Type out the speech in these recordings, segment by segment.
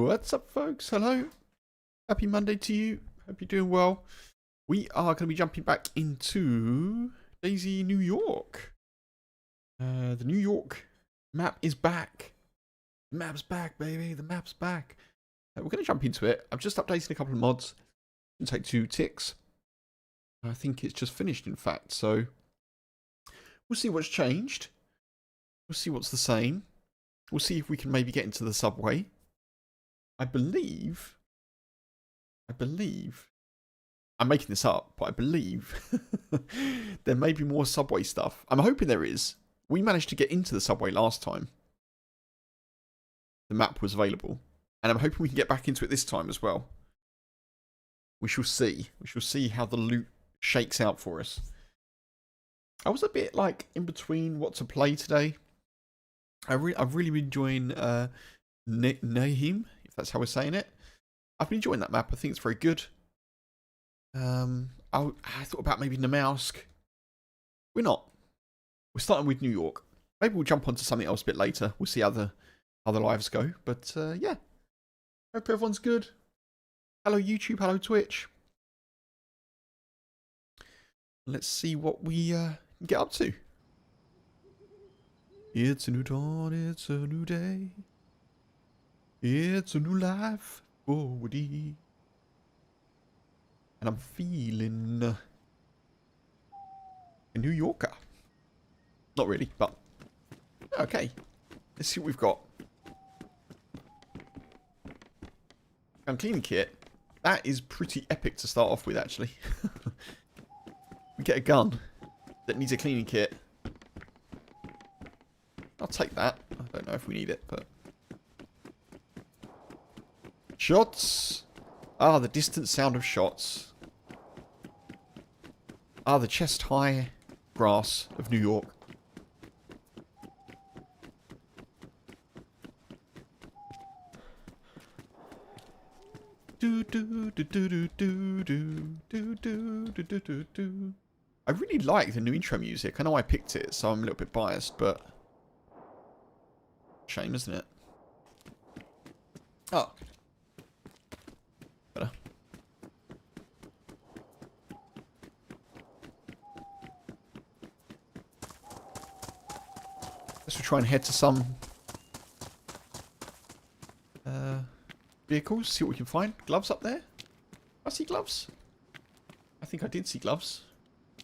What's up, folks? Hello. Happy Monday to you. Hope you're doing well. We are going to be jumping back into DayZ New York. The New York map is back. The map's back, baby. The map's back. We're going to jump into it. I've just updated a couple of mods. It'll take 2 ticks. I think it's just finished, in fact. So we'll see what's changed. We'll see what's the same. We'll see if we can maybe get into the subway. I believe, I'm making this up, but I believe there may be more subway stuff. I'm hoping there is. We managed to get into the subway last time. The map was available. And I'm hoping we can get back into it this time as well. We shall see. We shall see how the loot shakes out for us. I was a bit like in between what to play today. I've really been enjoying Nahim, if that's how we're saying it. I've been enjoying that map. I think it's very good. I thought about maybe Namausk. We're not. We're starting with New York. Maybe we'll jump onto something else a bit later. We'll see how the lives go. But yeah. Hope everyone's good. Hello YouTube, hello Twitch. Let's see what we get up to. It's a new dawn, it's a new day. It's a new life for Woody. And I'm feeling a New Yorker. Not really, but okay. Let's see what we've got. Cleaning kit. That is pretty epic to start off with, actually. We get a gun that needs a cleaning kit. I'll take that. I don't know if we need it, but... Shots! Ah, the distant sound of shots. Ah, the chest-high grass of New York. I really like the new intro music. I know I picked it, so I'm a little bit biased, but... Shame, isn't it? Oh. Better. Let's try and head to some vehicles, see what we can find. Gloves up there? I see gloves. I think I did see gloves.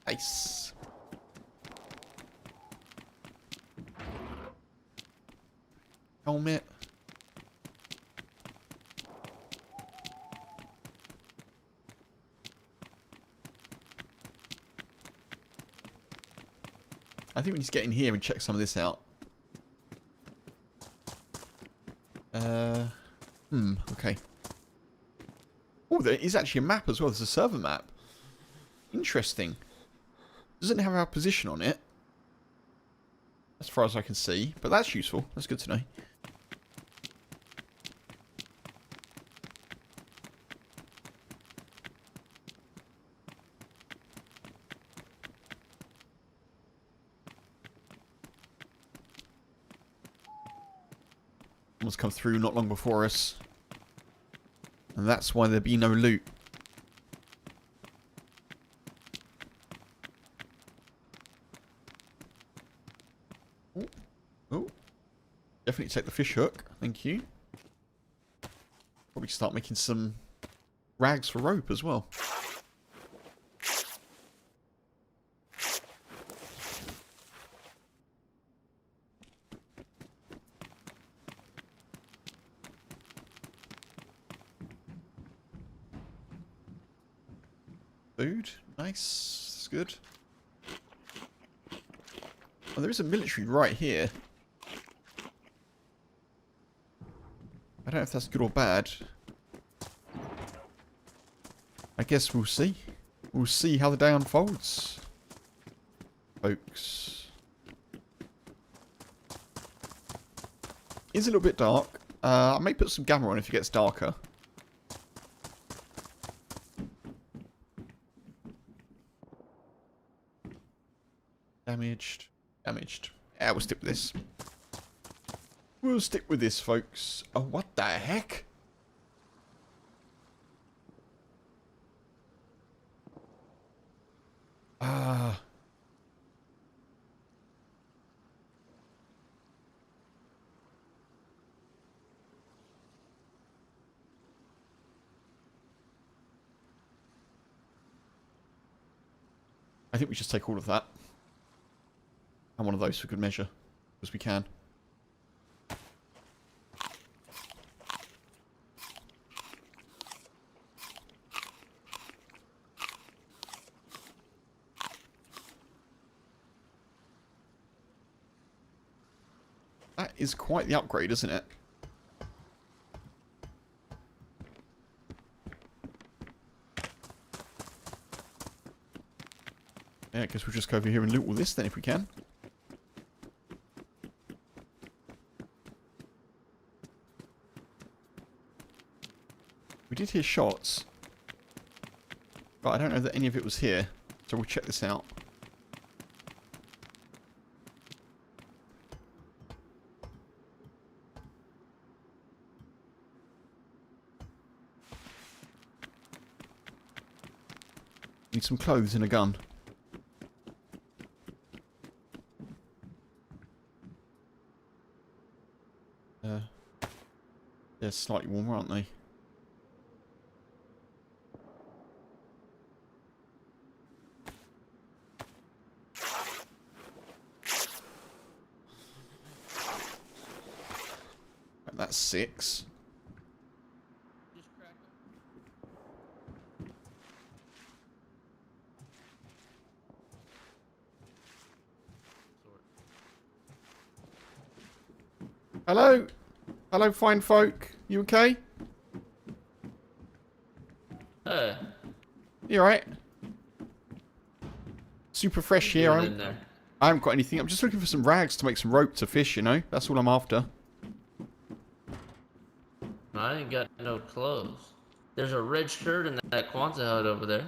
Nice. Helmet. I think we need to get in here and check some of this out. Okay. Oh, there is actually a map as well. There's a server map. Interesting. Doesn't have our position on it, as far as I can see, but that's useful. That's good to know. Someone's come through not long before us. And that's why there'd be no loot. Oh. Definitely take the fish hook. Thank you. Probably start making some rags for rope as well. Food. Nice. That's good. Oh, there is a military right here. I don't know if that's good or bad. I guess we'll see. We'll see how the day unfolds, folks. It's a little bit dark. I may put some gamma on if it gets darker. Damaged. Yeah, we'll stick with this. We'll stick with this, folks. Oh, what the heck? I think we just take all of that. And one of those for good measure. As we can. That is quite the upgrade, isn't it? Yeah, I guess we'll just go over here and loot all this then if we can. We did hear shots. But I don't know that any of it was here. So we'll check this out. Need some clothes and a gun. They're slightly warmer, aren't they? Right, that's 6. Hello? Hello, fine folk. You okay? Hey. You alright? Super fresh here. I haven't got anything. I'm just looking for some rags to make some rope to fish, you know? That's all I'm after. I ain't got no clothes. There's a red shirt in that Kwanzaa hut over there.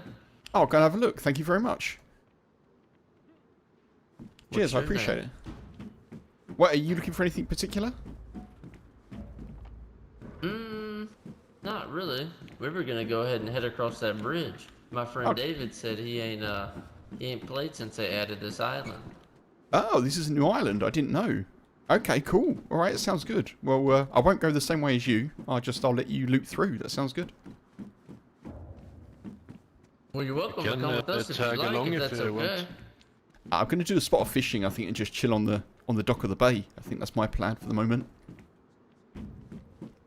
Oh, go and have a look. Thank you very much. Cheers, I appreciate it. What, are you looking for anything particular? Not really. We were gonna go ahead and head across that bridge. My friend David said he ain't played since they added this island. Oh, this is a new island. I didn't know. Okay, cool. All right, that sounds good. Well, I won't go the same way as you. I'll let you loot through. That sounds good. Well, you're welcome to come with us if you like, if that's okay. I'm going to do a spot of fishing, I think, and just chill on the dock of the bay. I think that's my plan for the moment.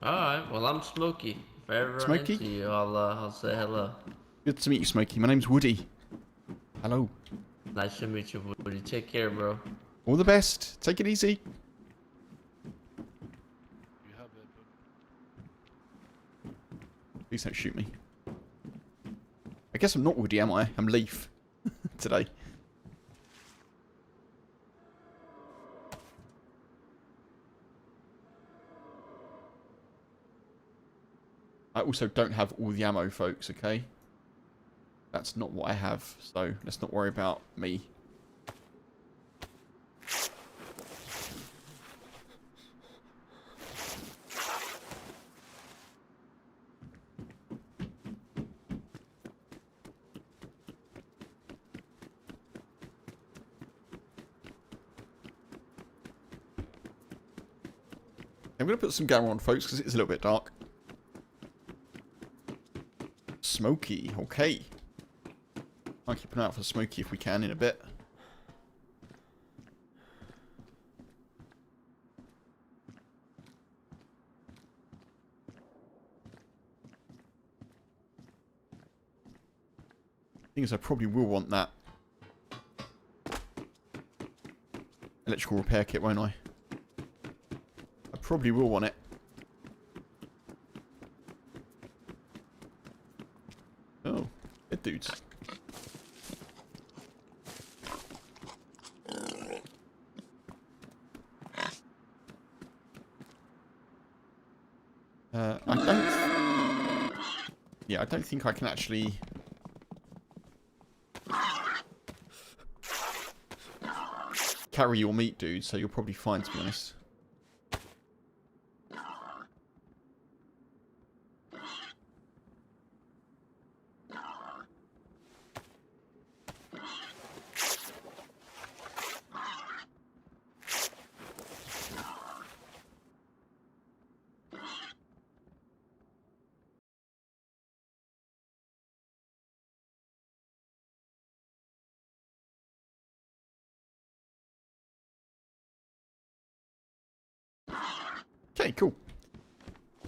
Alright, well, I'm Smokey. If I ever run into you, I'll say hello. Good to meet you, Smokey. My name's Woody. Hello. Nice to meet you, Woody. Take care, bro. All the best. Take it easy. Please don't shoot me. I guess I'm not Woody, am I? I'm Leaf. Today. I also don't have all the ammo, folks, okay? That's not what I have, so let's not worry about me. I'm going to put some gear on, folks, because it's a little bit dark. Smokey, okay. I'll keep an eye out for Smokey if we can in a bit. Thing is, I probably will want that electrical repair kit, won't I? I probably will want it. Oh, good dudes. I don't think I can actually carry your meat, dude, so you're probably fine, to be honest. Okay, cool.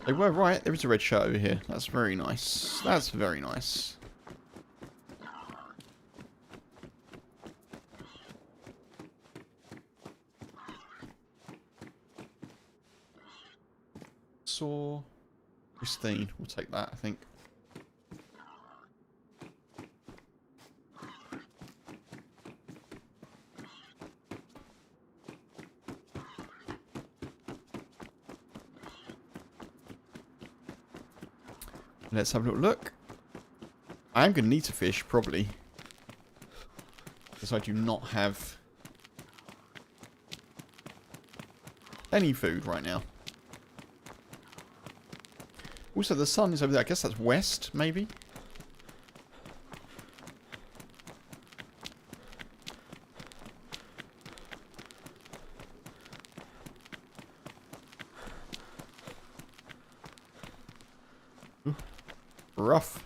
They were right. There is a red shirt over here. That's very nice. That's very nice. Saw. Pristine. We'll take that, I think. Let's have a little look. I am going to need to fish, probably. Because I do not have any food right now. Also, the sun is over there. I guess that's west, maybe? Ooh, rough.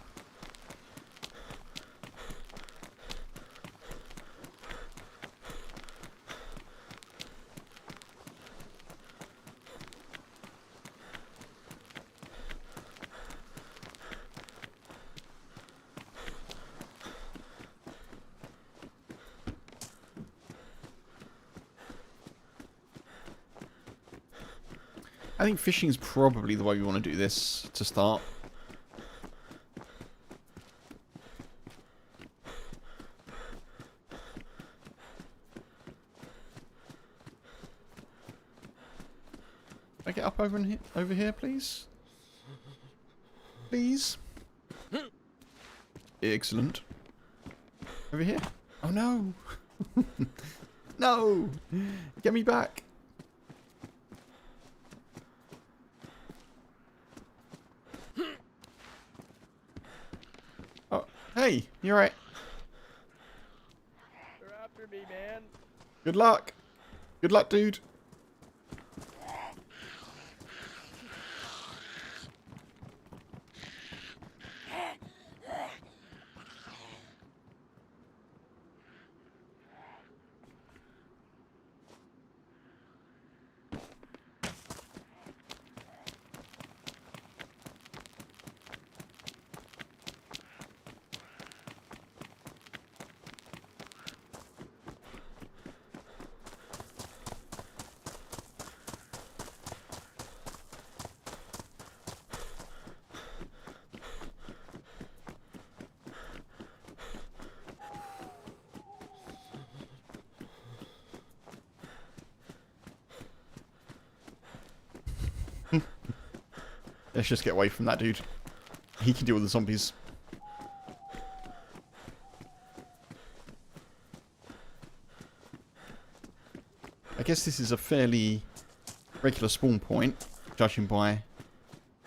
I think fishing is probably the way we want to do this to start. Can I get up over here, please? Please? Excellent. Over here? Oh no! No! Get me back! Oh, hey, you alright? They're after me, man. Good luck! Good luck, dude! Let's just get away from that dude. He can deal with the zombies. I guess this is a fairly regular spawn point, judging by...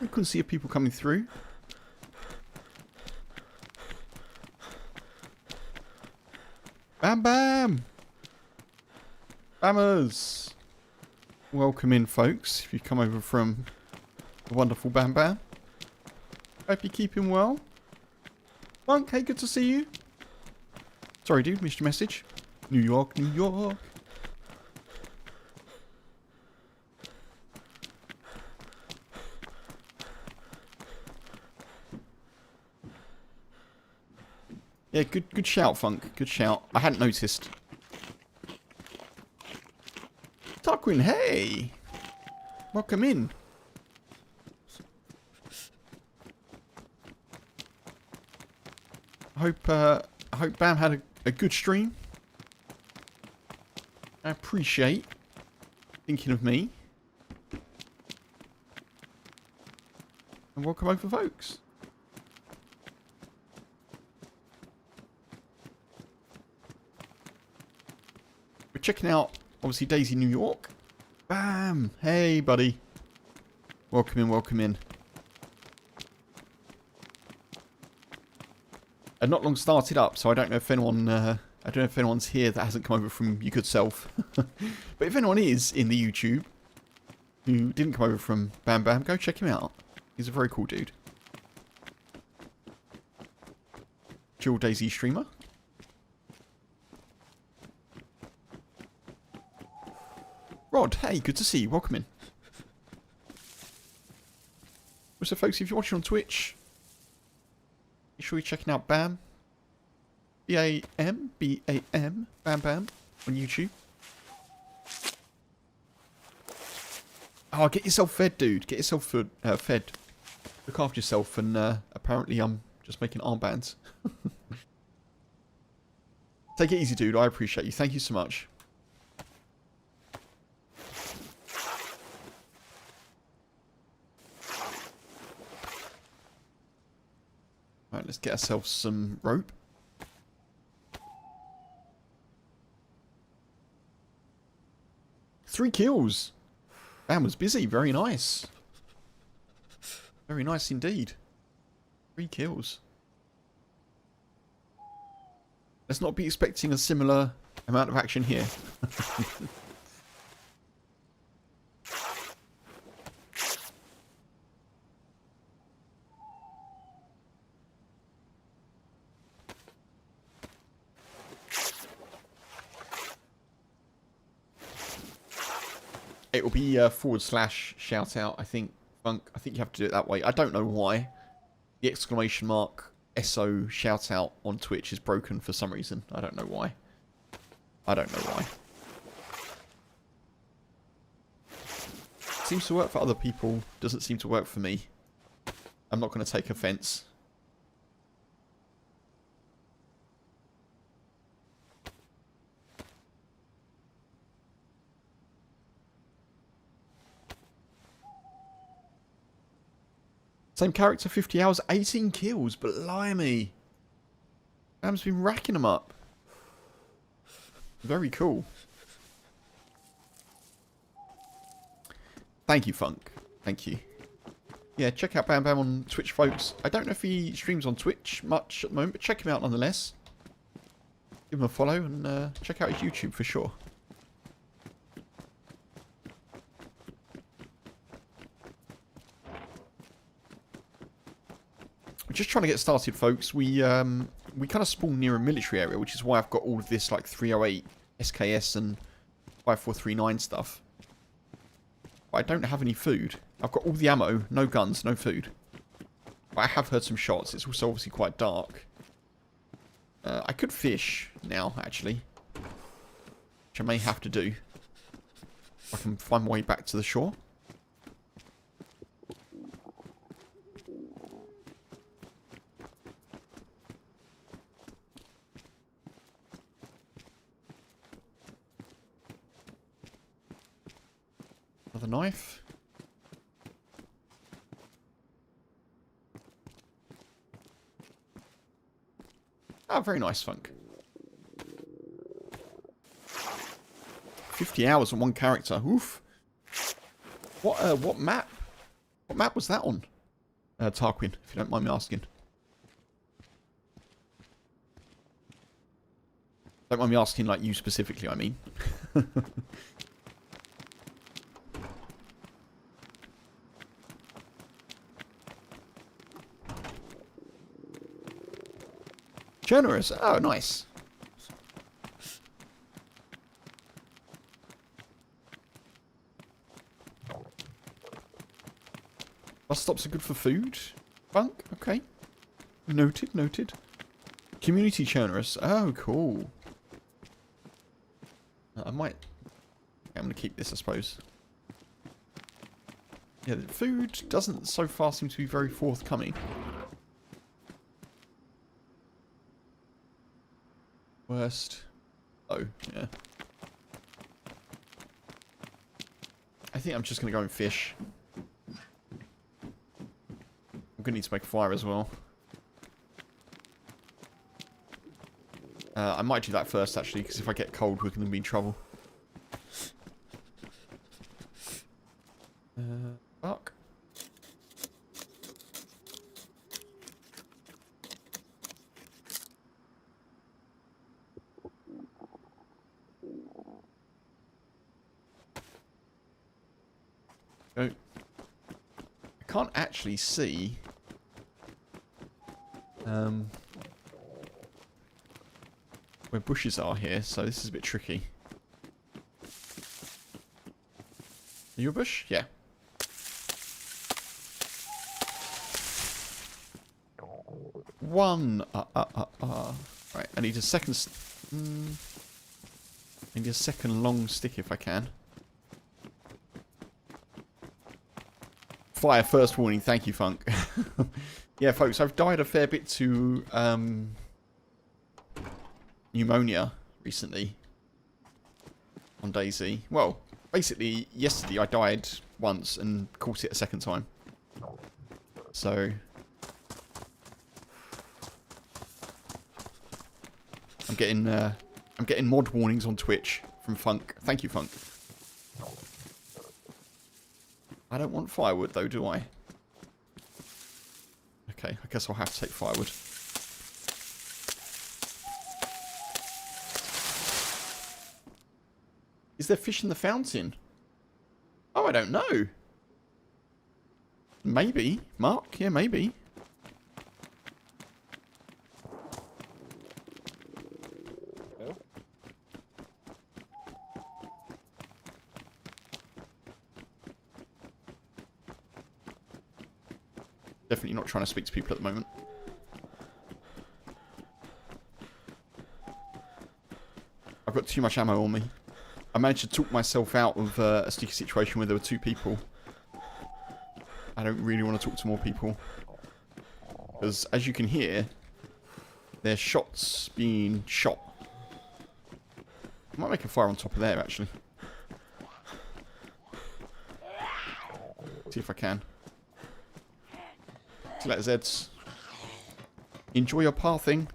I couldn't see people coming through. Bam Bam! Bammers! Welcome in, folks, if you come over from the wonderful Bam Bam. Hope you're keeping well. Monk, hey, good to see you. Sorry, dude, missed your message. New York, New York. Yeah, good shout, Funk. Good shout. I hadn't noticed. Tarquin, hey! Welcome in. I hope Bam had a good stream. I appreciate thinking of me. And welcome over, folks. We're checking out, obviously, DayZ New York. Bam! Hey, buddy. Welcome in, welcome in. And not long started up, so I don't know if anyone, I don't know if anyone's here that hasn't come over from your good self. But if anyone is in the YouTube who didn't come over from Bam Bam, go check him out. He's a very cool dude. Chill DayZ streamer. Rod, hey, good to see you. Welcome in. Also, folks, if you're watching on Twitch, make sure you're checking out BAM. B-A-M, B-A-M, Bam Bam, on YouTube. Oh, get yourself fed, dude. Get yourself fed. Look after yourself, and apparently I'm just making armbands. Take it easy, dude. I appreciate you. Thank you so much. Right, let's get ourselves some rope. Three kills. Bam was busy. Very nice. Very nice indeed. 3 kills. Let's not be expecting a similar amount of action here. It will be / shout out, I think. Funk. I think you have to do it that way. I don't know why. The exclamation mark SO shout out on Twitch is broken for some reason. I don't know why. I don't know why. Seems to work for other people. Doesn't seem to work for me. I'm not going to take offense. Same character, 50 hours, 18 kills. Blimey. Bam's been racking them up. Very cool. Thank you, Funk. Thank you. Yeah, check out Bam Bam on Twitch, folks. I don't know if he streams on Twitch much at the moment, but check him out nonetheless. Give him a follow and check out his YouTube for sure. We're just trying to get started, folks. We kind of spawned near a military area, which is why I've got all of this like 308 SKS and 5439 stuff. But I don't have any food. I've got all the ammo, no guns, no food. But I have heard some shots. It's also obviously quite dark. I could fish now, actually, which I may have to do if I can find my way back to the shore. Another knife. Ah, very nice, Funk. 50 hours on one character. Oof. What map? What map was that on? Tarquin, if you don't mind me asking. Don't mind me asking, like, you specifically, I mean. Generous. Oh, nice. Bus stops are good for food. Funk. Okay. Noted. Noted. Community generous. Oh, cool. I might. I'm going to keep this, I suppose. Yeah, the food doesn't so far seem to be very forthcoming. Worst. Oh, yeah. I think I'm just going to go and fish. I'm going to need to make a fire as well. I might do that first, actually, because if I get cold, we're going to be in trouble. Fuck. I can't actually see where bushes are here, so this is a bit tricky. Are you a bush? Yeah. one. Right, I need a second. I need a second long stick if I can. Fire first warning. Thank you, Funk. Yeah, folks, I've died a fair bit to pneumonia recently on DayZ. Well, basically, yesterday I died once and caught it a second time. So I'm getting mod warnings on Twitch from Funk. Thank you, Funk. I don't want firewood though, do I? Okay, I guess I'll have to take firewood. Is there fish in the fountain? Oh, I don't know. Maybe. Mark? Yeah, maybe. Definitely not trying to speak to people at the moment. I've got too much ammo on me. I managed to talk myself out of a sticky situation where there were 2 people. I don't really want to talk to more people. Because, as you can hear, there's shots being shot. I might make a fire on top of there, actually. See if I can. See you later, Zeds. Enjoy your pathing.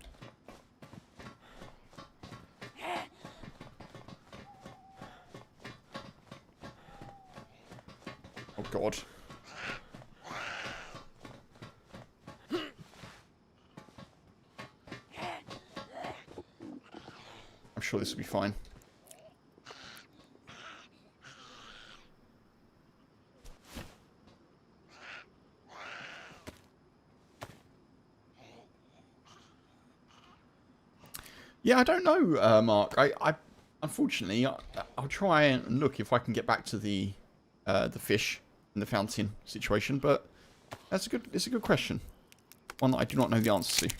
Oh, God. I'm sure this will be fine. Yeah, I don't know, Mark. I unfortunately, I'll try and look if I can get back to the fish in the fountain situation. But it's a good question. One that I do not know the answer to.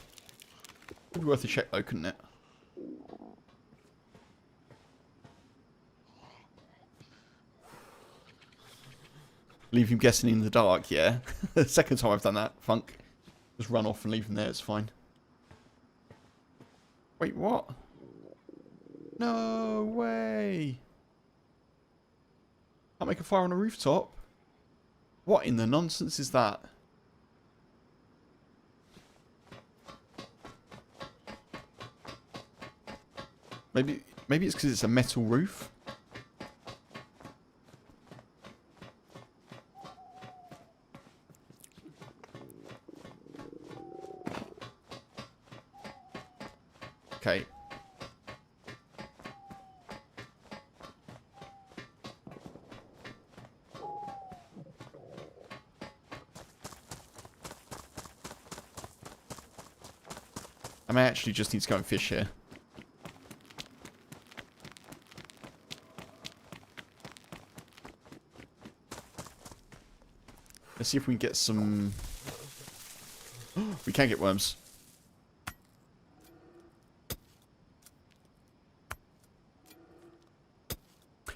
Would be worth a check though, couldn't it? Leave him guessing in the dark. Yeah, the second time I've done that. Funk, just run off and leave him there. It's fine. Wait, what? No way! Can't make a fire on a rooftop? What in the nonsense is that? Maybe it's because it's a metal roof? Okay. I may actually just need to go and fish here. Let's see if we can get some... We can get worms.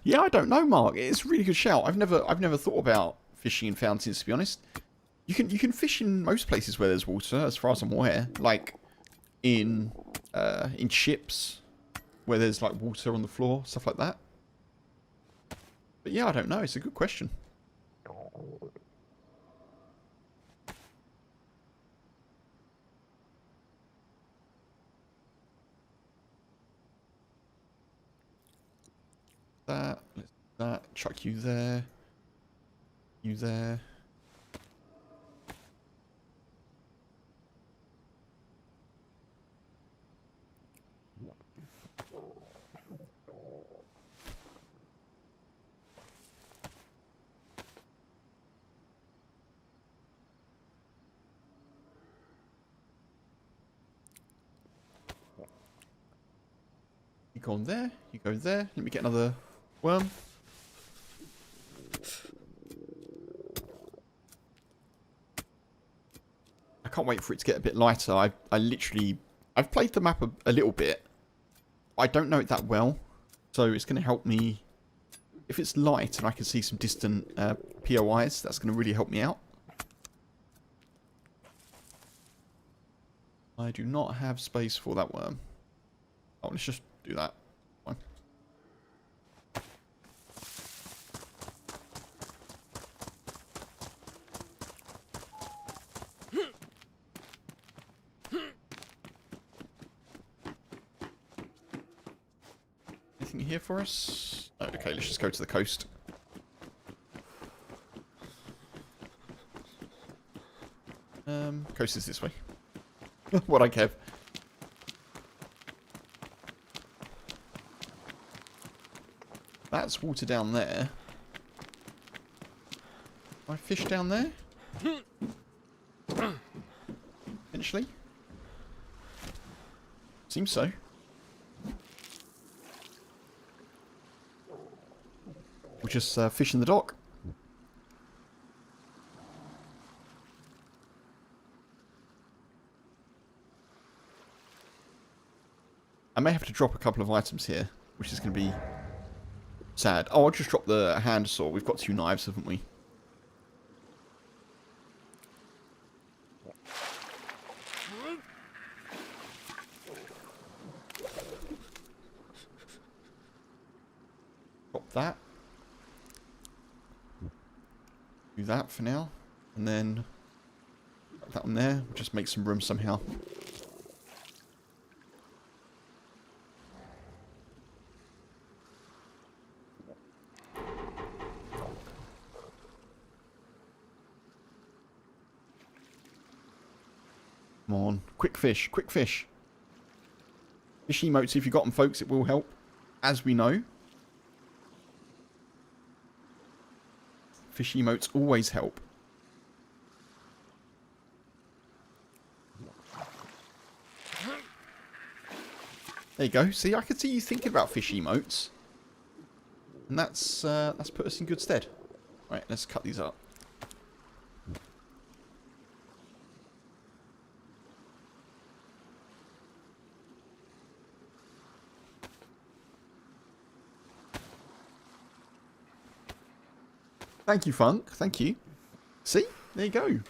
Yeah, I don't know, Mark. It's a really good shout. I've never thought about fishing in fountains, to be honest. You can fish in most places where there's water, as far as I'm aware. Like in ships where there's like water on the floor, stuff like that. But yeah, I don't know. It's a good question. That. Chuck you there. You there. You go on there. You go there. Let me get another worm. I can't wait for it to get a bit lighter. I've played the map a little bit. I don't know it that well, so it's going to help me. If it's light and I can see some distant POIs, that's going to really help me out. I do not have space for that worm. Oh, let's just do that. Fine. Anything here for us? Oh, okay, let's just go to the coast. Coast is this way. What I care. That's water down there. Can I fish down there? Eventually. Seems so. We'll just fish in the dock. I may have to drop a couple of items here, which is going to be sad. Oh, I'll just drop the hand saw. We've got 2 knives, haven't we? Drop that. Do that for now. And then put that on there. We'll just make some room somehow. Come on. Quick fish. Quick fish. Fish emotes, if you got them, folks, it will help. As we know. Fish emotes always help. There you go. See, I could see you thinking about fish emotes. And that's put us in good stead. Right, let's cut these up. Thank you, Funk. Thank you. See? There you go. Right,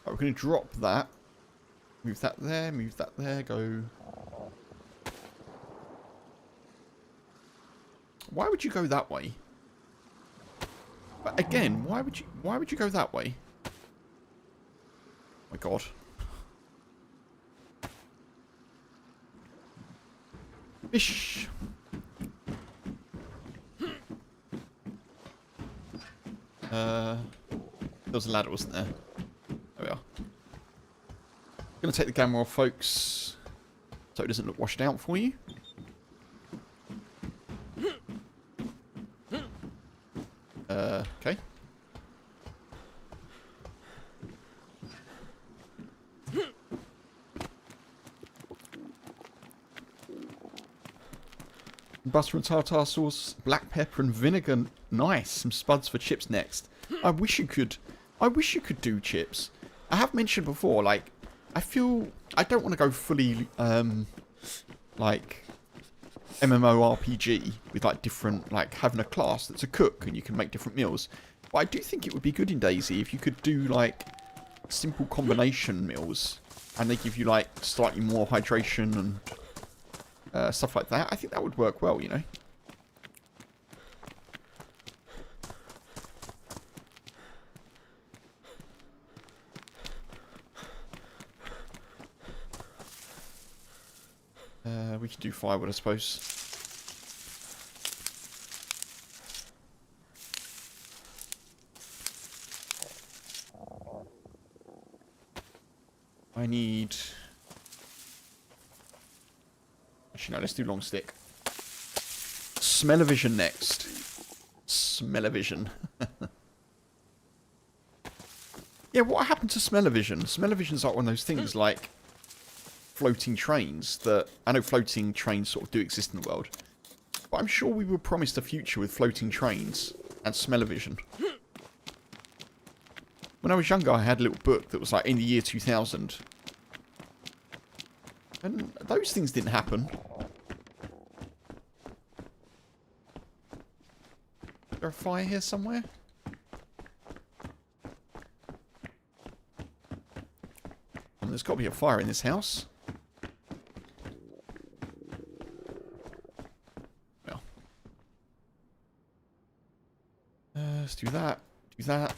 we're going to drop that. Move that there, go. Why would you go that way? But again, why would you go that way? Oh my god. Fish. There was a ladder, wasn't there? There we are. Gonna take the camera off, folks, so it doesn't look washed out for you. Okay. Butter and tartar sauce, black pepper and vinegar. Nice. Some spuds for chips next. I wish you could do chips. I have mentioned before, like, I feel I don't want to go fully like MMORPG with like different, like having a class that's a cook and you can make different meals. But I do think it would be good in DayZ if you could do like simple combination meals and they give you like slightly more hydration and stuff like that. I think that would work well, you know. We can do firewood, I suppose. I need... Actually, no, let's do long stick. Smell-o-vision next. Smell-o-vision. Yeah, what happened to smell-o-vision? Smell-o-vision's like one of those things, like floating trains that... I know floating trains sort of do exist in the world. But I'm sure we were promised a future with floating trains and smell-o-vision. When I was younger, I had a little book that was like in the year 2000. And those things didn't happen. Is there a fire here somewhere? There's got to be a fire in this house. Well. Let's do that. Do that.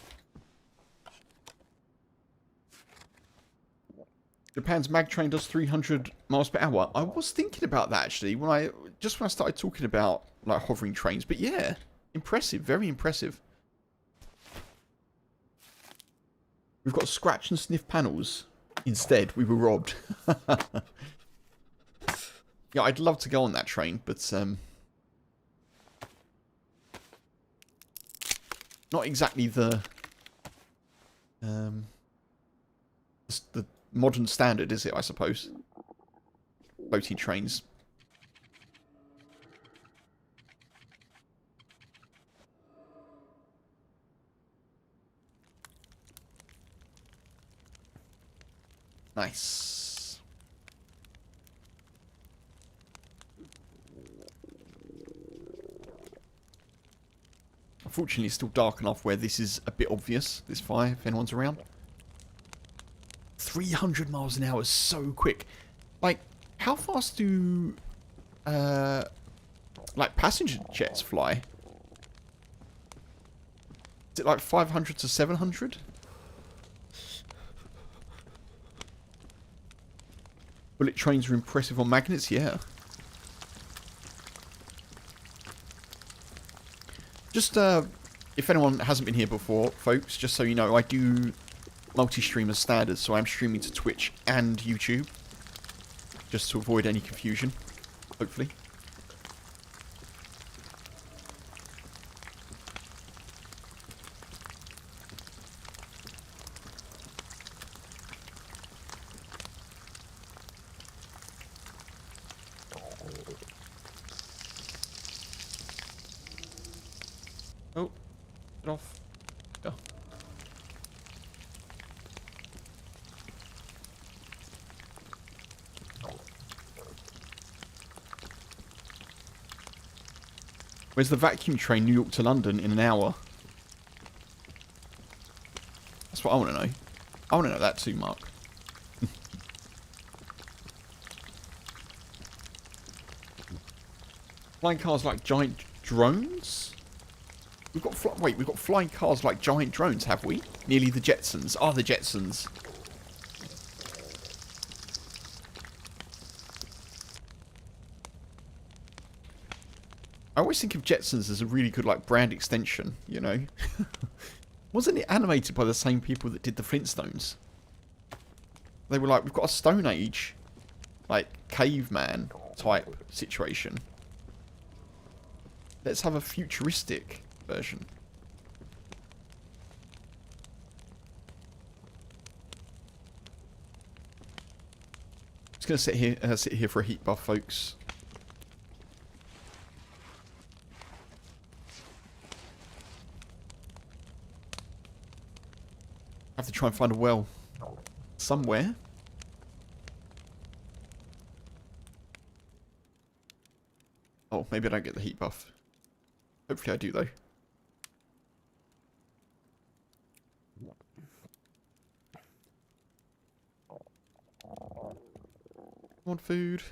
Japan's mag train does 300 miles per hour. I was thinking about that actually when I started talking about like hovering trains. But yeah, impressive, very impressive. We've got scratch and sniff panels. Instead, we were robbed. Yeah, I'd love to go on that train, but not exactly the modern standard, is it? I suppose. Floating trains. Nice. Unfortunately, it's still dark enough where this is a bit obvious, this fire, if anyone's around. 300 miles an hour is so quick. Like, how fast do, like, passenger jets fly? Is it like 500 to 700? Bullet trains are impressive on magnets, yeah. Just, if anyone hasn't been here before, folks, just so you know, I do multi-stream as standard, so I'm streaming to Twitch and YouTube. Just to avoid any confusion, hopefully. Oh, get off. Go. Where's the vacuum train, New York to London, in an hour? That's what I want to know. I want to know that too, Mark. Flying cars like giant drones? We've got we've got flying cars like giant drones, have we? Nearly the Jetsons. Are the Jetsons? I always think of Jetsons as a really good like brand extension, you know? Wasn't it animated by the same people that did the Flintstones? They were like, we've got a Stone Age, like, caveman type situation. Let's have a futuristic version. Just gonna sit here for a heat buff, folks. I have to try and find a well somewhere. Oh, maybe I don't get the heat buff. Hopefully I do, though. Come on, food.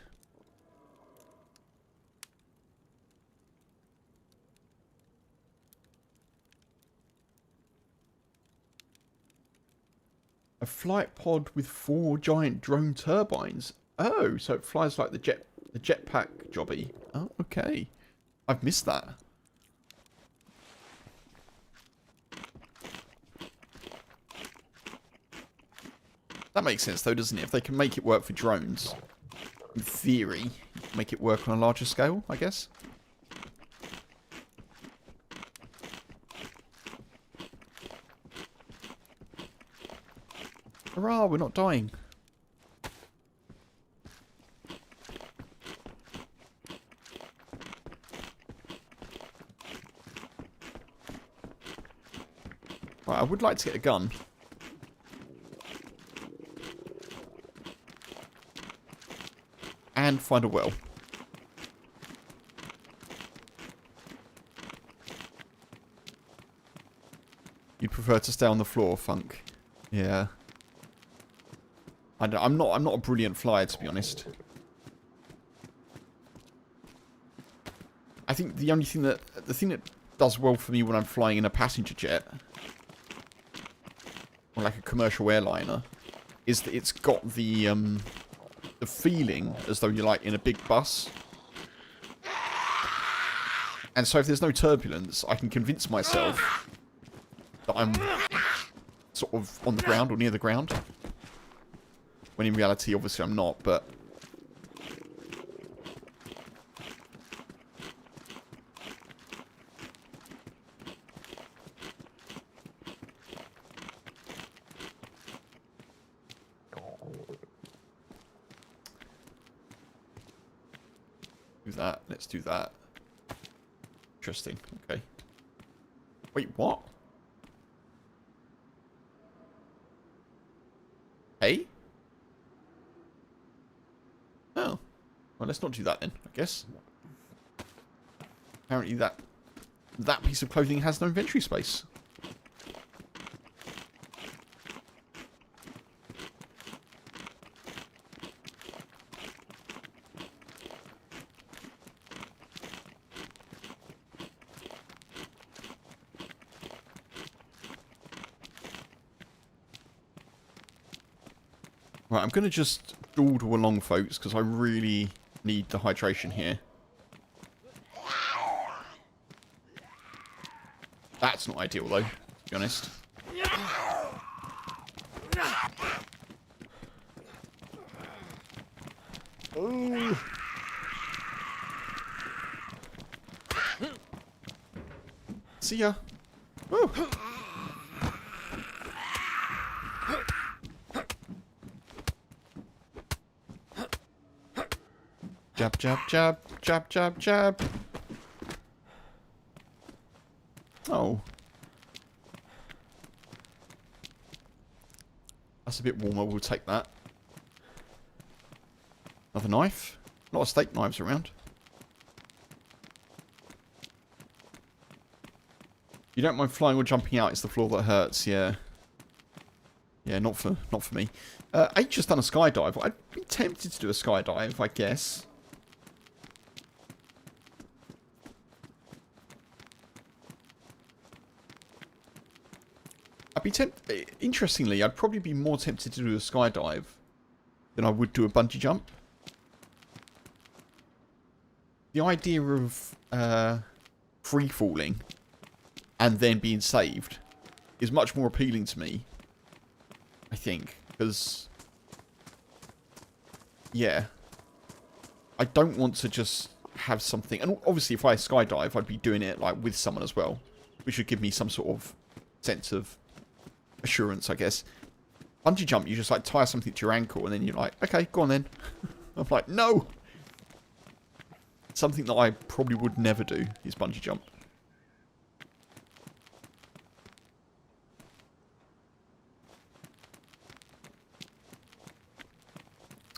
A flight pod with 4 giant drone turbines. Oh, so it flies like the jetpack jobby. Oh, okay. I've missed that. That makes sense though, doesn't it? If they can make it work for drones, in theory, make it work on a larger scale, I guess. Hurrah, we're not dying. Right, I would like to get a gun. and find a well. You'd prefer to stay on the floor, Funk? Yeah. I'm not a brilliant flyer, to be honest. I think the thing that does well for me when I'm flying in a passenger jet, or like a commercial airliner, is that it's got the feeling as though you're like in a big bus. And so if there's no turbulence, I can convince myself that I'm sort of on the ground or near the ground. When in reality, obviously, I'm not, but... do that. Let's do that. Interesting. Okay. Wait, what? Hey? Oh. Well, let's not do that then, I guess. Apparently that piece of clothing has no inventory space. Right, I'm going to just dawdle along, folks, because I really need the hydration here. That's not ideal, though, to be honest. Oh. See ya. Woo. Jab, jab, jab, jab, jab, jab. Oh. That's a bit warmer, we'll take that. Another knife. A lot of steak knives around. You don't mind flying or jumping out, it's the floor that hurts, yeah. Yeah, not for me. H has done a skydive. I'd be tempted to do a skydive, I guess. I'd be tempted... Interestingly, I'd probably be more tempted to do a skydive than I would do a bungee jump. The idea of free falling and then being saved is much more appealing to me, I think, because, yeah, I don't want to just have something, and obviously if I skydive, I'd be doing it like with someone as well, which would give me some sort of sense of assurance, I guess. Bungee jump, you just like tie something to your ankle, and then you're like, okay, go on then. I'm like, no! Something that I probably would never do is bungee jump.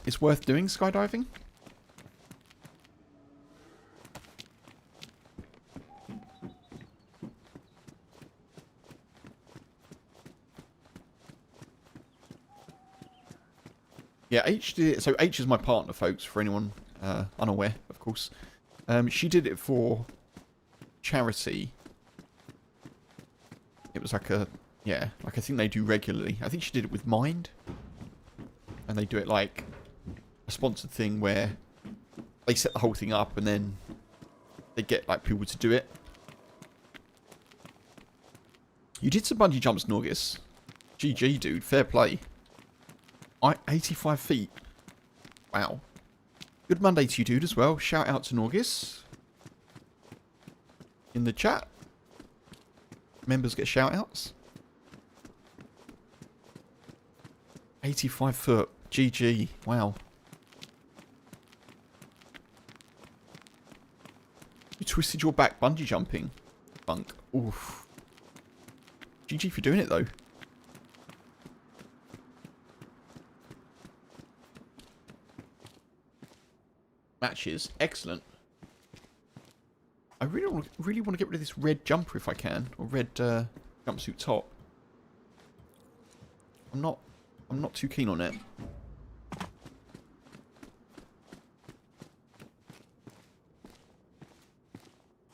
It's worth doing skydiving. Yeah, H did it. So H is my partner, folks, for anyone unaware, of course. She did it for charity. It was like a, yeah, like I think they do regularly. I think she did it with Mind. And they do it like a sponsored thing where they set the whole thing up and then they get like people to do it. You did some bungee jumps, Norgis. GG, dude. Fair play. 85 feet. Wow. Good Monday to you, dude, as well. Shout out to Norgis. In the chat. Members get shout outs. 85 foot. GG. Wow. You twisted your back bungee jumping. Bunk. Oof. GG for doing it, though. matches. Excellent. I really want to get rid of this red jumper if I can, or red jumpsuit top. I'm not too keen on it.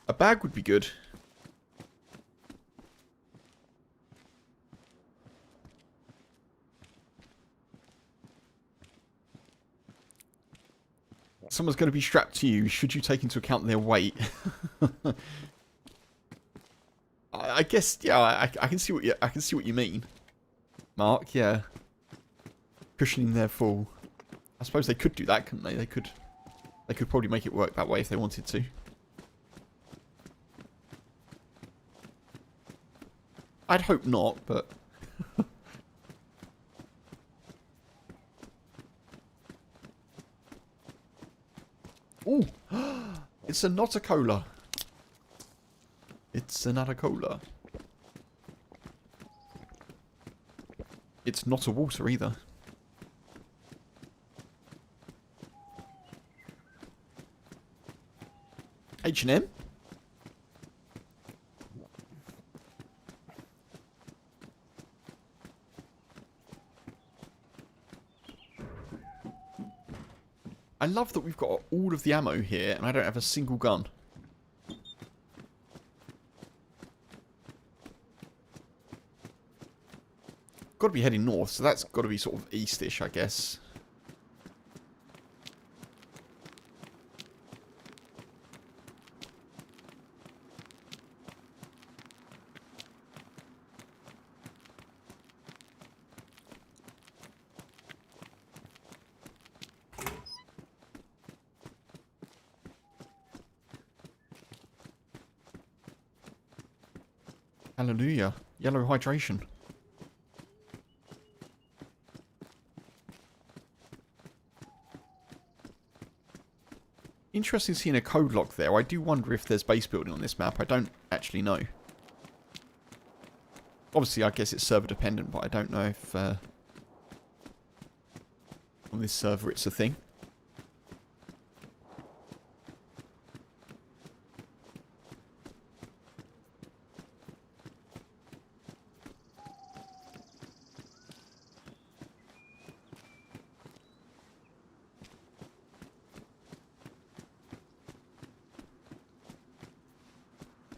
A bag would be good. Someone's going to be strapped to you. Should you take into account their weight? I guess, yeah. I can see what you mean, Mark. Yeah, cushioning their fall. I suppose they could do that, couldn't they? They could probably make it work that way if they wanted to. I'd hope not, but. Ooh, it's a not a cola. It's another cola. It's not a water either. H&M? I love that we've got all of the ammo here and I don't have a single gun. Got to be heading north, so that's got to be sort of eastish, I guess. Hallelujah. Yellow hydration. Interesting seeing a code lock there. I do wonder if there's base building on this map. I don't actually know. Obviously, I guess it's server dependent, but I don't know if on this server it's a thing.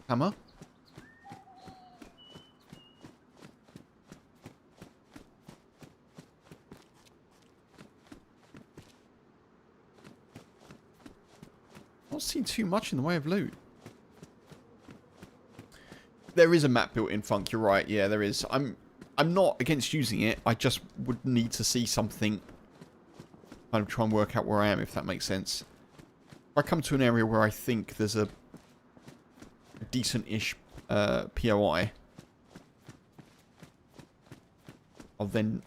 Hammer. Not seen too much in the way of loot. There is a map built in Funk, you're right, yeah, there is. I'm not against using it, I just would need to see something, kind of try and work out where I am, if that makes sense. If I come to an area where I think there's a decent-ish POI, I'll then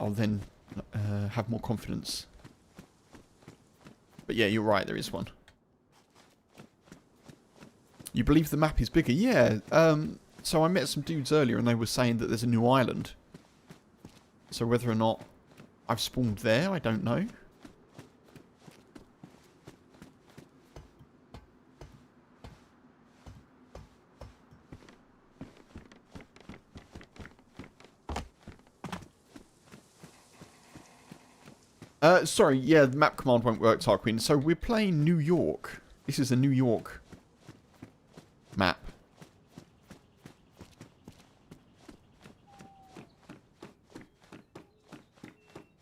have more confidence. But yeah, you're right, there is one. You believe the map is bigger? Yeah, so I met some dudes earlier and they were saying that there's a new island. So whether or not I've spawned there, I don't know. Sorry, yeah, the map command won't work, Tarquin. So we're playing New York. This is a New York map.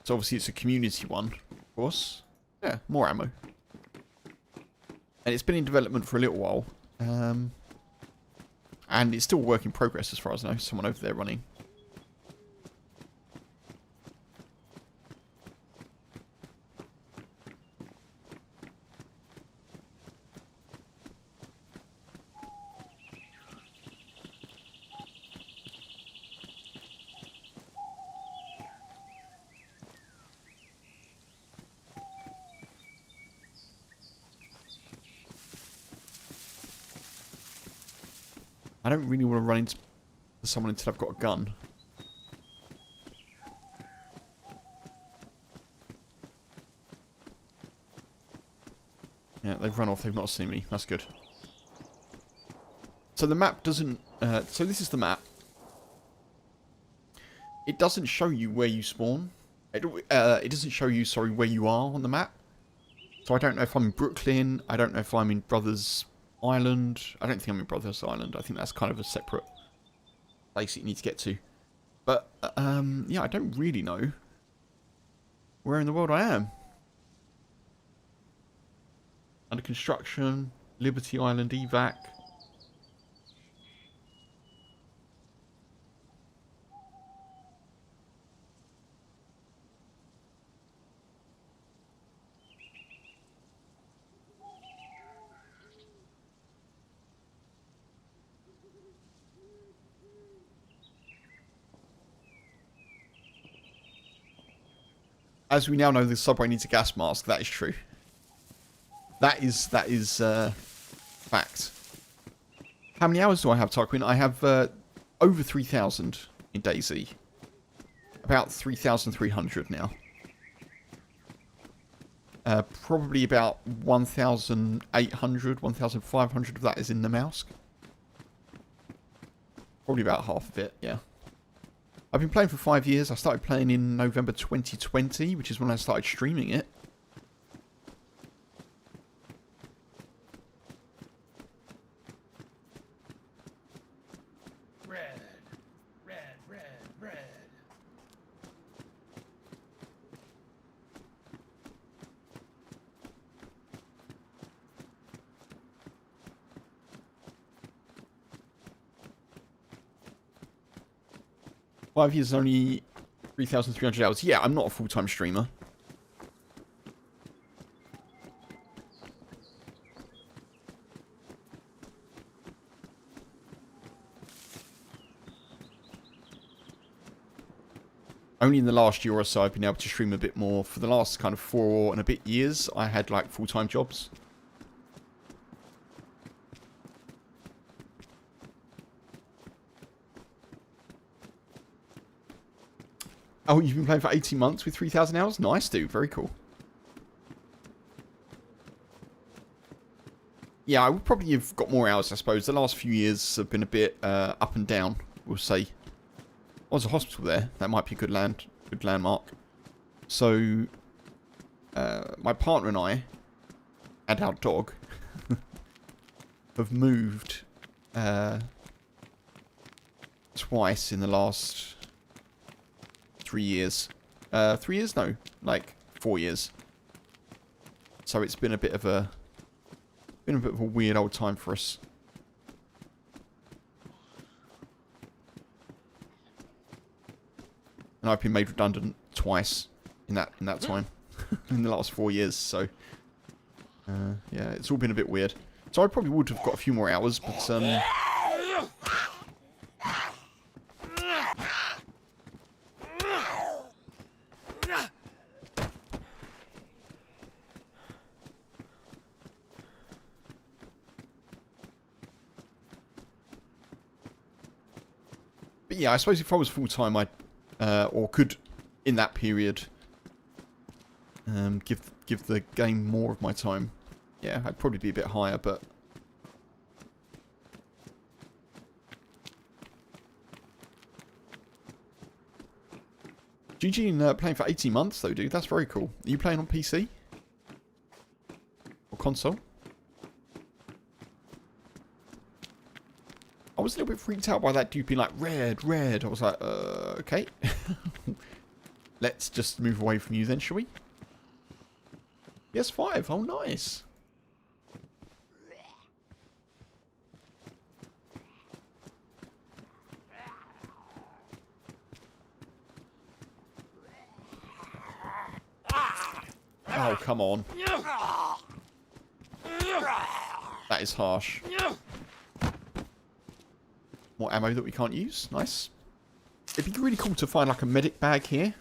So obviously it's a community one, of course. Yeah, more ammo. And it's been in development for a little while. And it's still a work in progress as far as I know. Someone over there running. I don't really want to run into someone until I've got a gun. Yeah, they've run off. They've not seen me. That's good. So the map doesn't... so this is the map. It doesn't show you where you spawn. It doesn't show you, sorry, where you are on the map. So I don't know if I'm in Brooklyn. I don't know if I'm in Brothers Island. I don't think I'm in Brothers Island. I think that's kind of a separate place that you need to get to. But, yeah, I don't really know where in the world I am. Under construction, Liberty Island, evac. As we now know, the subway needs a gas mask. That is true. That is fact. How many hours do I have, Tarquin? I have over 3,000 in DayZ. About 3,300 now. Probably about 1,800, 1,500 of that is in the mouse. Probably about half of it, yeah. I've been playing for 5 years. I started playing in November 2020, which is when I started streaming it. Red, red, red, red. Five years is only 3,300 hours. Yeah, I'm not a full-time streamer. Only in the last year or so I've been able to stream a bit more. For the last kind of 4 and a bit years, I had like full-time jobs. Oh, you've been playing for 18 months with 3,000 hours? Nice, dude. Very cool. Yeah, I would probably have got more hours, I suppose. The last few years have been a bit up and down, we'll say. Oh, there's a hospital there. That might be a good landmark. So, my partner and I, and our dog, have moved twice in the last 3 years. 3 years? No, like 4 years. So it's been a bit of a weird old time for us. And I've been made redundant twice in that time, in the last 4 years. So yeah, it's all been a bit weird. So I probably would have got a few more hours, but but yeah, I suppose if I was full time, I'd or could in that period give the game more of my time. Yeah, I'd probably be a bit higher, but GG in playing for 18 months though, dude. That's very cool. Are you playing on PC or console? I was a little bit freaked out by that dude being like, red, red. I was like, okay. Let's just move away from you then, shall we? PS5. Oh, nice. Oh, come on. That is harsh. More ammo that we can't use. Nice. It'd be really cool to find like a medic bag here.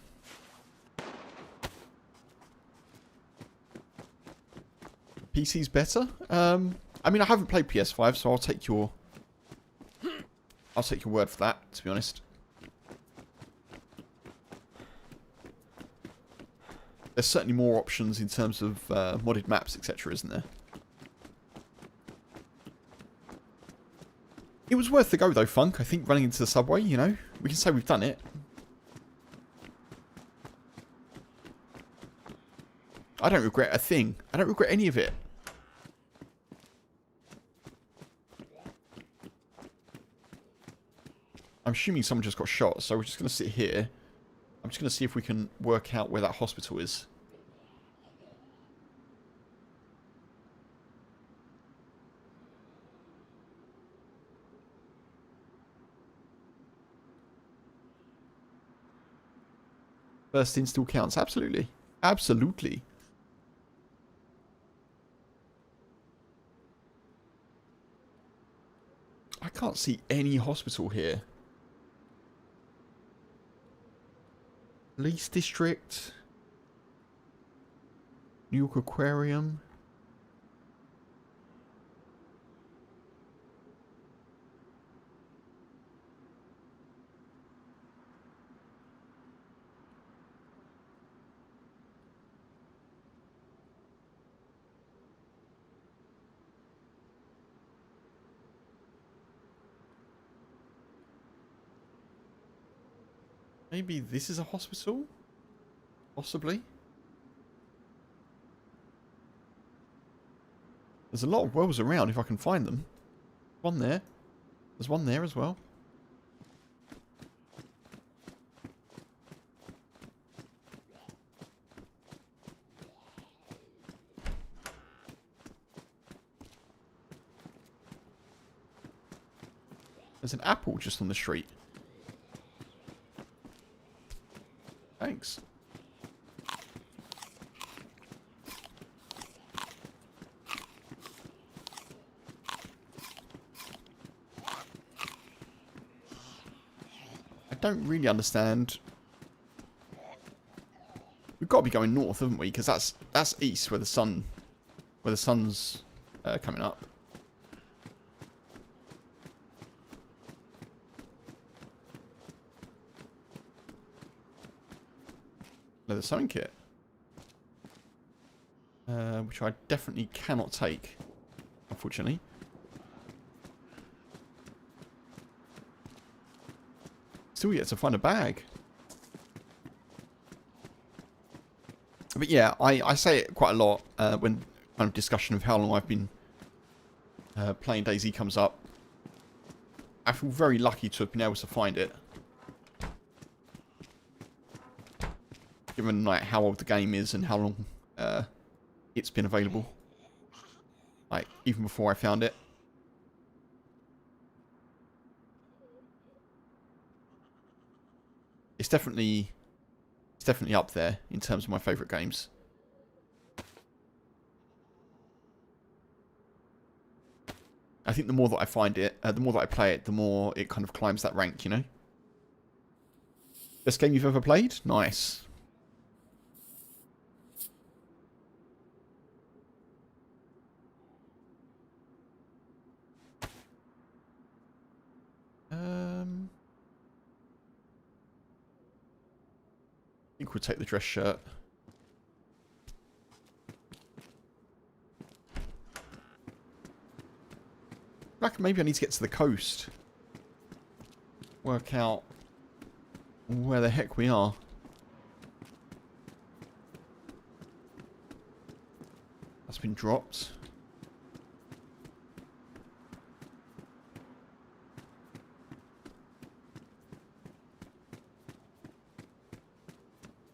PC's better. I mean, I haven't played PS5, so I'll take your word for that, to be honest. There's certainly more options in terms of modded maps, etc., isn't there? It was worth the go though, Funk. I think running into the subway, you know, we can say we've done it. I don't regret a thing. I don't regret any of it. I'm assuming someone just got shot, so we're just going to sit here. I'm just going to see if we can work out where that hospital is. First in still counts. Absolutely. Absolutely. I can't see any hospital here. Police District. New York Aquarium. Maybe this is a hospital? Possibly. There's a lot of wells around if I can find them. One there. There's one there as well. There's an apple just on the street. Thanks. I don't really understand. We've got to be going north, haven't we? Because that's east, where the sun's coming up. Leather sewing kit. Which I definitely cannot take, unfortunately. Still yet to find a bag. But yeah, I say it quite a lot when kind of discussion of how long I've been playing DayZ comes up. I feel very lucky to have been able to find it. Given like how old the game is and how long it's been available. Like even before I found it. It's definitely up there in terms of my favourite games. I think the more that I find it, the more that I play it, the more it kind of climbs that rank, you know? Best game you've ever played? Nice. I think we'll take the dress shirt. Like maybe I need to get to the coast. Work out where the heck we are. That's been dropped.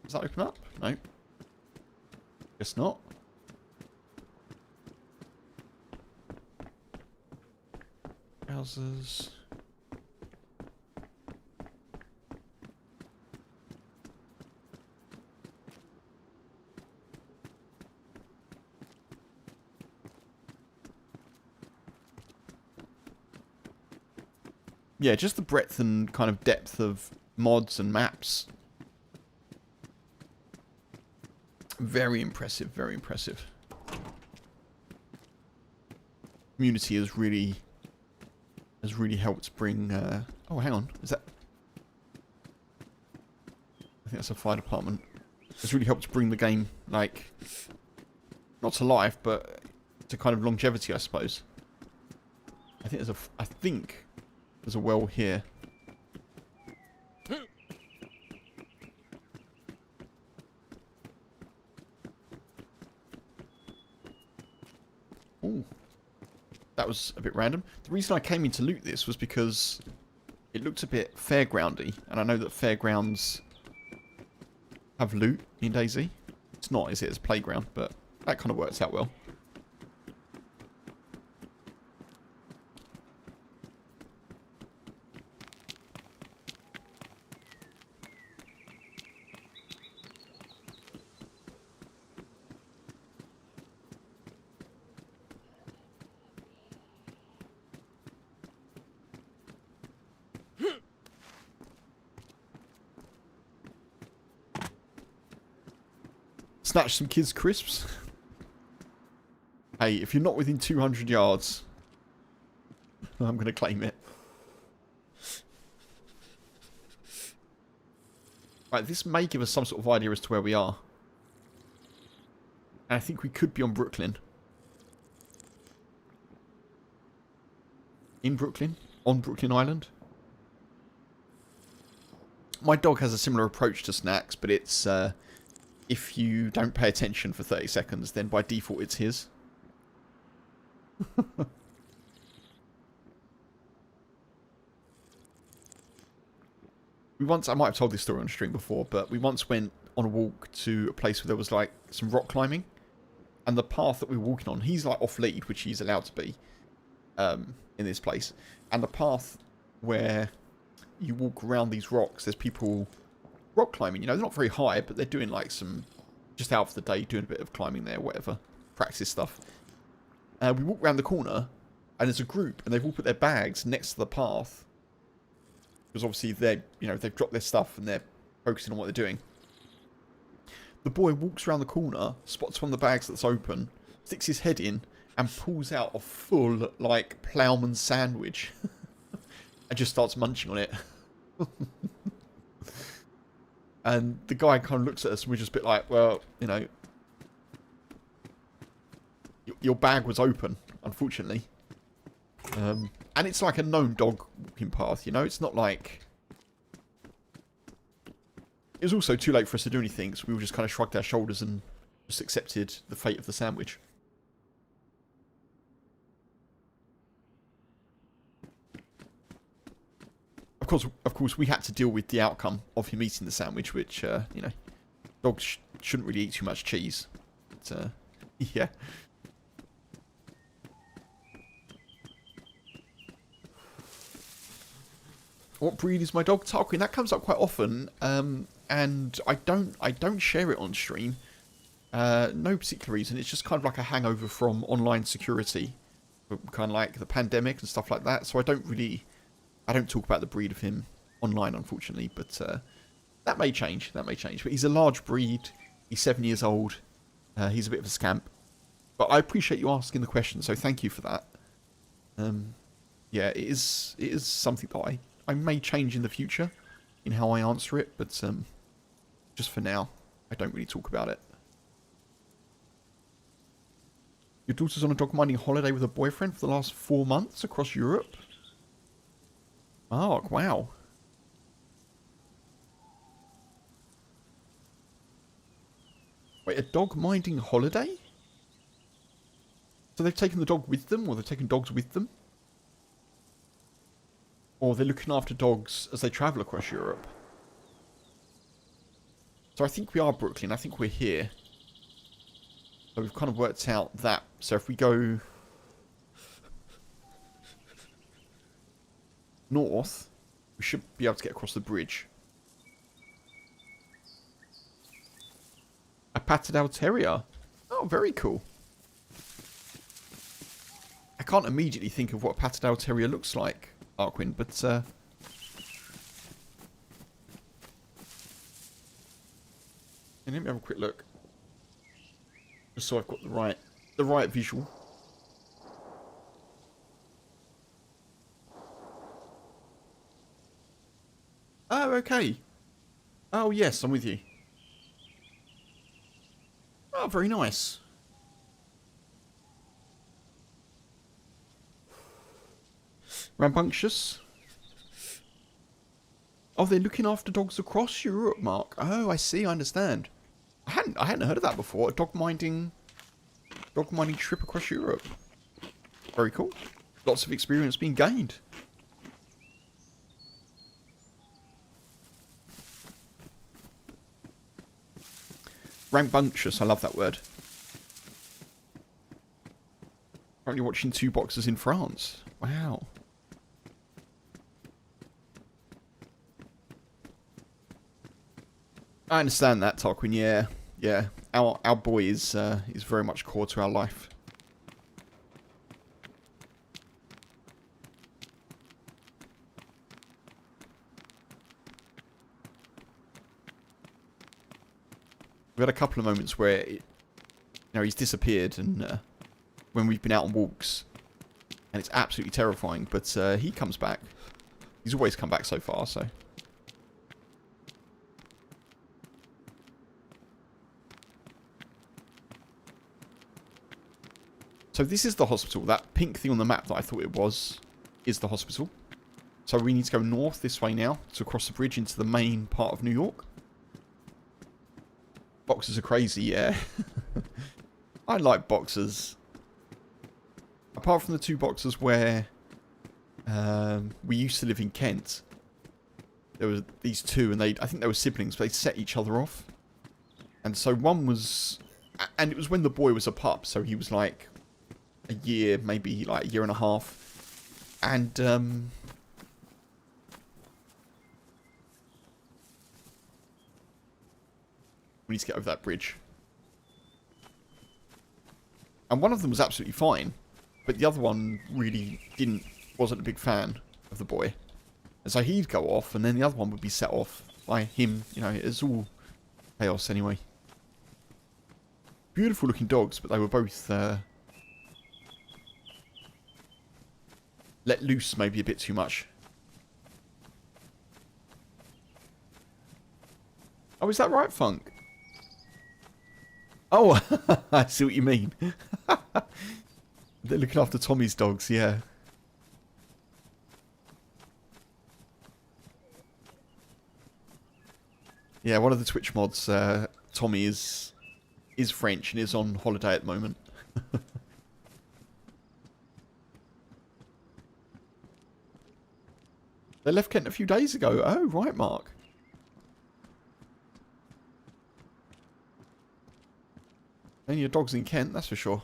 Does that open up? No. Guess not. Trousers. Yeah, just the breadth and kind of depth of mods and maps. Very impressive, very impressive. Community has really helped bring... oh, hang on. Is that... I think that's a fire department. It's really helped bring the game, like... not to life, but to kind of longevity, I suppose. I think there's a... I think There's a well here. Ooh. That was a bit random. The reason I came in to loot this was because it looked a bit fairgroundy, and I know that fairgrounds have loot in DayZ. It's not, is it, as a playground, but that kind of works out well. Snatch some kids' crisps. Hey, if you're not within 200 yards, I'm going to claim it. Right, this may give us some sort of idea as to where we are. And I think we could be on Brooklyn. In Brooklyn? On Brooklyn Island? My dog has a similar approach to snacks, but it's... if you don't pay attention for 30 seconds, then by default it's his. I might have told this story on stream before, but we once went on a walk to a place where there was like some rock climbing. And the path that we were walking on, he's like off lead, which he's allowed to be in this place. And the path where you walk around these rocks, there's people... rock climbing, you know, they're not very high, but they're doing like some, just out for the day, doing a bit of climbing there, whatever, practice stuff. We walk around the corner, and there's a group, and they've all put their bags next to the path, because obviously they're, you know, they've dropped their stuff and they're focusing on what they're doing. The boy walks around the corner, spots one of the bags that's open, sticks his head in, and pulls out a full, like, ploughman sandwich, and just starts munching on it. And the guy kind of looks at us and we're just a bit like, well, you know, your bag was open, unfortunately. And it's like a known dog walking path, you know? It's not like... It was also too late for us to do anything, so we all just kind of shrugged our shoulders and just accepted the fate of the sandwich. Of course, we had to deal with the outcome of him eating the sandwich, which, you know, dogs shouldn't really eat too much cheese. But, yeah. What breed is my dog? Tarquin. That comes up quite often, and I don't share it on stream. No particular reason. It's just kind of like a hangover from online security, kind of like the pandemic and stuff like that. So I don't talk about the breed of him online, unfortunately, but that may change. That may change. But he's a large breed. He's 7 years old. He's a bit of a scamp. But I appreciate you asking the question, so thank you for that. Yeah, it is something that I may change in the future in how I answer it, but just for now, I don't really talk about it. Your daughter's on a dog minding holiday with a boyfriend for the last 4 months across Europe? Oh, wow. Wait, a dog minding holiday? So they've taken the dog with them, or they've taken dogs with them? Or they're looking after dogs as they travel across Europe? So I think we are Brooklyn. I think we're here. So we've kind of worked out that. So if we go north, we should be able to get across the bridge. A Patterdale Terrier. Oh, very cool. I can't immediately think of what a Patterdale Terrier looks like, Arkwin, but and let me have a quick look. Just so I've got the right visual. Oh, okay. Oh, yes, I'm with you. Oh, very nice. Rambunctious. Oh, they're looking after dogs across Europe, Mark. Oh, I see. I understand. I hadn't heard of that before. A dog minding trip across Europe. Very cool. Lots of experience being gained. Rambunctious. I love that word. Currently watching 2 boxers in France. Wow. I understand that, Tarquin. Yeah, yeah. Our boy is very much core to our life. We've had a couple of moments where, he's disappeared, and when we've been out on walks, and it's absolutely terrifying. But he comes back. He's always come back so far. So. So this is the hospital. That pink thing on the map that I thought it was is the hospital. So we need to go north this way now to cross the bridge into the main part of New York. Boxers are crazy, yeah. I like boxers. Apart from the 2 boxers where we used to live in Kent. There were these 2, and I think they were siblings, but they set each other off. And so one was... And it was when the boy was a pup, so he was like... a year, maybe like a year and a half. And we need to get over that bridge. And one of them was absolutely fine, but the other one really wasn't a big fan of the boy. And so he'd go off, and then the other one would be set off by him. It's all chaos anyway. Beautiful looking dogs, but they were both let loose maybe a bit too much. Oh, is that right, Funk? Oh, I see what you mean. They're looking after Tommy's dogs, yeah. Yeah, one of the Twitch mods, Tommy, is French and is on holiday at the moment. They left Kent a few days ago. Oh, right, Mark. And your dog's in Kent, that's for sure.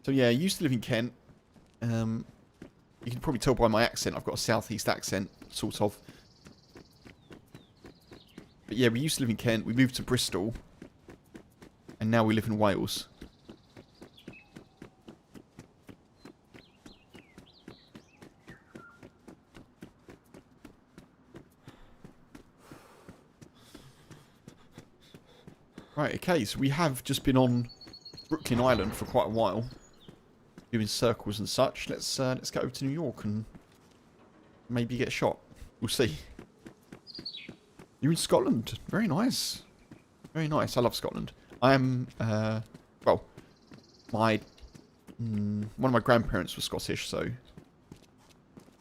So yeah, I used to live in Kent. You can probably tell by my accent, I've got a southeast accent, sort of. But yeah, we used to live in Kent, we moved to Bristol, and now we live in Wales. Right, okay, so we have just been on Brooklyn Island for quite a while, doing circles and such. Let's get over to New York and maybe get shot. We'll see. You're in Scotland. Very nice. Very nice. I love Scotland. I am, well, one of my grandparents was Scottish, so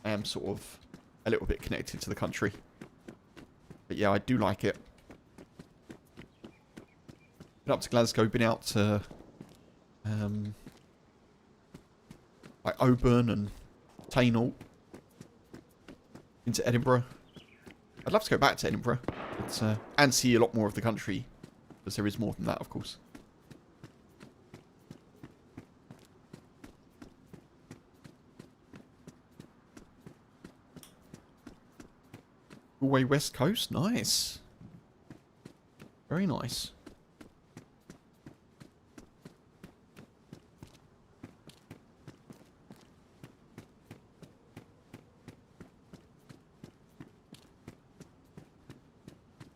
I am sort of a little bit connected to the country. But yeah, I do like it. Been up to Glasgow, been out to like Oban and Tainault. Into Edinburgh. I'd love to go back to Edinburgh, but, and see a lot more of the country, because there is more than that, of course. All the way west coast, nice. Very nice.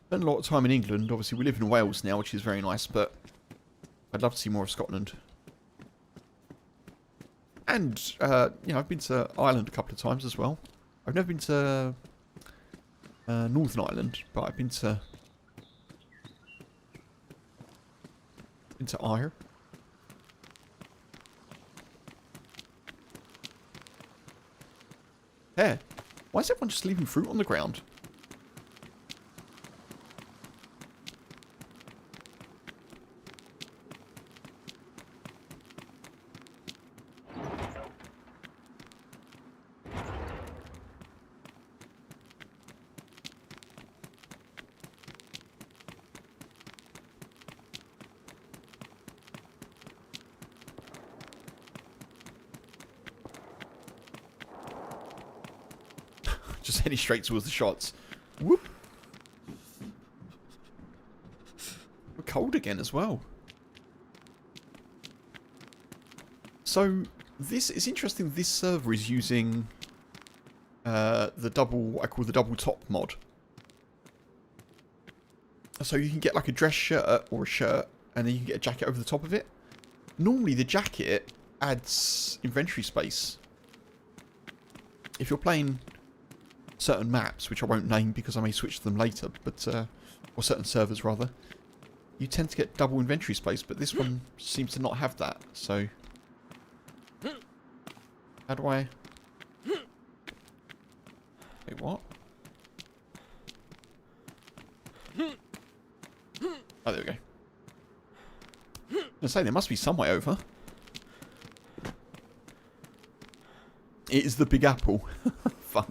Spent a lot of time in England. Obviously, we live in Wales now, which is very nice, but I'd love to see more of Scotland. And, you know, I've been to Ireland a couple of times as well. I've never been to Northern Ireland, but I've been to Ayr. Yeah, Why is everyone just leaving fruit on the ground? Just heading straight towards the shots. Whoop. We're cold again as well. So, this is interesting. This server is using the double, what I call the double top mod. So you can get like a dress shirt or a shirt, and then you can get a jacket over the top of it. Normally the jacket adds inventory space. If you're playing certain maps, which I won't name because I may switch to them later, but or certain servers rather, you tend to get double inventory space, but this one seems to not have that. So how do I... Wait, what? Oh, there we go. I was gonna say, there must be some way over. It is the Big Apple. Fuck.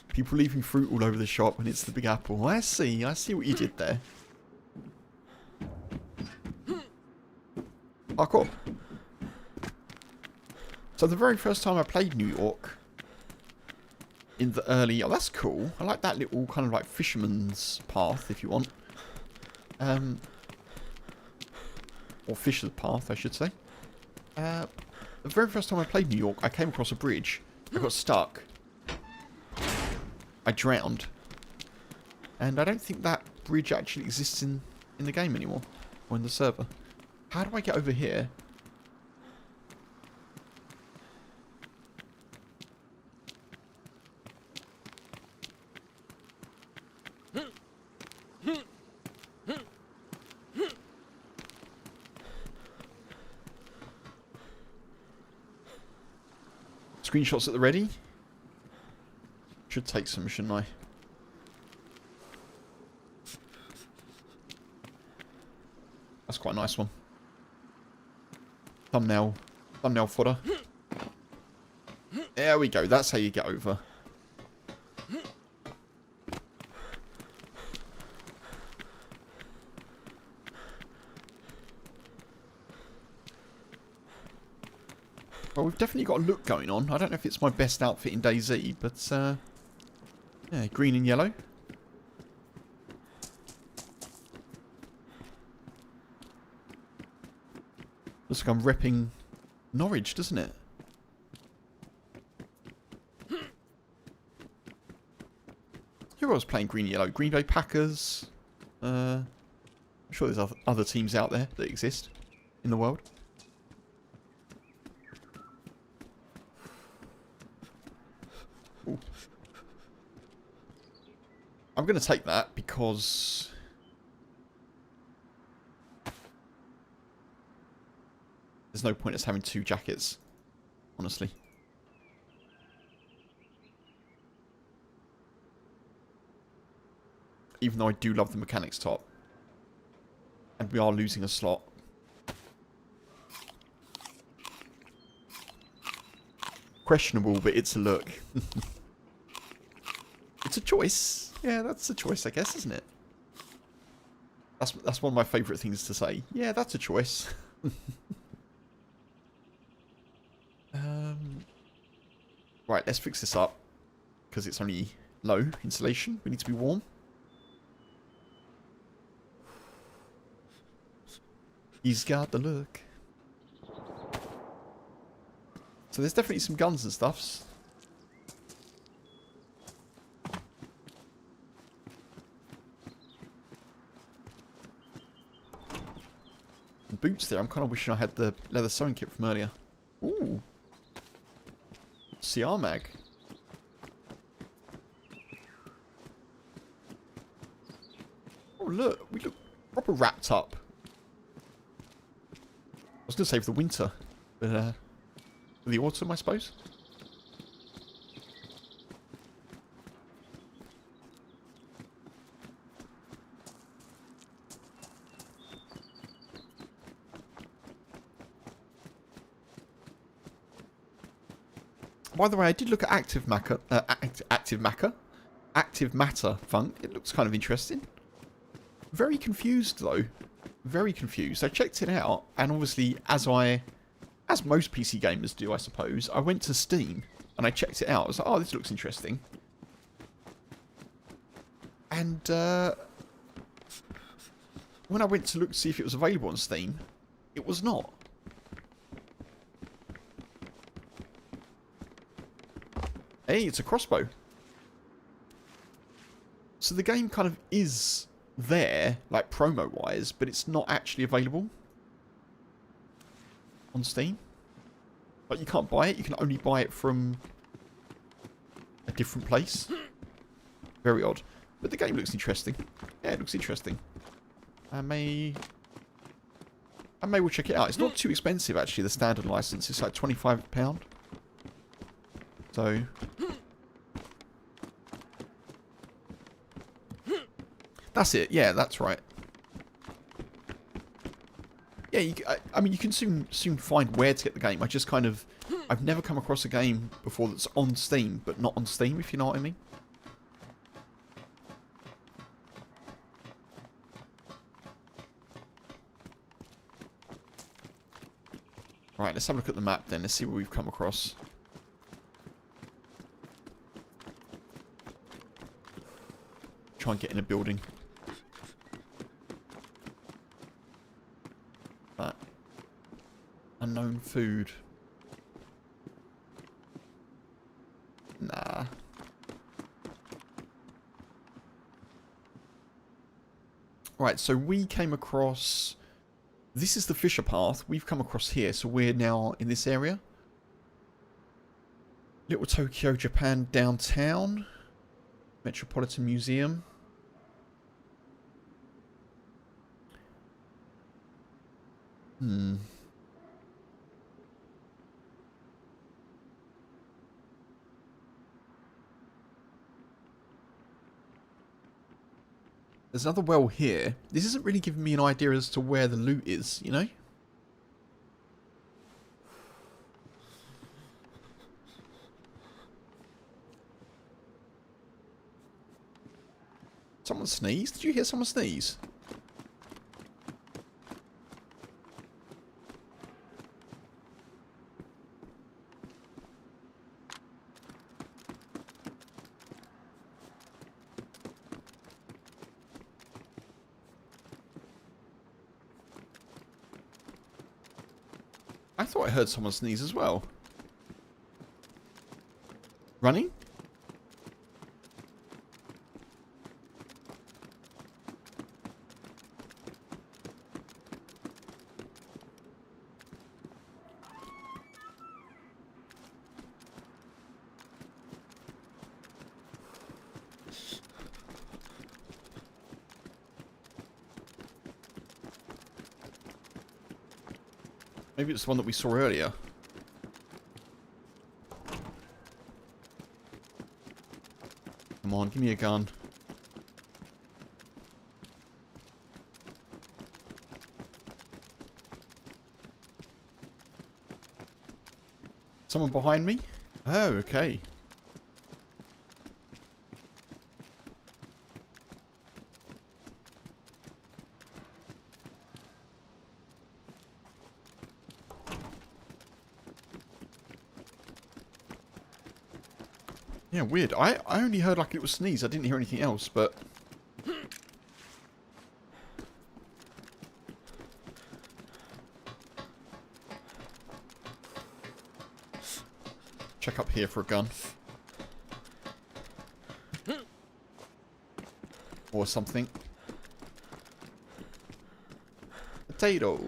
People leaving fruit all over the shop and it's the Big Apple. I see what you did there. Oh, cool. So the very first time I played New York, in the early... Oh, that's cool. I like that little kind of like fisherman's path, if you want. Or fisher's path, I should say. The very first time I played New York, I came across a bridge. I got stuck. I drowned. And I don't think that bridge actually exists in the game anymore. Or in the server. How do I get over here? Screenshots at the ready. Should take some, shouldn't I? That's quite a nice one. Thumbnail fodder. There we go. That's how you get over. Well, we've definitely got a look going on. I don't know if it's my best outfit in DayZ, but yeah, green and yellow. Looks like I'm repping Norwich, doesn't it? Who else playing green and yellow? Green Bay Packers. I'm sure there's other teams out there that exist in the world. Ooh. I'm going to take that because there's no point in us having two jackets, honestly. Even though I do love the mechanics top. And we are losing a slot. Questionable, but it's a look. It's a choice. Yeah, that's a choice, I guess, isn't it? That's one of my favourite things to say. Yeah, that's a choice. Right, let's fix this up. Because it's only low insulation. We need to be warm. He's got the look. So there's definitely some guns and stuffs. And boots there. I'm kind of wishing I had the leather sewing kit from earlier. Ooh. CR mag. Oh look, we look proper wrapped up. I was going to say for the winter, but for the autumn, I suppose. By the way, I did look at Active Matter Funk. It looks kind of interesting. Very confused though. Very confused. I checked it out, and obviously, as most PC gamers do, I suppose, I went to Steam and I checked it out. I was like, oh, this looks interesting. And when I went to look to see if it was available on Steam, it was not. Hey, it's a crossbow. So the game kind of is there, like promo-wise, but it's not actually available on Steam. Like, you can't buy it. You can only buy it from a different place. Very odd. But the game looks interesting. Yeah, it looks interesting. I may well check it out. It's not too expensive, actually, the standard license. It's like £25. So... That's it. Yeah, that's right. Yeah, I mean, you can soon find where to get the game. I've never come across a game before that's on Steam, but not on Steam, if you know what I mean. Right, let's have a look at the map then. Let's see what we've come across. Try and get in a building. That unknown food. Nah. Right, so we came across... This is the Fisher Path. We've come across here, so we're now in this area. Little Tokyo, Japan downtown. Metropolitan Museum. There's another well here. This isn't really giving me an idea as to where the loot is, you know? Someone sneezed? Did you hear someone sneeze? I thought I heard someone sneeze as well. Running? Maybe it's the one that we saw earlier. Come on, give me a gun. Someone behind me? Oh, okay. Yeah, weird. I only heard like it was sneeze. I didn't hear anything else, but... Check up here for a gun. Or something. Potato.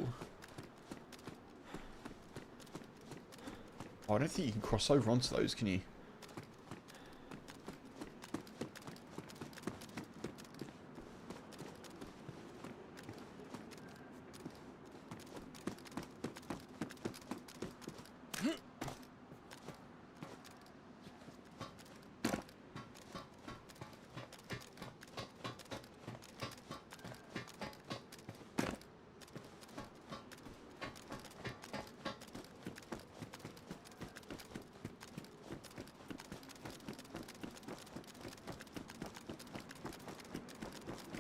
Oh, I don't think you can cross over onto those, can you?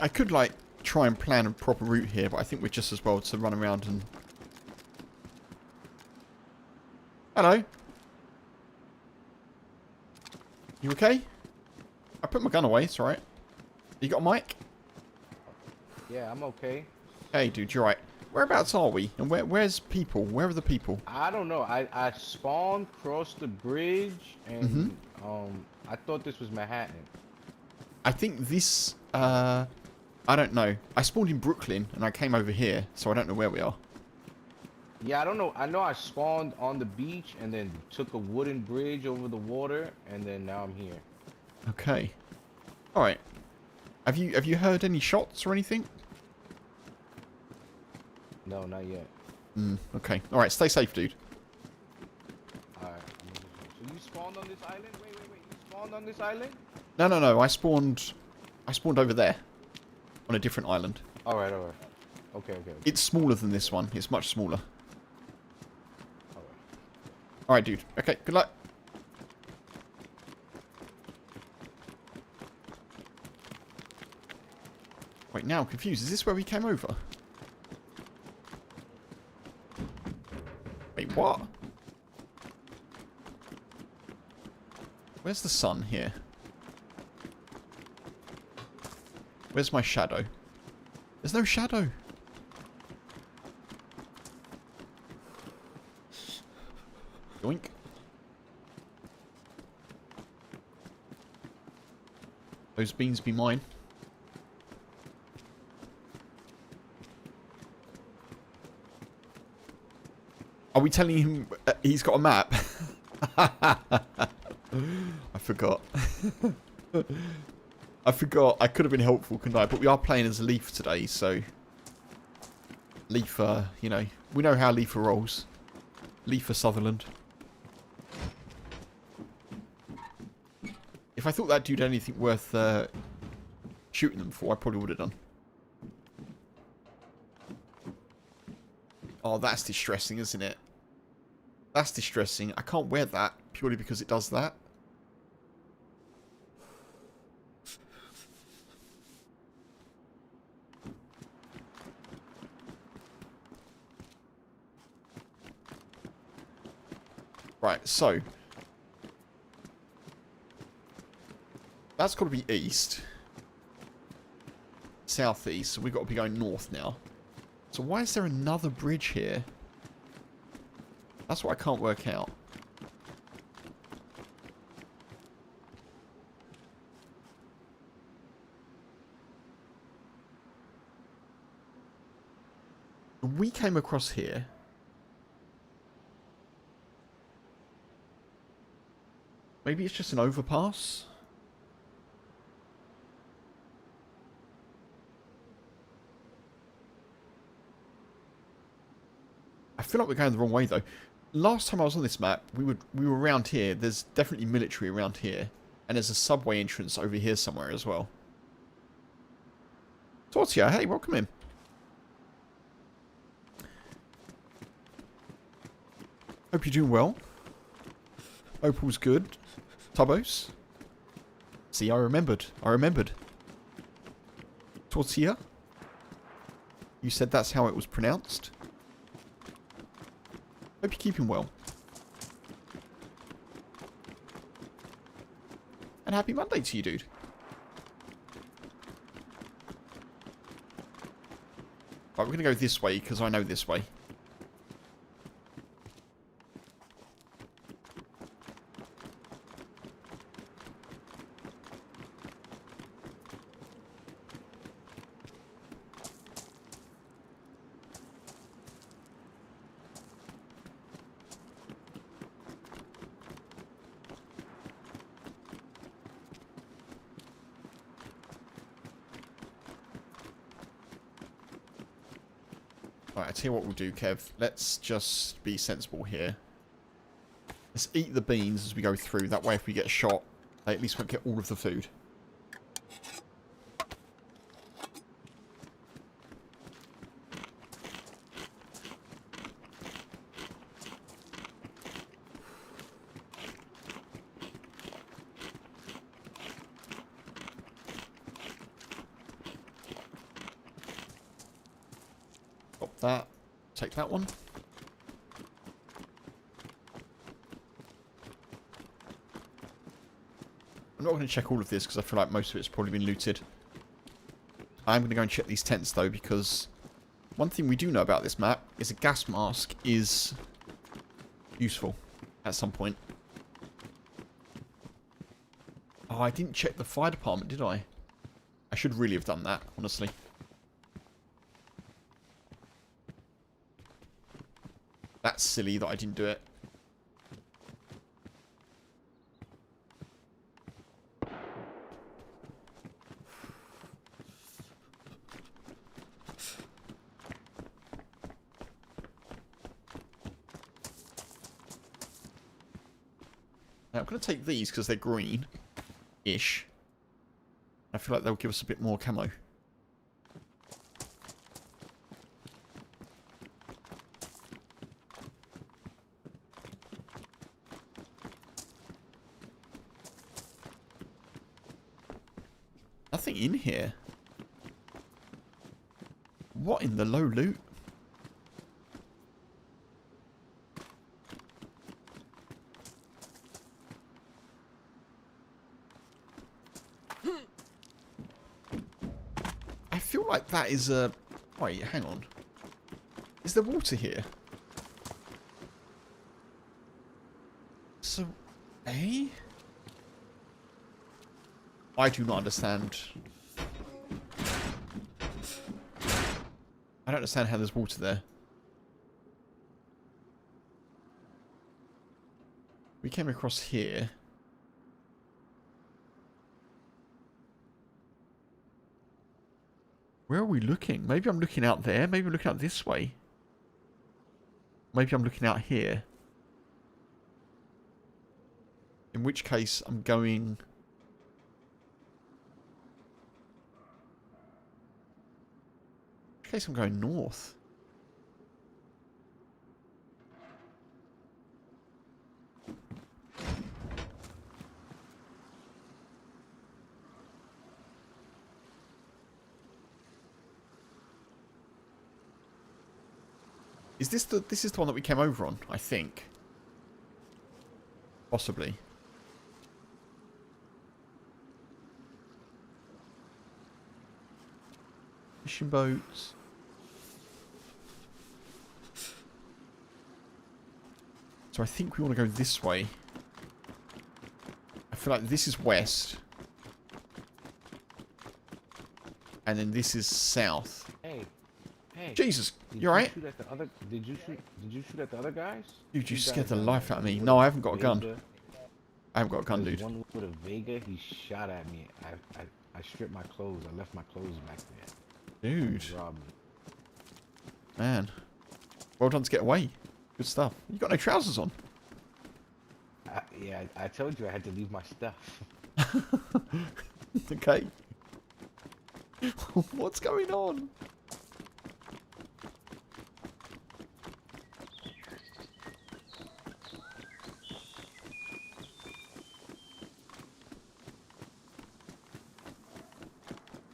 I could, like, try and plan a proper route here, but I think we're just as well to run around and... Hello. You okay? I put my gun away, it's alright. You got a mic? Yeah, I'm okay. Hey, dude, you're right. Whereabouts are we? And where's people? Where are the people? I don't know. I spawned, crossed the bridge, and I thought this was Manhattan. I think this, I don't know. I spawned in Brooklyn, and I came over here, so I don't know where we are. Yeah, I don't know. I know I spawned on the beach and then took a wooden bridge over the water, and then now I'm here. Okay. Alright. Have you heard any shots or anything? No, not yet. Okay. Alright, stay safe, dude. Alright. So you spawned on this island? Wait. You spawned on this island? No. I spawned over there. On a different island. Alright. Okay. It's smaller than this one. It's much smaller. Alright. Alright, dude. Okay, good luck. Wait, now I'm confused. Is this where we came over? Wait, what? Where's the sun here? Where's my shadow? There's no shadow. Yoink. Those beans be mine. Are we telling him he's got a map? I forgot. I forgot. I could have been helpful, couldn't I? But we are playing as Leaf today, so... Leaf, you know... We know how Leaf rolls. Leaf for Sutherland. If I thought that dude had anything worth shooting them for, I probably would have done. Oh, that's distressing, isn't it? That's distressing. I can't wear that purely because it does that. Right, so. That's got to be east. Southeast, so we've got to be going north now. So why is there another bridge here? That's what I can't work out. We came across here. Maybe it's just an overpass? I feel like we're going the wrong way though. Last time I was on this map, we were around here. There's definitely military around here. And there's a subway entrance over here somewhere as well. Tortia, hey, welcome in. Hope you're doing well. Opal's good. Tubos. See, I remembered. Tortilla. You said that's how it was pronounced. Hope you're keeping well. And happy Monday to you, dude. Right, we're going to go this way, because I know this way. Right, I tell you what we'll do, Kev. Let's just be sensible here. Let's eat the beans as we go through. That way if we get shot, they at least won't get all of the food. Pop that. Take that one. I'm not going to check all of this because I feel like most of it's probably been looted. I'm going to go and check these tents though, because one thing we do know about this map is a gas mask is useful at some point. Oh, I didn't check the fire department, did I? I should really have done that, honestly. That's silly that I didn't do it. Now, I'm going to take these because they're green-ish. I feel like they'll give us a bit more camo. Nothing in here. What in the low loot? I feel like that is a... Wait, hang on. Is there water here? So, eh? I do not understand. I don't understand how there's water there. We came across here. Where are we looking? Maybe I'm looking out there. Maybe I'm looking out this way. Maybe I'm looking out here. In which case, I'm going... In which case, I'm going north. Is this the... This is the one that we came over on, I think. Possibly. Fishing boats. So I think we want to go this way. I feel like this is west. And then this is south. Hey, hey. Jesus, you alright? Did you shoot at the other guys? Dude, you Two scared guys the life out of me. with No, a I haven't got a gun. Vega. I haven't got a gun, There's dude. one with a Vega. He shot at me. I stripped my clothes. I left my clothes back there. Dude. He robbed me. Man. Well done to get away. Good stuff. You got no trousers on. Yeah, I told you I had to leave my stuff. Okay. What's going on?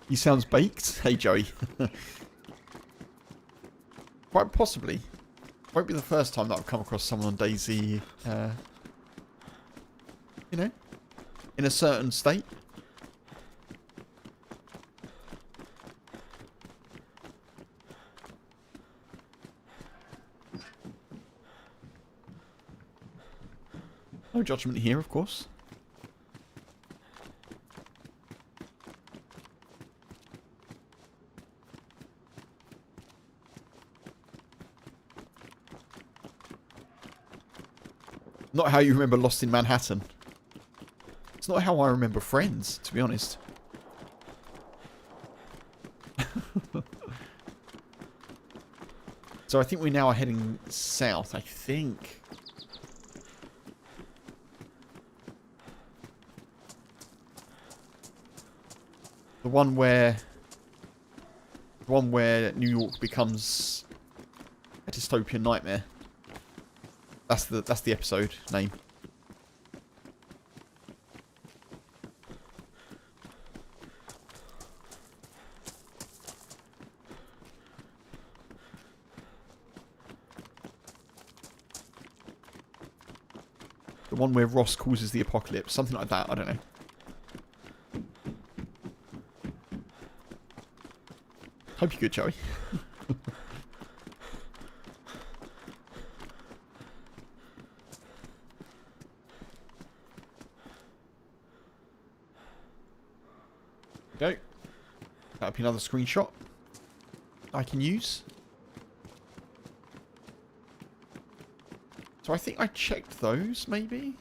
He sounds baked. Hey, Joey. Quite possibly. Won't be the first time that I've come across someone on DayZ, you know, in a certain state. No judgment here, of course. Not how you remember Lost in Manhattan. It's not how I remember Friends, to be honest. So I think we now are heading south, I think. The one where New York becomes a dystopian nightmare. That's the episode name. The one where Ross causes the apocalypse. Something like that. I don't know. Hope you're good, Joey. Go. That'll be another screenshot I can use. So I think I checked those, maybe?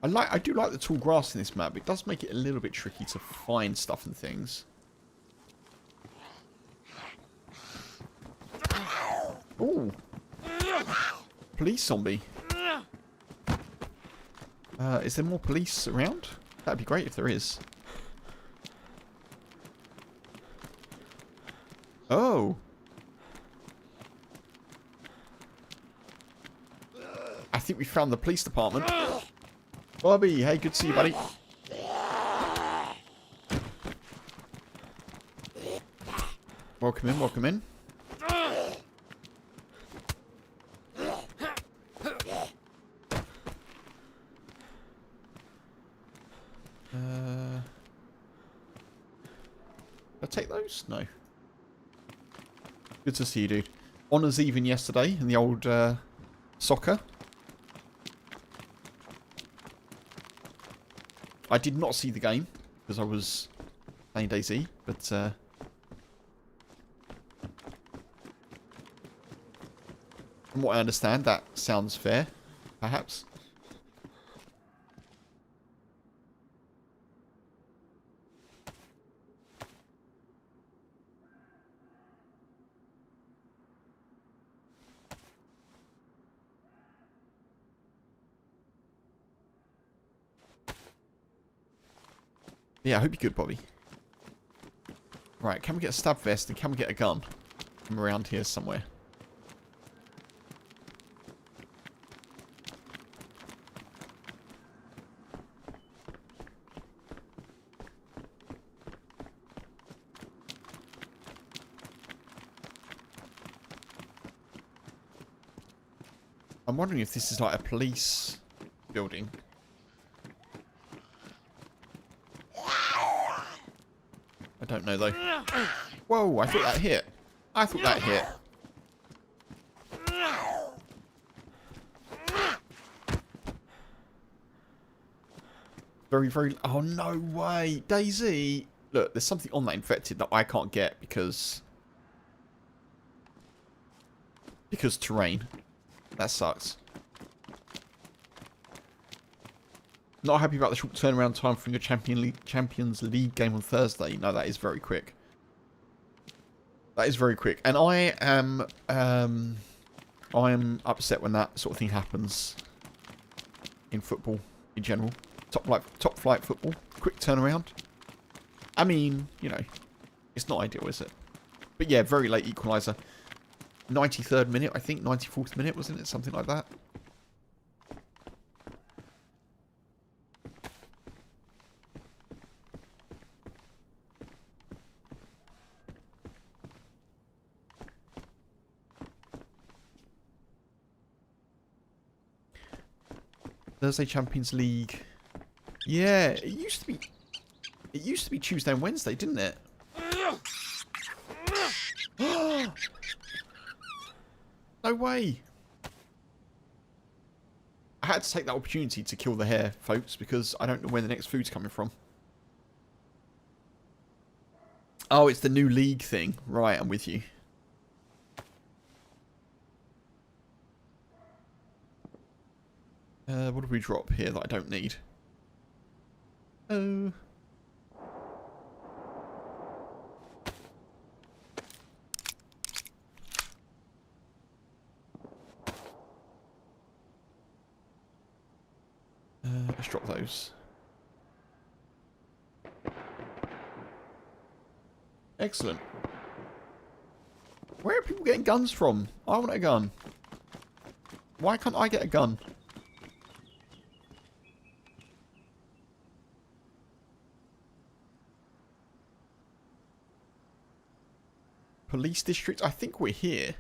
I do like the tall grass in this map. It does make it a little bit tricky to find stuff and things. Ooh. Police zombie. Is there more police around? That'd be great if there is. Oh. I think we found the police department. Bobby, hey, good to see you, buddy. Welcome in, welcome in. Did I take those? No. Good to see you, dude. Honours even yesterday in the old soccer. I did not see the game because I was playing DayZ, but from what I understand, that sounds fair, perhaps. Yeah, I hope you're good, Bobby. Right, can we get a stab vest and can we get a gun from around here somewhere? I'm wondering if this is like a police building. I don't know though. Whoa, I thought that hit. I thought that hit. Very, very... Oh, no way. DayZ. Look, there's something on that infected that I can't get because terrain. That sucks. Not happy about the short turnaround time from your Champions League game on Thursday. No, that is very quick. That is very quick. And I am upset when that sort of thing happens in football in general. Top flight football. Quick turnaround. I mean, you know, it's not ideal, is it? But yeah, very late equaliser. 93rd minute, I think. 94th minute, wasn't it? Something like that. Thursday Champions League. Yeah, it used to be Tuesday and Wednesday, didn't it? No way. I had to take that opportunity to kill the hare, folks, because I don't know where the next food's coming from. Oh, it's the new league thing. Right, I'm with you. What do we drop here that I don't need? Oh. Let's drop those. Excellent. Where are people getting guns from? I want a gun. Why can't I get a gun? police district. I think we're here.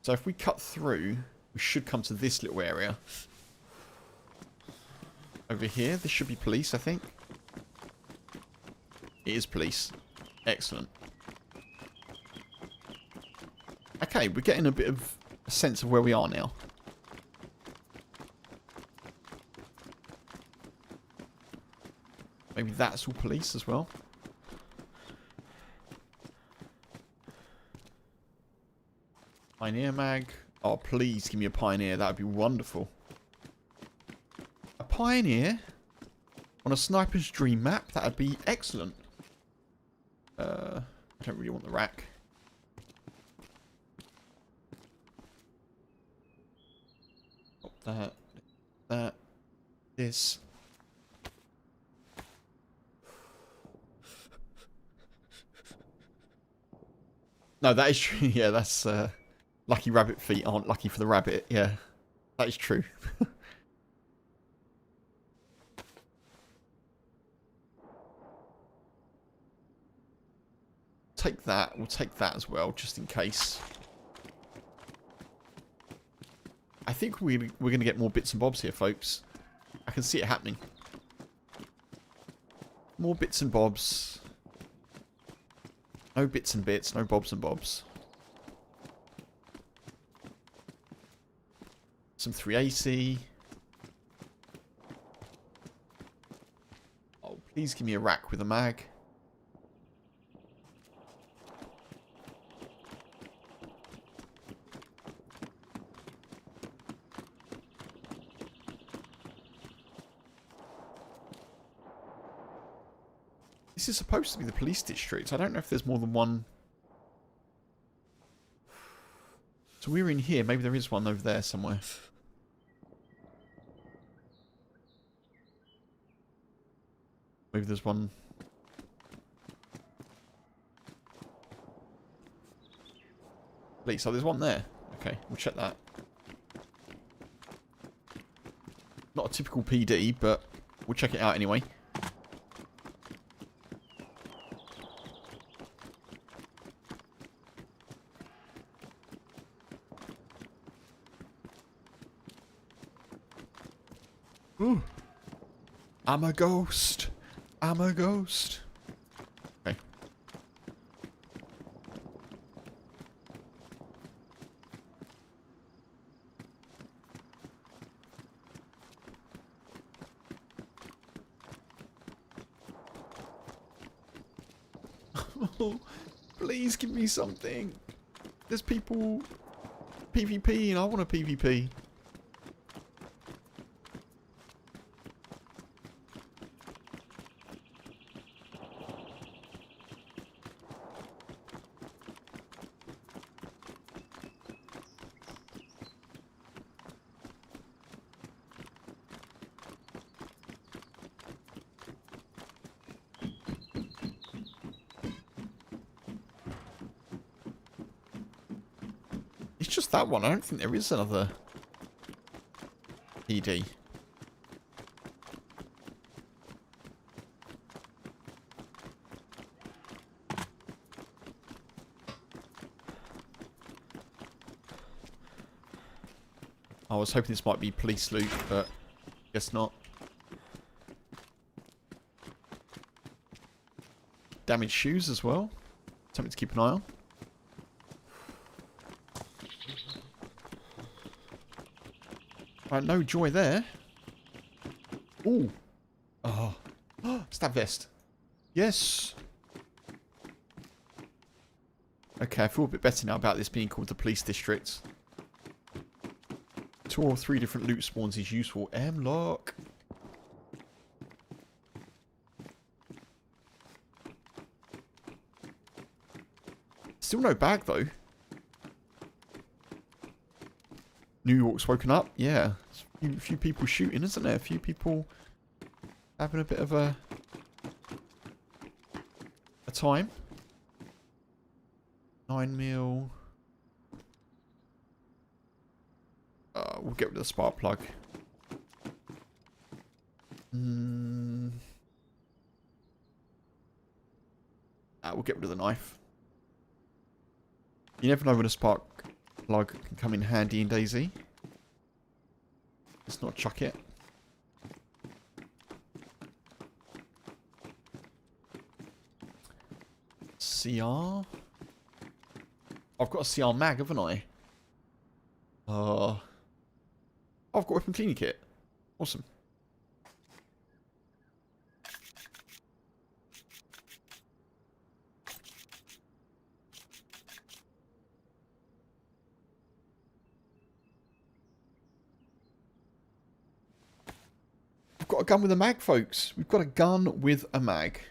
So if we cut through, we should come to this little area. Over here, this should be police, I think. It is police. Excellent. Okay, we're getting a bit of a sense of where we are now. Maybe that's all police as well. Pioneer mag. Oh, please give me a pioneer. That would be wonderful. A pioneer on a sniper's dream map. That would be excellent. I don't really want the rack. Pop that, this. No, that is true. Yeah, that's lucky rabbit feet aren't lucky for the rabbit. Yeah, that is true. Take that. We'll take that as well, just in case. I think we're going to get more bits and bobs here, folks. I can see it happening. More bits and bobs. No bits and bits, no bobs and bobs. Some 380. Oh, please give me a rack with a mag. This is supposed to be the police district. I don't know if there's more than one. So we're in here. Maybe there is one over there somewhere. Maybe there's one. Police. Oh, there's one there. Okay, we'll check that. Not a typical PD, but we'll check it out anyway. Ooh. I'm a ghost. I'm a ghost. Okay. Oh, please give me something. There's people PvP and I want a PvP. It's just that one. I don't think there is another PD. I was hoping this might be police loot, but guess not. Damaged shoes as well. Something to keep an eye on. Right, no joy there. Ooh. Oh. Stab vest. Yes. Okay, I feel a bit better now about this being called the police district. 2 or 3 different loot spawns is useful. M-lock. Still no bag though. New York's woken up. Yeah. A few people shooting, isn't there? A few people having a bit of a time. 9mm. We'll get rid of the spark plug. We'll get rid of the knife. You never know when a spark plug can come in handy in DayZ. Let's not chuck it. CR? I've got a CR mag, haven't I? I've got a weapon cleaning kit. Awesome. We've got a gun with a mag, folks. We've got a gun with a mag.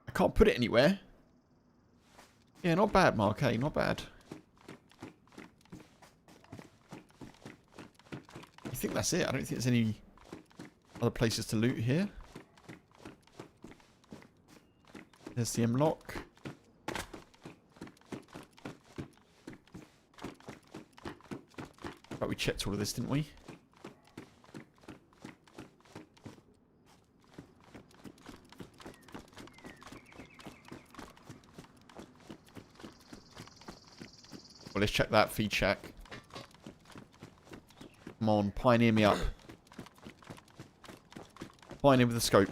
I can't put it anywhere. Yeah, not bad, Mark. Hey, not bad. I think that's it. I don't think there's any other places to loot here. There's the M-lock. But we checked all of this, didn't we? Well, let's check that feed check. Come on, pioneer me up. Pioneer with the scope.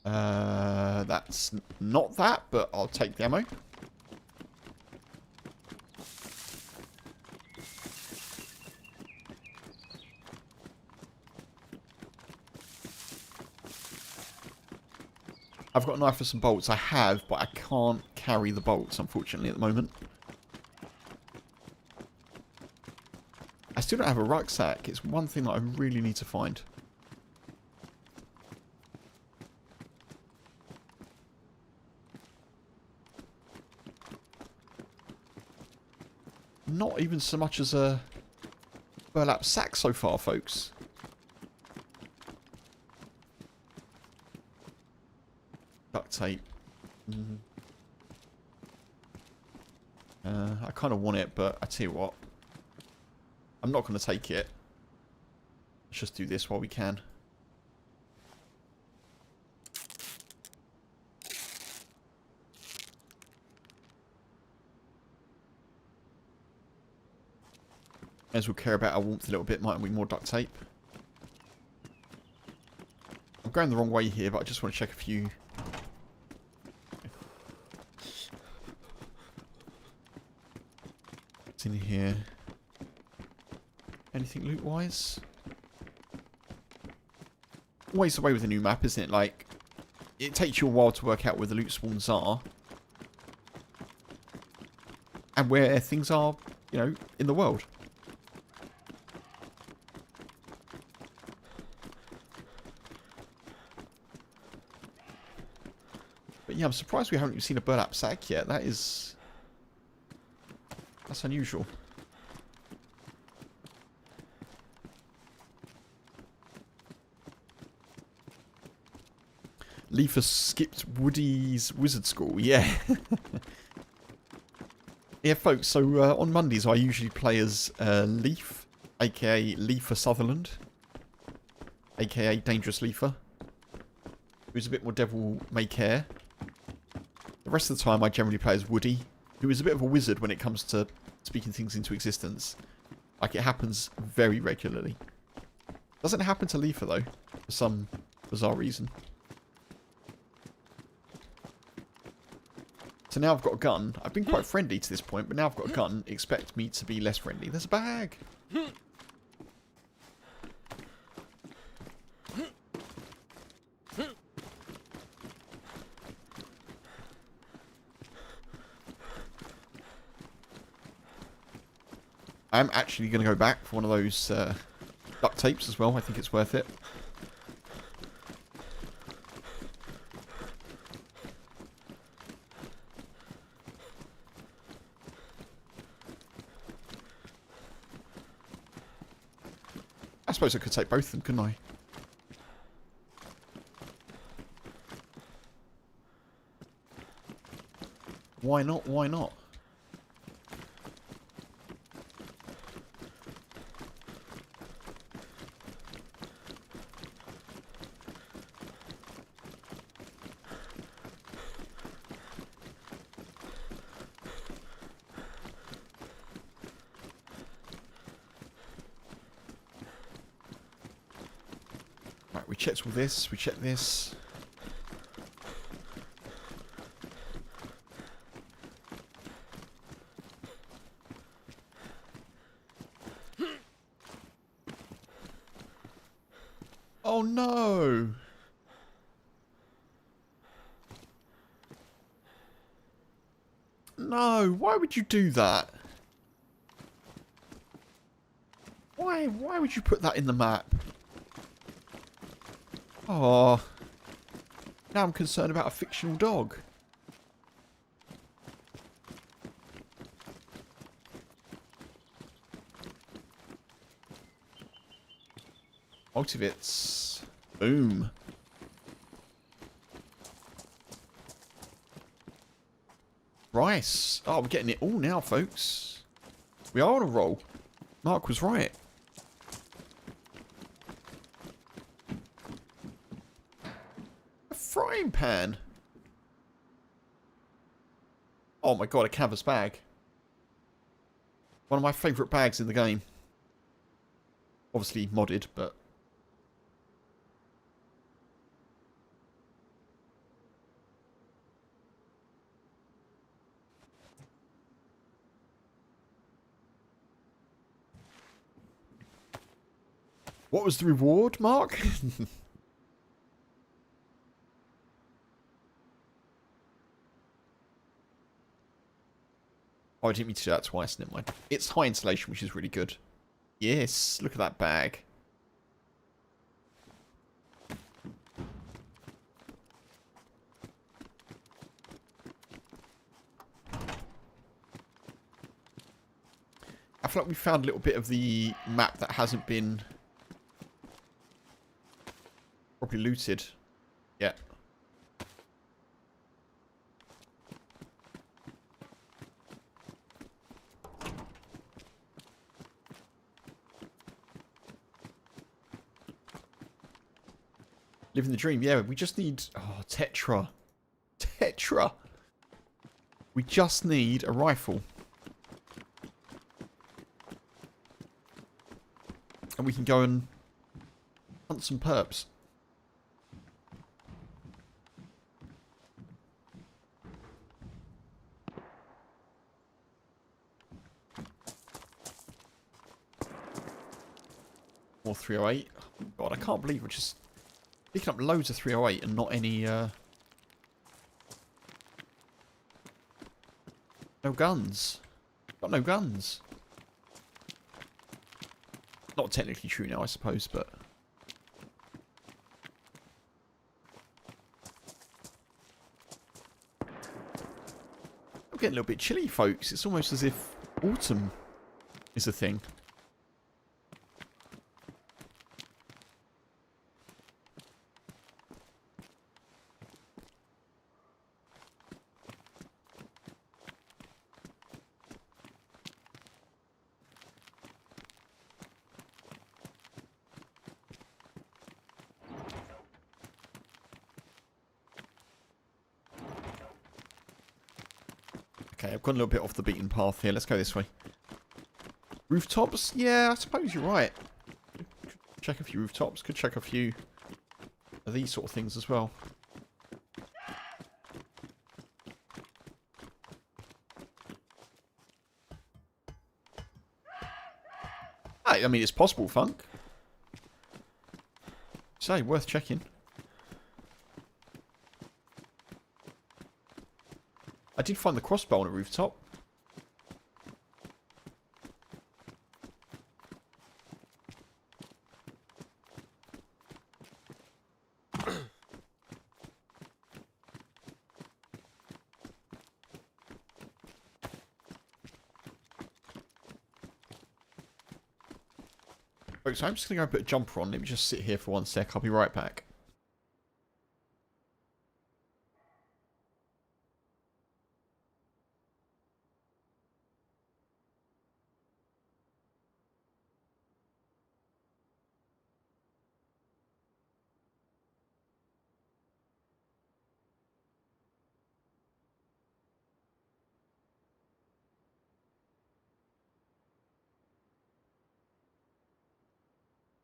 That's not that, but I'll take the ammo. I've got a knife for some bolts. I have, but I can't carry the bolts, unfortunately, at the moment. I still don't have a rucksack. It's one thing that I really need to find. Not even so much as a burlap sack so far, folks. Duct tape. I kind of want it, but I tell you what. I'm not going to take it. Let's just do this while we can. As we'll care about our warmth a little bit, might we? More duct tape. I'm going the wrong way here, but I just want to check a few. What's in here? Anything loot-wise? Always the way with a new map, isn't it? Like, it takes you a while to work out where the loot spawns are. And where things are, you know, in the world. But yeah, I'm surprised we haven't even seen a burlap sack yet. That's unusual. Leafer skipped Woody's Wizard School. Yeah. Yeah, folks, so on Mondays I usually play as Leaf, aka Leafer Sutherland, aka Dangerous Leafer, who's a bit more devil may care. The rest of the time I generally play as Woody, who is a bit of a wizard when it comes to speaking things into existence. Like, it happens very regularly. Doesn't happen to Leafer, though, for some bizarre reason. So now I've got a gun. I've been quite friendly to this point, but now I've got a gun. Expect me to be less friendly. There's a bag. I'm actually going to go back for one of those duct tapes as well. I think it's worth it. I suppose I could take both of them, couldn't I? Why not? Why not? Right, we checked all this. We checked this. Oh no! No, why would you do that? Why would you put that in the map? Oh. Now I'm concerned about a fictional dog. Multivits. Boom. Rice. Oh, we're getting it all now, folks. We are on a roll. Mark was right. A frying pan. Oh my god, a canvas bag. One of my favourite bags in the game. Obviously modded, but... What was the reward, Mark? Oh, I didn't mean to do that twice, never mind. It's high insulation, which is really good. Yes, look at that bag. I feel like we found a little bit of the map that hasn't been properly looted yet. Living the dream, yeah, we just need... Oh, Tetra. Tetra! We just need a rifle. And we can go and hunt some perps. More 308. God, I can't believe we're just picking up loads of 308 and not any, no guns. Got no guns. Not technically true now, I suppose, but... I'm getting a little bit chilly, folks. It's almost as if autumn is a thing. Okay, I've gone a little bit off the beaten path here. Let's go this way. Rooftops? Yeah, I suppose you're right. Could check a few rooftops. Could check a few of these sort of things as well. Hey, I mean, it's possible, Funk. So, worth checking. I did find the crossbow on a rooftop. Folks, I'm just going to go put a jumper on. Let me just sit here for 1 sec. I'll be right back.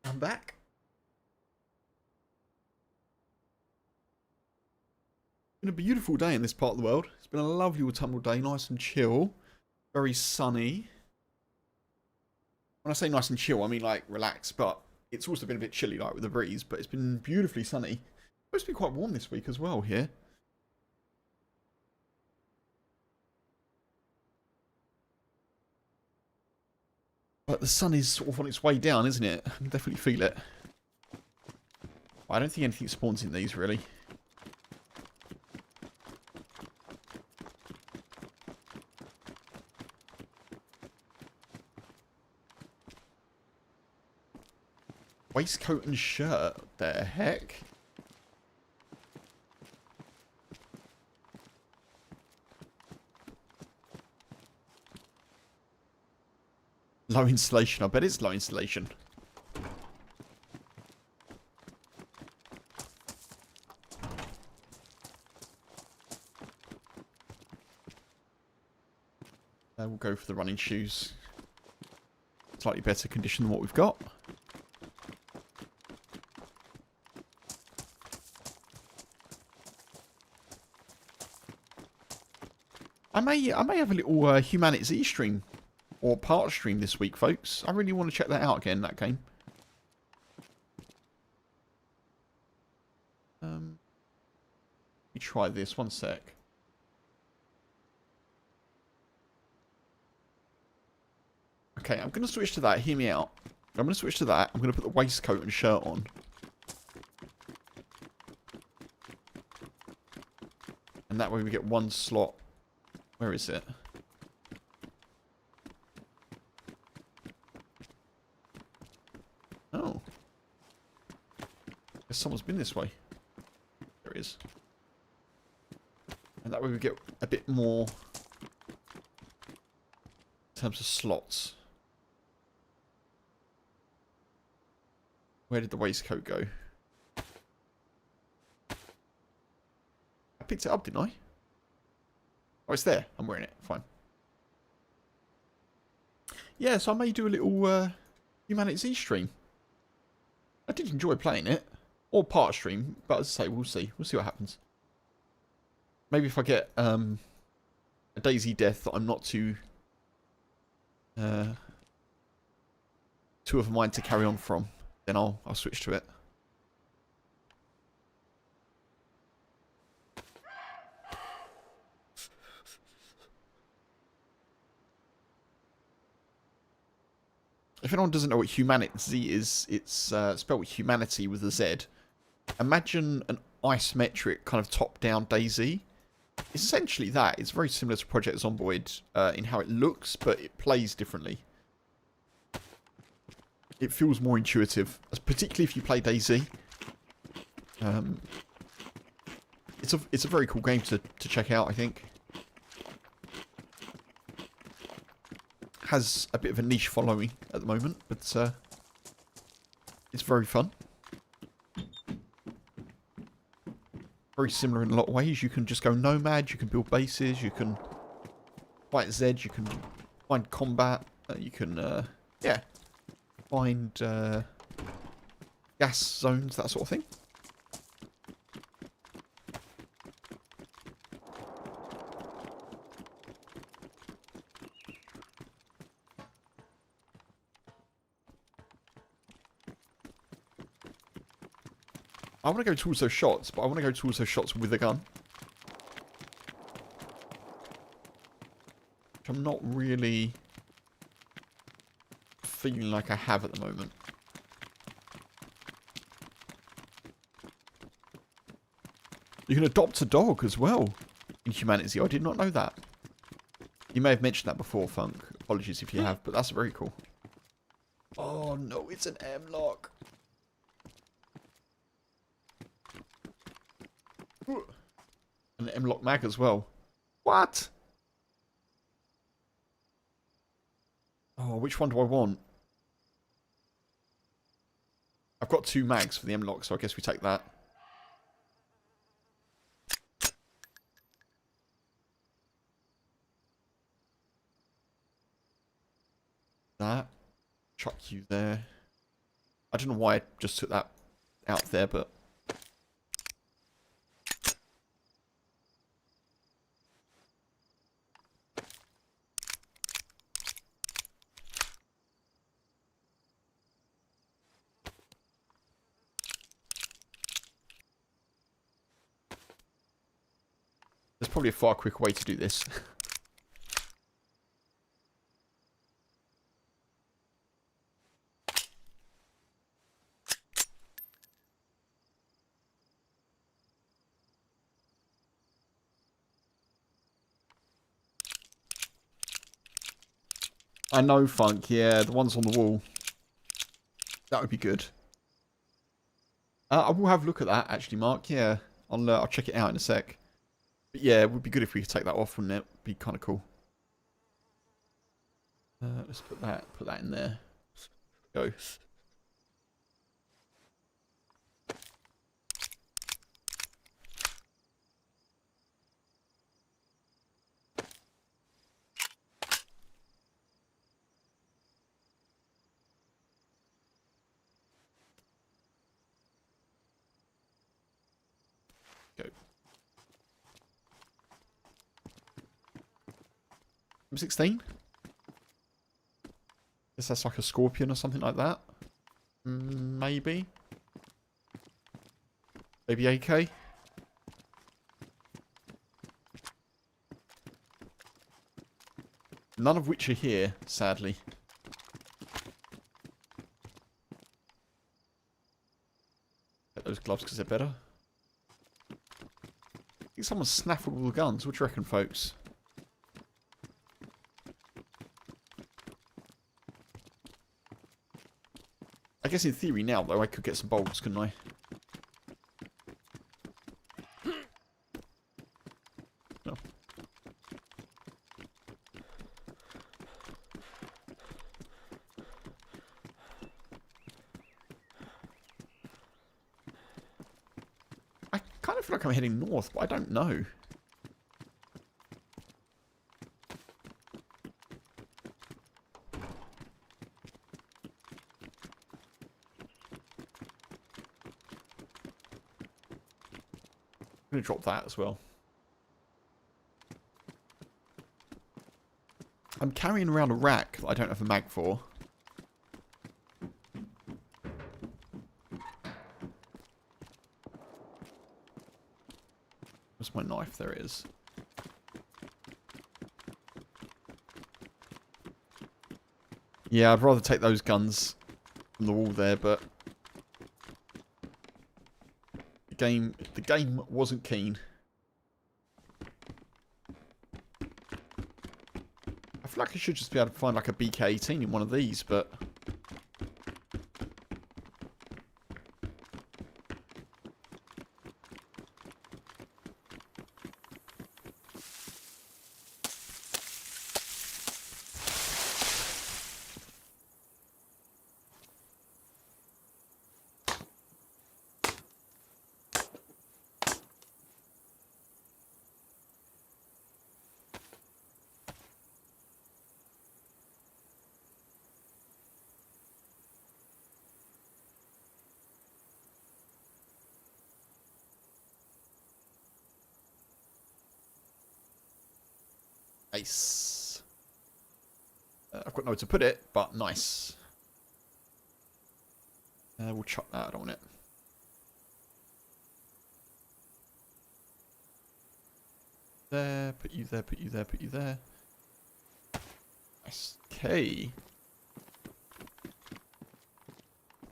I'm back. It's been a beautiful day in this part of the world. It's been a lovely autumnal day, nice and chill. Very sunny. When I say nice and chill, I mean like relaxed, but it's also been a bit chilly, like with the breeze, but it's been beautifully sunny. It's supposed to be quite warm this week as well here. But the sun is sort of on its way down, isn't it? I can definitely feel it. I don't think anything spawns in these, really. Waistcoat and shirt. The heck? Low insulation. I bet it's low insulation. We'll go for the running shoes. Slightly better condition than what we've got. I may have a little HumanitZ stream or part stream this week, folks. I really want to check that out again, that game. Let me try this, 1 sec. Okay, I'm going to switch to that. Hear me out. I'm going to switch to that. I'm going to put the waistcoat and shirt on. And that way we get one slot. Where is it? Oh. Guess someone's been this way. There it is. And that way we get a bit more in terms of slots. Where did the waistcoat go? I picked it up, didn't I? Oh, it's there. I'm wearing it. Fine. Yeah, so I may do a little HumanitZ stream. I did enjoy playing it. Or part stream. But as I say, we'll see. We'll see what happens. Maybe if I get a DayZ death that I'm not too of a mind to carry on from, then I'll switch to it. If anyone doesn't know what HumanitZ is, it's spelled humanity with a Z. Imagine an isometric kind of top-down DayZ. It's essentially that. It's very similar to Project Zomboid in how it looks, but it plays differently. It feels more intuitive, particularly if you play DayZ. It's a very cool game to check out, I think. Has a bit of a niche following at the moment, but it's very fun. Very similar in a lot of ways. You can just go nomad, you can build bases, you can fight Zed, you can find combat, you can, yeah, find gas zones, that sort of thing. I want to go towards those shots, but I want to go towards those shots with a gun. Which I'm not really feeling like I have at the moment. You can adopt a dog as well in HumanitZ. I did not know that. You may have mentioned that before, Funk. Apologies if you have, but that's very cool. Oh, Oh no, it's an M lock. An M lock mag as well. What? Oh, which one do I want? I've got 2 mags for the M lock, so I guess we take that. That. Chuck you there. I don't know why I just took that out there, but... There's probably a far quicker way to do this. I know, Funk. Yeah, the ones on the wall. That would be good. I will have a look at that, actually, Mark. Yeah, I'll check it out in a sec. But yeah, it would be good if we could take that off, wouldn't it? Be kind of cool. Let's put that in there. Go. Go. Number 16? Guess that's like a scorpion or something like that. Maybe. Maybe AK. None of which are here, sadly. Get those gloves because they're better. I think someone snaffled all the guns. What do you reckon, folks? I guess in theory now, though, I could get some bolts, couldn't I? No. I kind of feel like I'm heading north, but I don't know. I'm going to drop that as well. I'm carrying around a rack that I don't have a mag for. Where's my knife? There it is. Yeah, I'd rather take those guns from the wall there, but the game wasn't keen. I feel like I should just be able to find like a BK-18 in one of these, but nice. I've got nowhere to put it, but nice. We'll chuck that on it. There, put you there, put you there, put you there. Nice. Okay.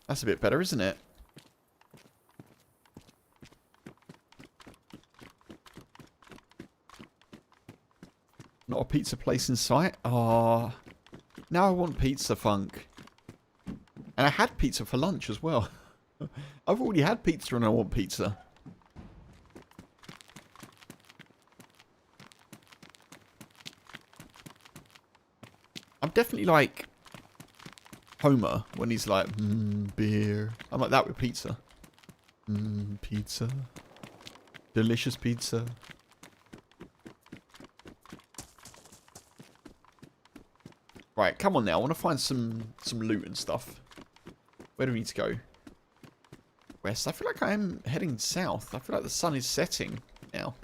That's a bit better, isn't it? Not a pizza place in sight? Ah, now I want pizza, Funk. And I had pizza for lunch as well. I've already had pizza and I want pizza. I'm definitely like Homer when he's like, beer. I'm like that with pizza. Pizza. Delicious pizza. Right, come on now. I want to find some loot and stuff. Where do we need to go? West. I feel like I am heading south. I feel like the sun is setting now.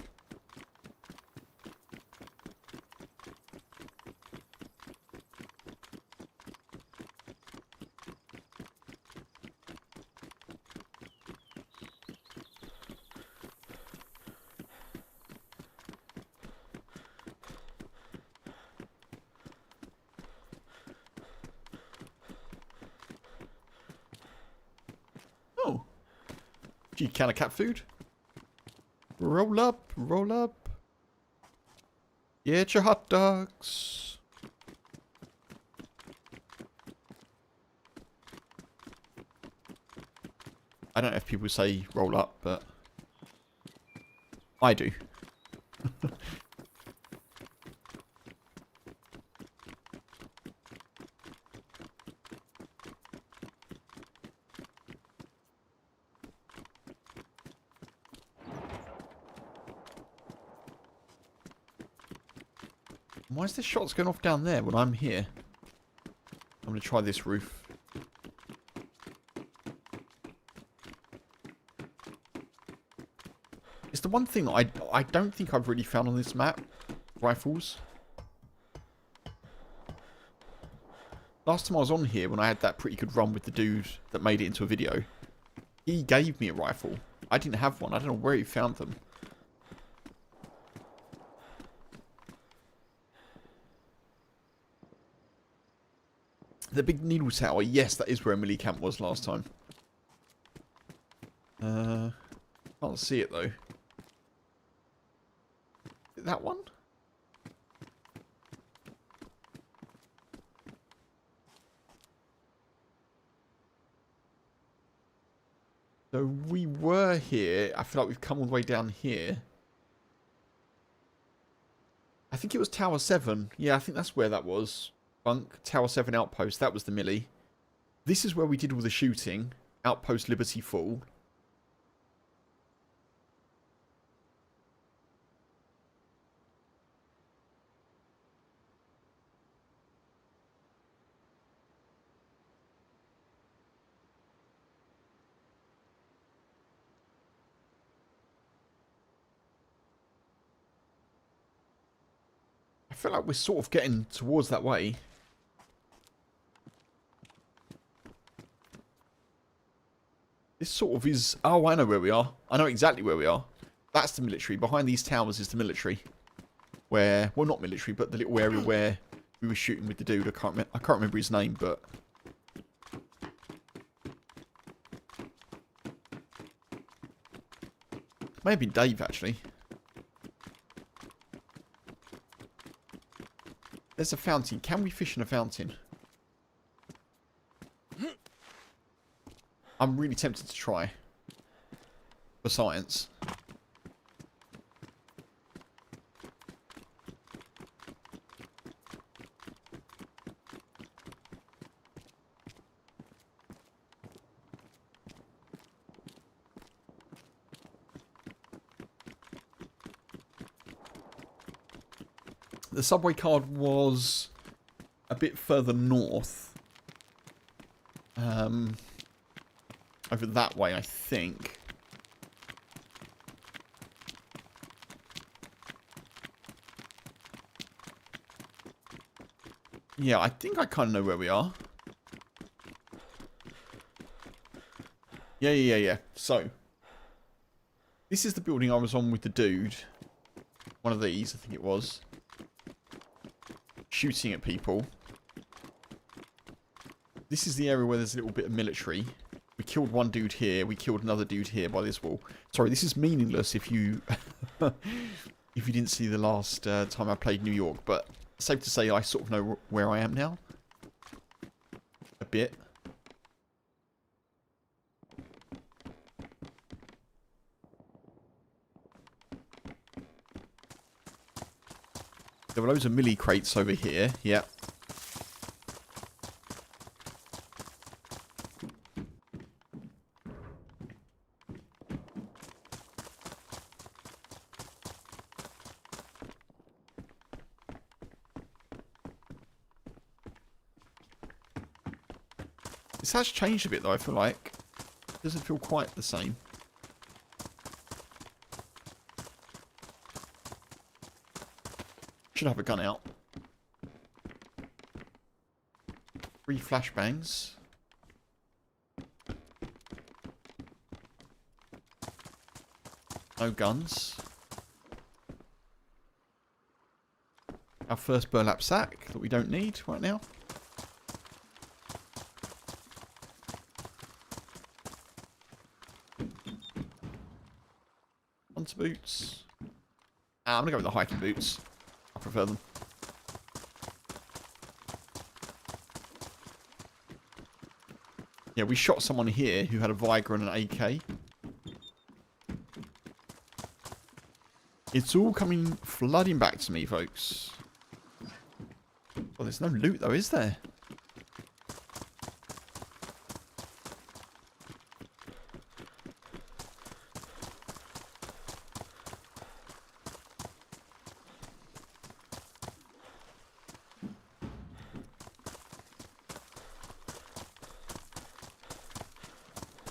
Oh. Gee, can of cat food? Roll up, roll up. Get your hot dogs. I don't know if people say roll up, but I do. Why is this shots going off down there when I'm here? I'm going to try this roof. It's the one thing that I don't think I've really found on this map. Rifles. Last time I was on here, when I had that pretty good run with the dude that made it into a video, he gave me a rifle. I didn't have one. I don't know where he found them. The big needle tower. Yes, that is where Emily Camp was last time. Can't see it though. Is it that one? So we were here. I feel like we've come all the way down here. I think it was Tower 7. Yeah, I think that's where that was. Bunk, Tower 7 Outpost. That was the millie. This is where we did all the shooting. Outpost Liberty Fall. I feel like we're sort of getting towards that way. This sort of is... Oh, I know where we are. I know exactly where we are. That's the military. Behind these towers is the military. Where... Well, not military, but the little area where we were shooting with the dude. I can't remember his name, but... May have been Dave, actually. There's a fountain. Can we fish in a fountain? I'm really tempted to try. For science. The subway card was a bit further north. Over that way, I think. Yeah, I think I kind of know where we are. Yeah. So, this is the building I was on with the dude. One of these, I think it was. Shooting at people. This is the area where there's a little bit of military. We killed one dude here. We killed another dude here by this wall. Sorry, this is meaningless if you if you didn't see the last time I played New York. But safe to say I sort of know where I am now. A bit. There were loads of milli crates over here. Yep. This has changed a bit though, I feel like. It doesn't feel quite the same. Should have a gun out. 3 flashbangs. No guns. Our first burlap sack that we don't need right now. Hunter boots. I'm gonna go with the hiking boots. I prefer them. Yeah, we shot someone here who had a Viger and an AK. It's all coming flooding back to me, folks. Well, there's no loot though, is there?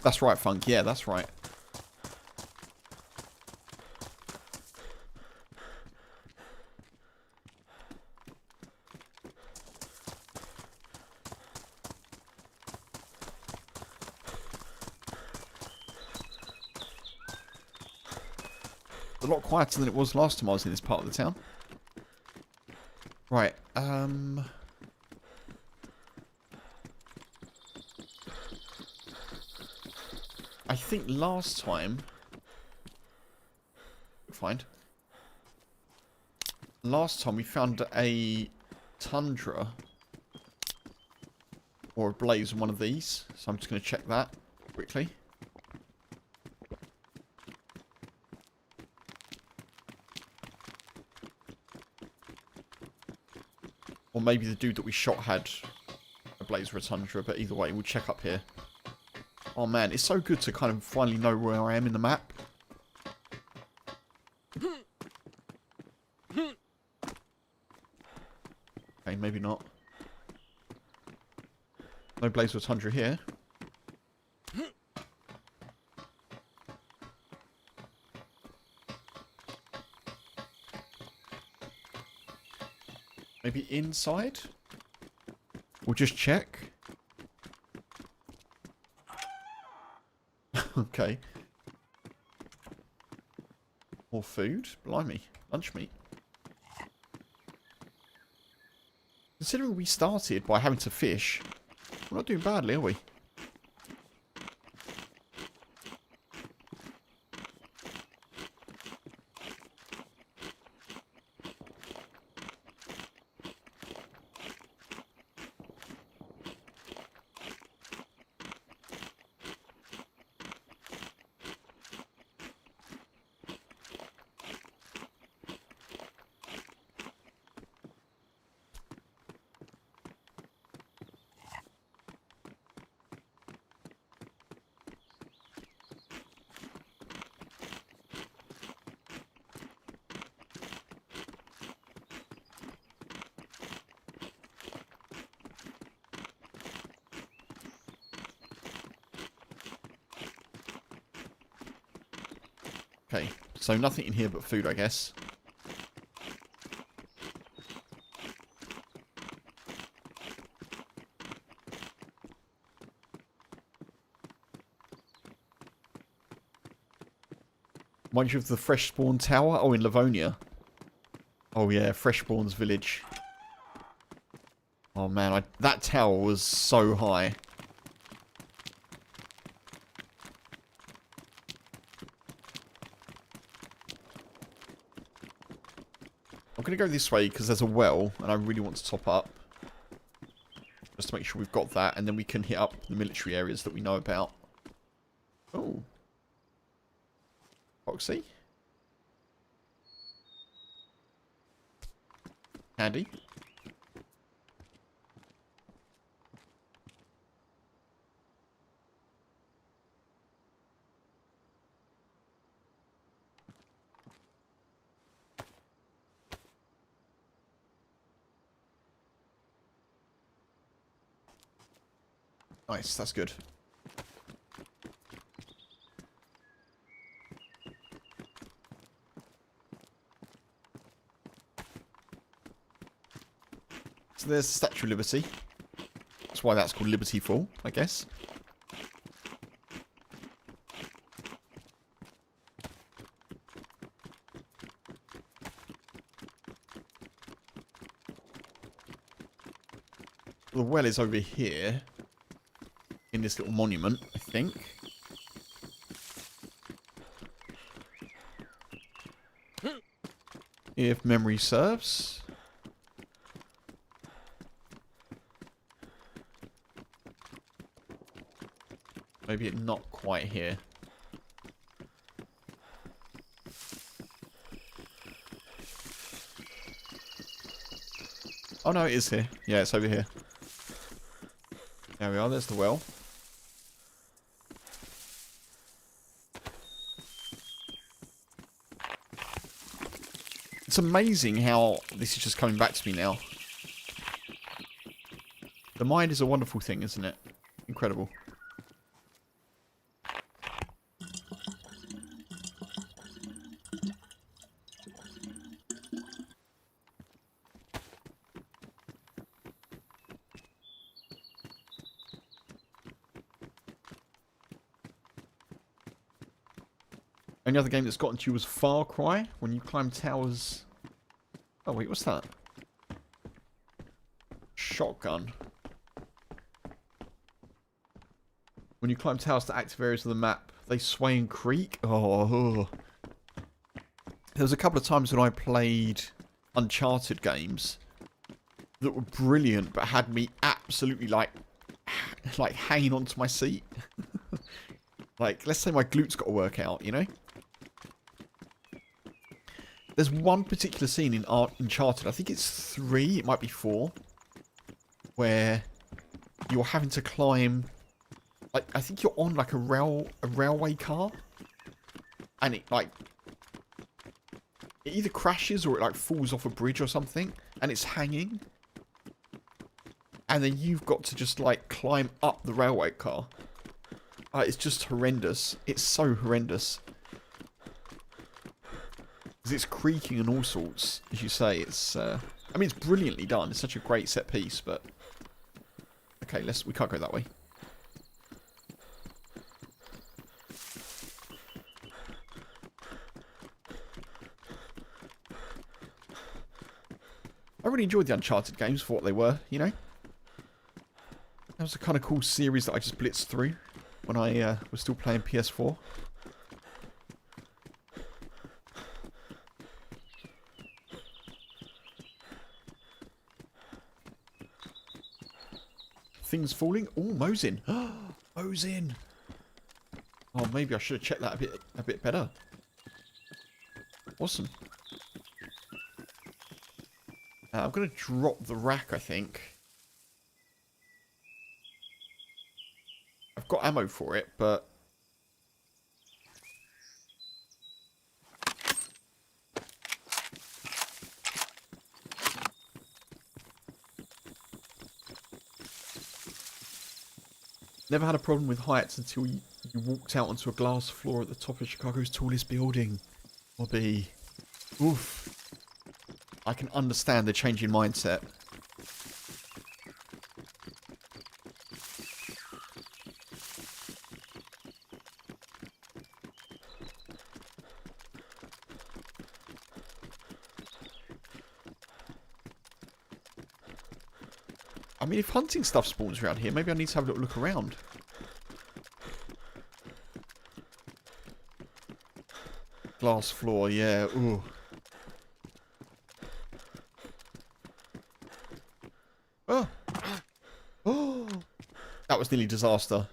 That's right, Funk. Yeah, that's right. A lot quieter than it was last time I was in this part of the town. Right, I think last time... Find. Last time we found a Tundra. Or a Blaze on one of these. So I'm just going to check that quickly. Or maybe the dude that we shot had a Blaze or a Tundra. But either way, we'll check up here. Oh man, it's so good to kind of finally know where I am in the map. Okay, maybe not. No Blaze or Tundra here. Maybe inside? We'll just check. Okay. More food? Blimey. Lunch meat. Considering we started by having to fish, we're not doing badly, are we? Okay, so nothing in here but food, I guess. Mind you of the Fresh Spawn Tower? Oh, in Livonia. Oh yeah, Fresh Spawn's village. Oh man, that tower was so high. I'm going to go this way because there's a well and I really want to top up. Just to make sure we've got that and then we can hit up the military areas that we know about. Oh. Foxy. Handy. Nice, that's good. So there's the Statue of Liberty. That's why that's called Liberty Fall, I guess. The well is over here. In this little monument, I think. If memory serves. Maybe it's not quite here. Oh no, it is here. Yeah, it's over here. There we are, there's the well. It's amazing how this is just coming back to me now. The mind is a wonderful thing, isn't it? Incredible. Only other game that's gotten to you was Far Cry, when you climb towers. Oh wait, what's that? Shotgun. When you climb towers to active areas of the map, they sway and creak. Oh. There was a couple of times when I played Uncharted games that were brilliant, but had me absolutely like hanging onto my seat. Like, let's say my glutes got to work out, you know? There's one particular scene in Uncharted, I think it's 3, it might be 4, where you're having to climb, like, I think you're on like a railway car, and it like, it either crashes or it like falls off a bridge or something, and it's hanging, and then you've got to just like climb up the railway car. It's just horrendous. It's so horrendous. Because it's creaking and all sorts, as you say. It's, I mean, it's brilliantly done. It's such a great set piece, but... Okay, we can't go that way. I really enjoyed the Uncharted games for what they were, you know? That was a kind of cool series that I just blitzed through when I was still playing PS4. Things falling. Oh, Mosin. Mosin. Oh, maybe I should have checked that a bit better. Awesome. I'm going to drop the rack, I think. I've got ammo for it, but... Never had a problem with heights until you walked out onto a glass floor at the top of Chicago's tallest building. Bobby. Oof. I can understand the change in mindset. I mean, if hunting stuff spawns around here, maybe I need to have a little look around. Glass floor, yeah. Ooh. Oh. Oh. That was nearly disaster.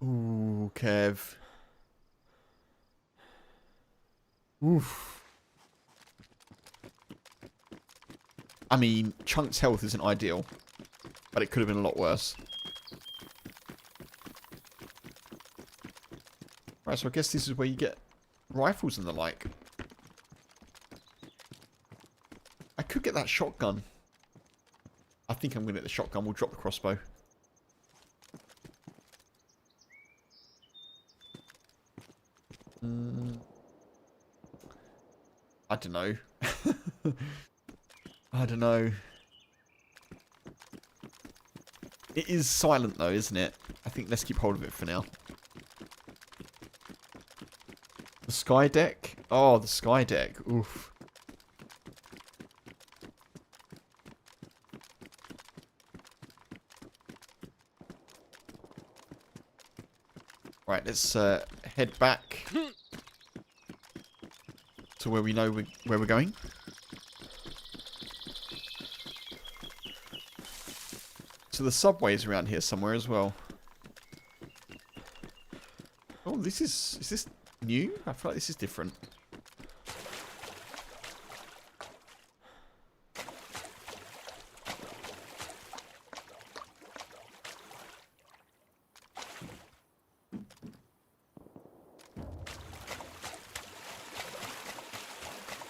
Ooh, Kev. Oof. I mean, Chunk's health isn't ideal, but it could have been a lot worse. Right, so I guess this is where you get rifles and the like. I could get that shotgun. I think I'm going to get the shotgun. We'll drop the crossbow. I don't know. I don't know. It is silent though, isn't it? I think let's keep hold of it for now. The sky deck? Oh, the sky deck. Oof. Right, let's head back to where we know where we're going. So the subway's around here somewhere as well. Oh, this is this new? I feel like this is different.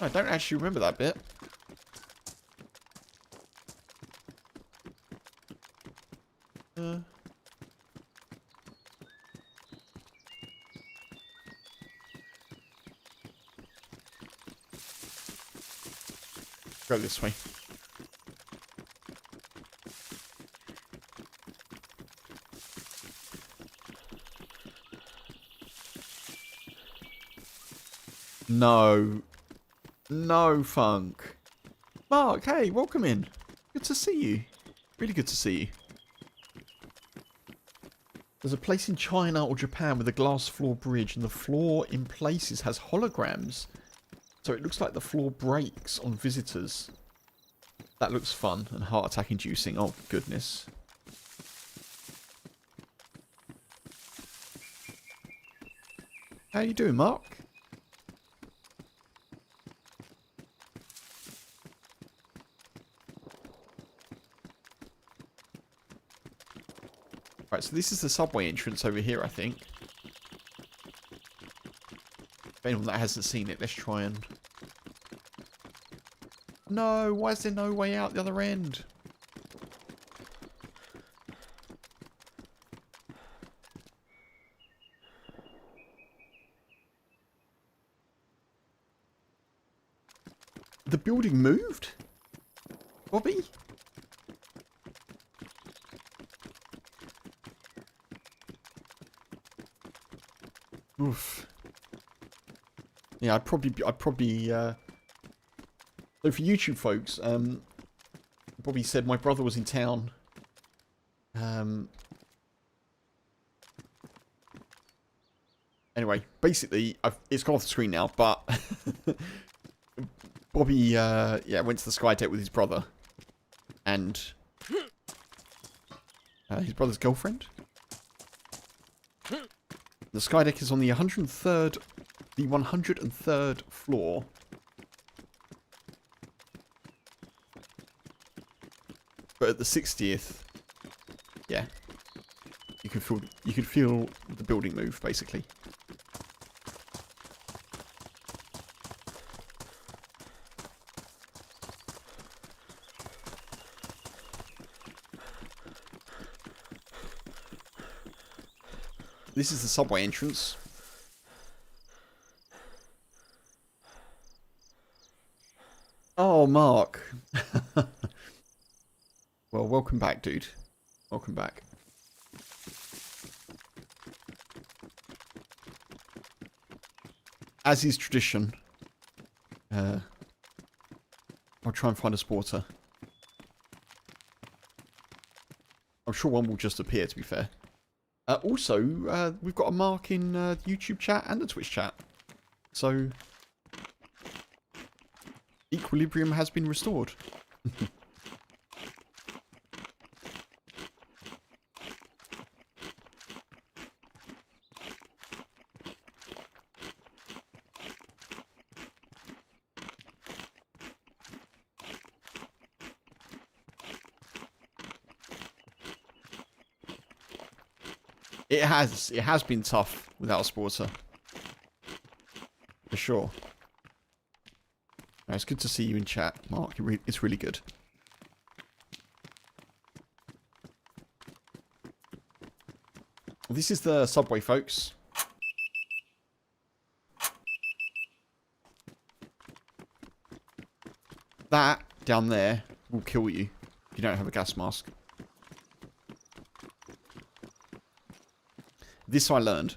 I don't actually remember that bit. Go this way. No. No, Funk. Mark, hey, welcome in. Good to see you. Really good to see you. There's a place in China or Japan with a glass floor bridge, and the floor in places has holograms. So it looks like the floor breaks on visitors. That looks fun and heart attack inducing. Oh, goodness. How you doing, Mark? Right, so this is the subway entrance over here, I think. If anyone that hasn't seen it, let's try and... No, why is there no way out the other end? The building moved? Bobby? Oof. Yeah, I'd probably, so for YouTube folks, Bobby said my brother was in town. Anyway, basically, it's gone off the screen now, but Bobby, yeah, went to the sky deck with his brother. And his brother's girlfriend. The sky deck is on the 103rd floor. But at the 60th, yeah, you can feel the building move basically. This is the subway entrance. Oh, Mark. Well, welcome back, dude. Welcome back. As is tradition, I'll try and find a sporter. I'm sure one will just appear, to be fair. Also, we've got a mark in YouTube chat and the Twitch chat. So, equilibrium has been restored. It has been tough without a sporter. For sure. No, it's good to see you in chat, Mark. It's really good. This is the subway, folks. That down there will kill you if you don't have a gas mask. This I learned.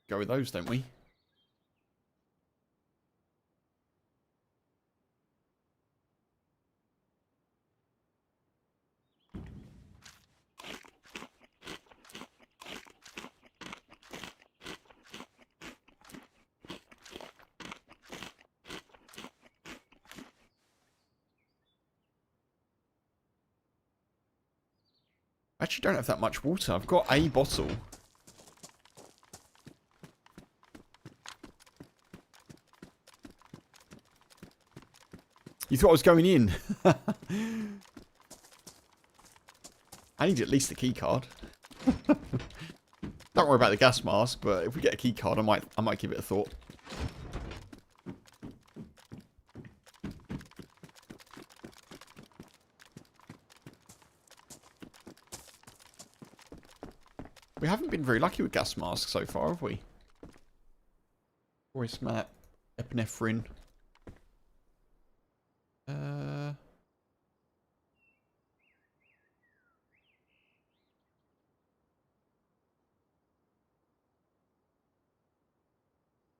Go with those, don't we? I actually don't have that much water. I've got a bottle. You thought I was going in? I need at least the key card. Don't worry about the gas mask, but if we get a key card, I might give it a thought. We haven't been very lucky with gas masks so far, have we? Voice map, epinephrine.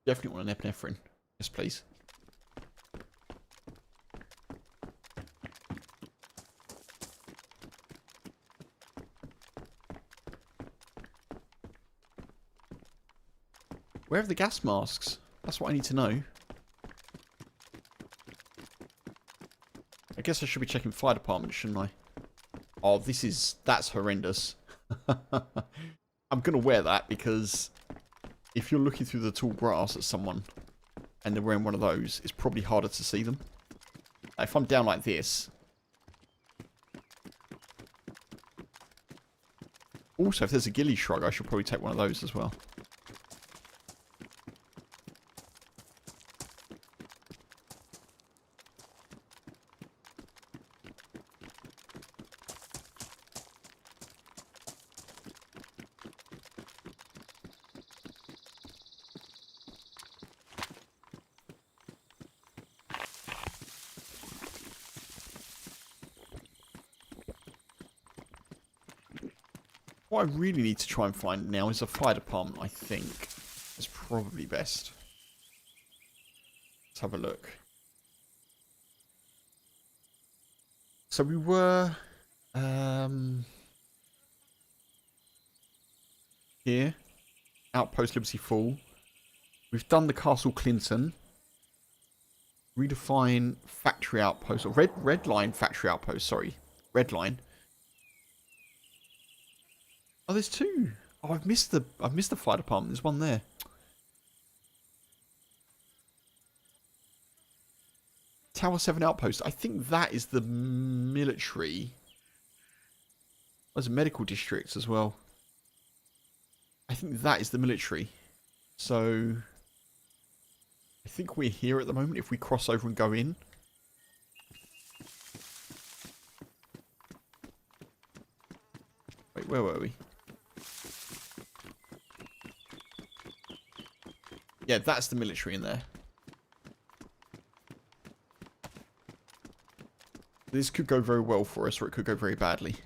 Definitely want an epinephrine. Yes, please. Where are the gas masks? That's what I need to know. I guess I should be checking fire department, shouldn't I? Oh, that's horrendous. I'm going to wear that because if you're looking through the tall grass at someone and they're wearing one of those, it's probably harder to see them. If I'm down like this. Also, if there's a ghillie shrug, I should probably take one of those as well. What I really need to try and find now is a fire department, I think. It's probably best. Let's have a look. So we were... here. Outpost Liberty Fall. We've done the Castle Clinton. Redefine factory outpost. Or red line factory outpost, sorry. Red line. Oh, there's two. Oh, I've missed the fire department. There's one there. Tower 7 outpost. I think that is the military. There's a medical district as well. I think that is the military. So I think we're here at the moment if we cross over and go in. Wait, where were we? Yeah, that's the military in there. This could go very well for us, or it could go very badly.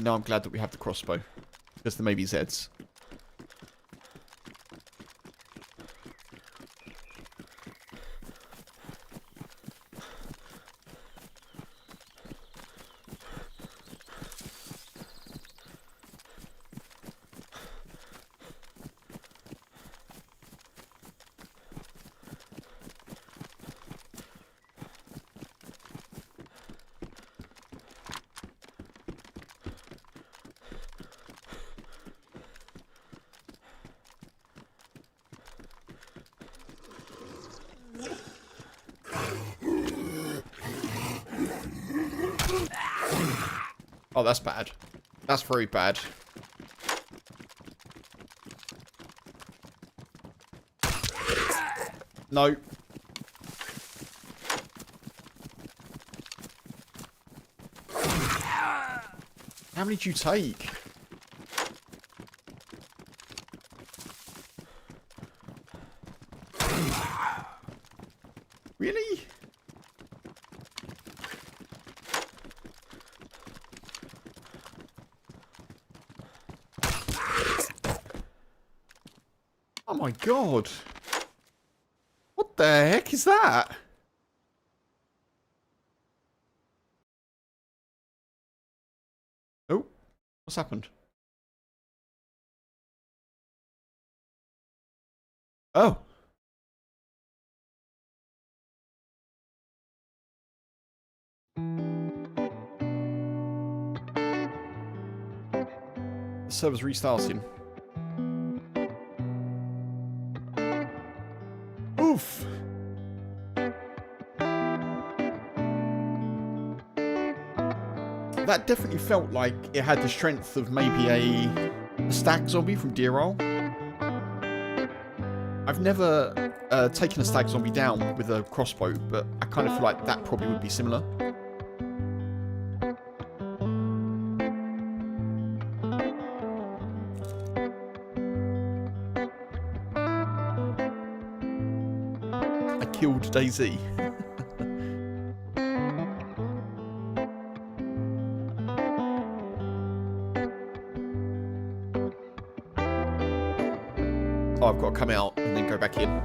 now I'm glad that we have the crossbow. Because there may be Zeds. Oh, that's bad. That's very bad. No. How many did you take? Really? Oh my god. What the heck is that? Oh, what's happened? Oh. The server's restarting. Oof. That definitely felt like it had the strength of maybe a stag zombie from Deer. I've never taken a stag zombie down with a crossbow, but I kind of feel like that probably would be similar. I killed DayZ. Oh, I've got to come out and then go back in.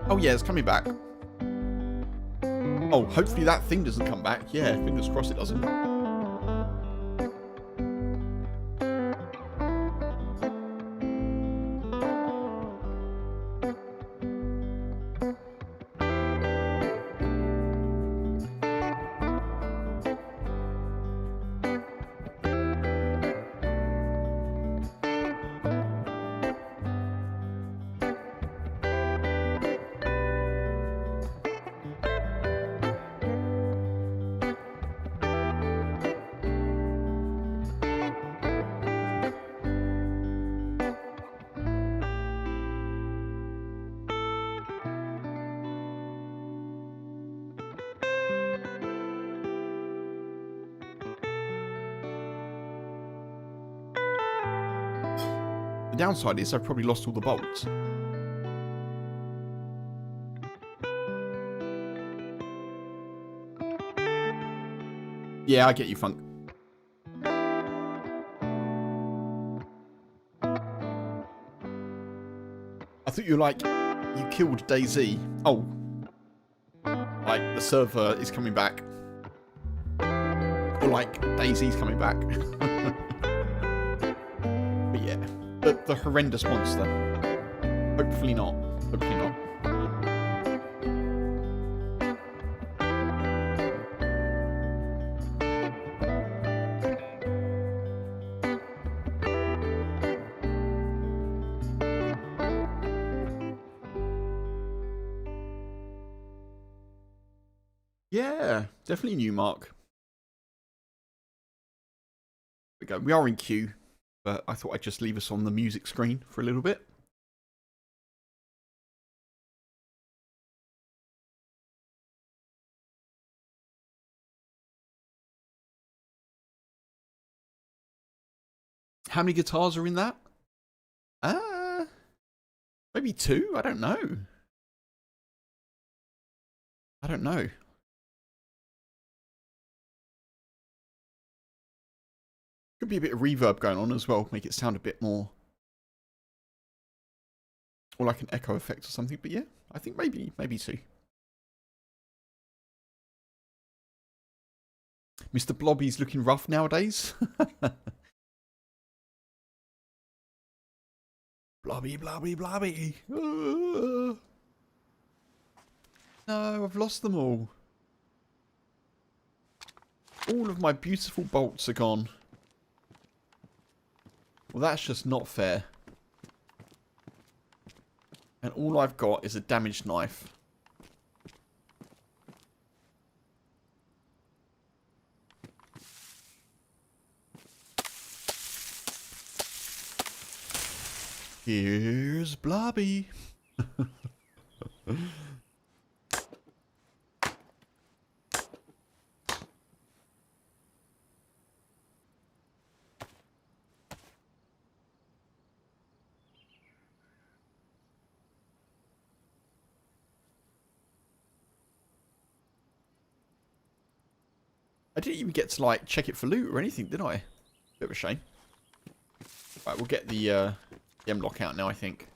Oh yeah, it's coming back. Oh, hopefully that thing doesn't come back. Yeah, fingers crossed it doesn't. The downside is I've probably lost all the bolts. Yeah, I get you, Funk. I thought you were like, you killed DayZ. Oh. Like, the server is coming back. Or like, DayZ's coming back. But yeah. The horrendous monster. Hopefully not. Hopefully not. Yeah, definitely new mark. we go. We are in queue, but I thought I'd just leave us on the music screen for a little bit. How many guitars are in that? Maybe 2? I don't know. I don't know. Could be a bit of reverb going on as well, make it sound a bit more, or like an echo effect or something. But yeah, I think maybe 2. Mr. Blobby's looking rough nowadays. Blobby, blobby, blobby. No, I've lost them all. All of my beautiful bolts are gone. Well, that's just not fair. And all I've got is a damaged knife. Here's Blobby. I didn't even get to, like, check it for loot or anything, did I? Bit of a shame. Right, we'll get the M-lock out now, I think.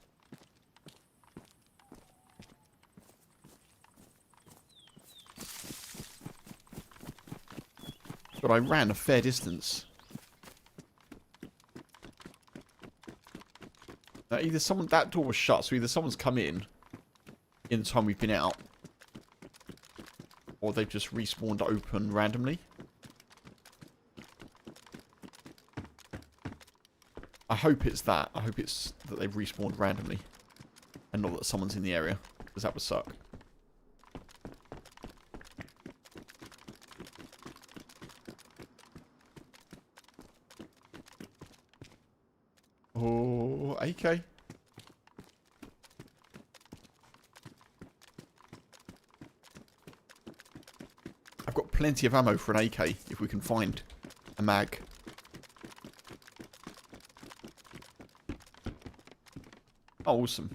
But I ran a fair distance. Now, either someone... That door was shut, so either someone's come in the time we've been out, or they've just respawned open randomly. I hope it's that. I hope it's that they've respawned randomly. And not that someone's in the area. Because that would suck. Oh, AK. I've got plenty of ammo for an AK if we can find a mag. Oh, awesome.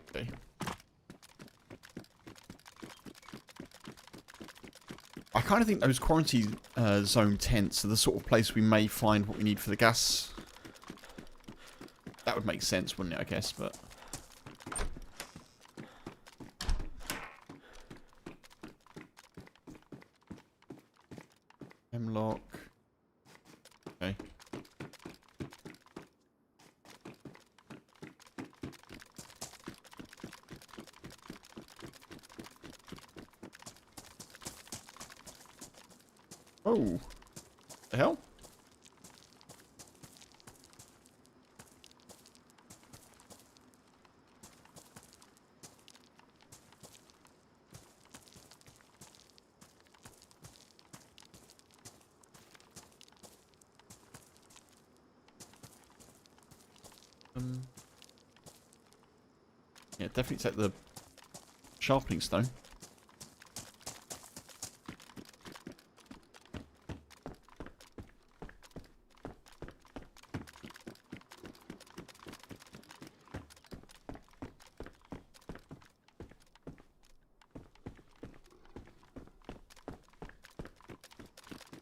Okay. I kind of think those quarantine zone tents are the sort of place we may find what we need for the gas. That would make sense, wouldn't it, I guess, but... M-lock. Okay. Oh. The hell? Yeah, definitely take the sharpening stone.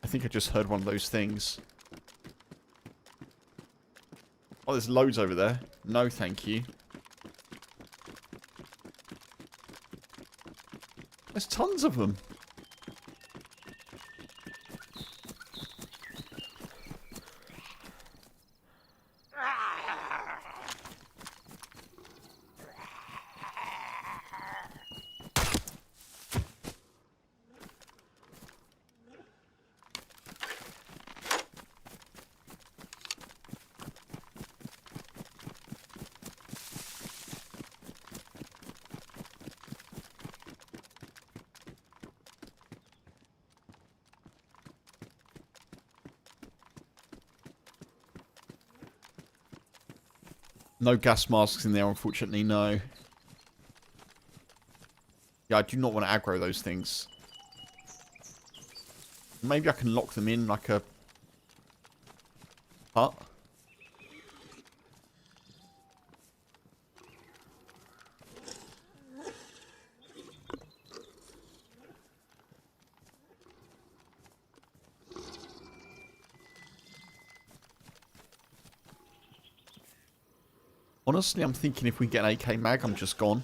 I think I just heard one of those things. Oh, there's loads over there. No, thank you. There's tons of them. No gas masks in there, unfortunately, no. Yeah, I do not want to aggro those things. Maybe I can lock them in like a hut. Honestly, I'm thinking if we get an AK mag, I'm just gone.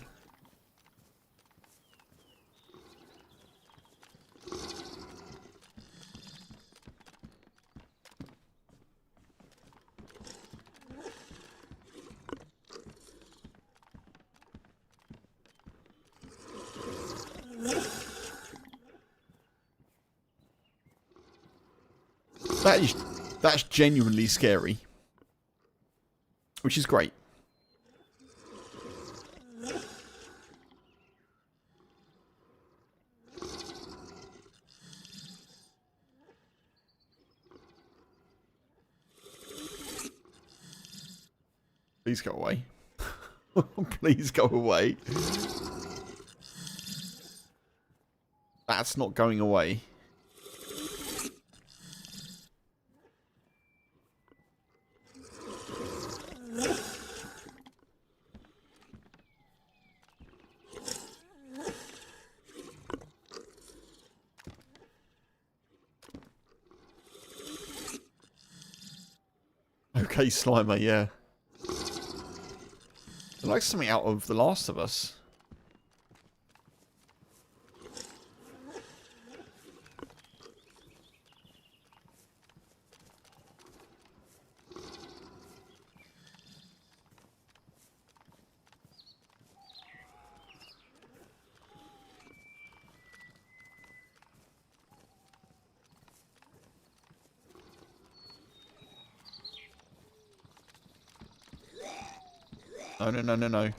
That's genuinely scary. Which is great. Please go away. Please go away. That's not going away. Okay, Slimer, yeah. Like something out of The Last of Us. No, no, no, no, no.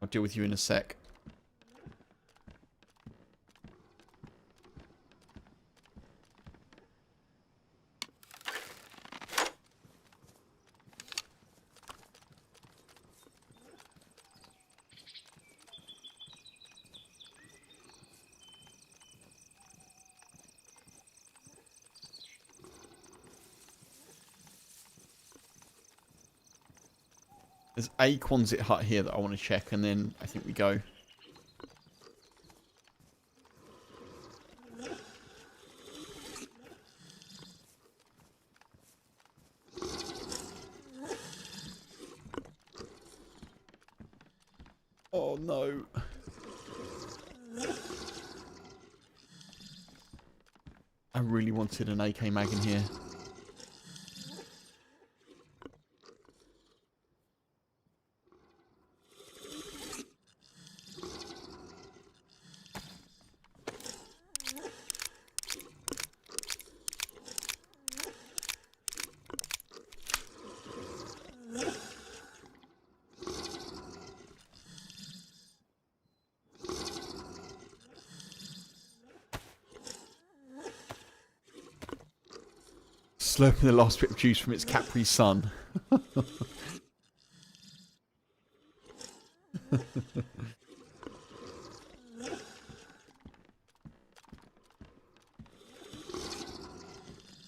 I'll deal with you in a sec. There's a Quonset hut here that I want to check, and then I think we go. Oh no. I really wanted an AK mag in here. Slurping the last bit of juice from its Capri Sun.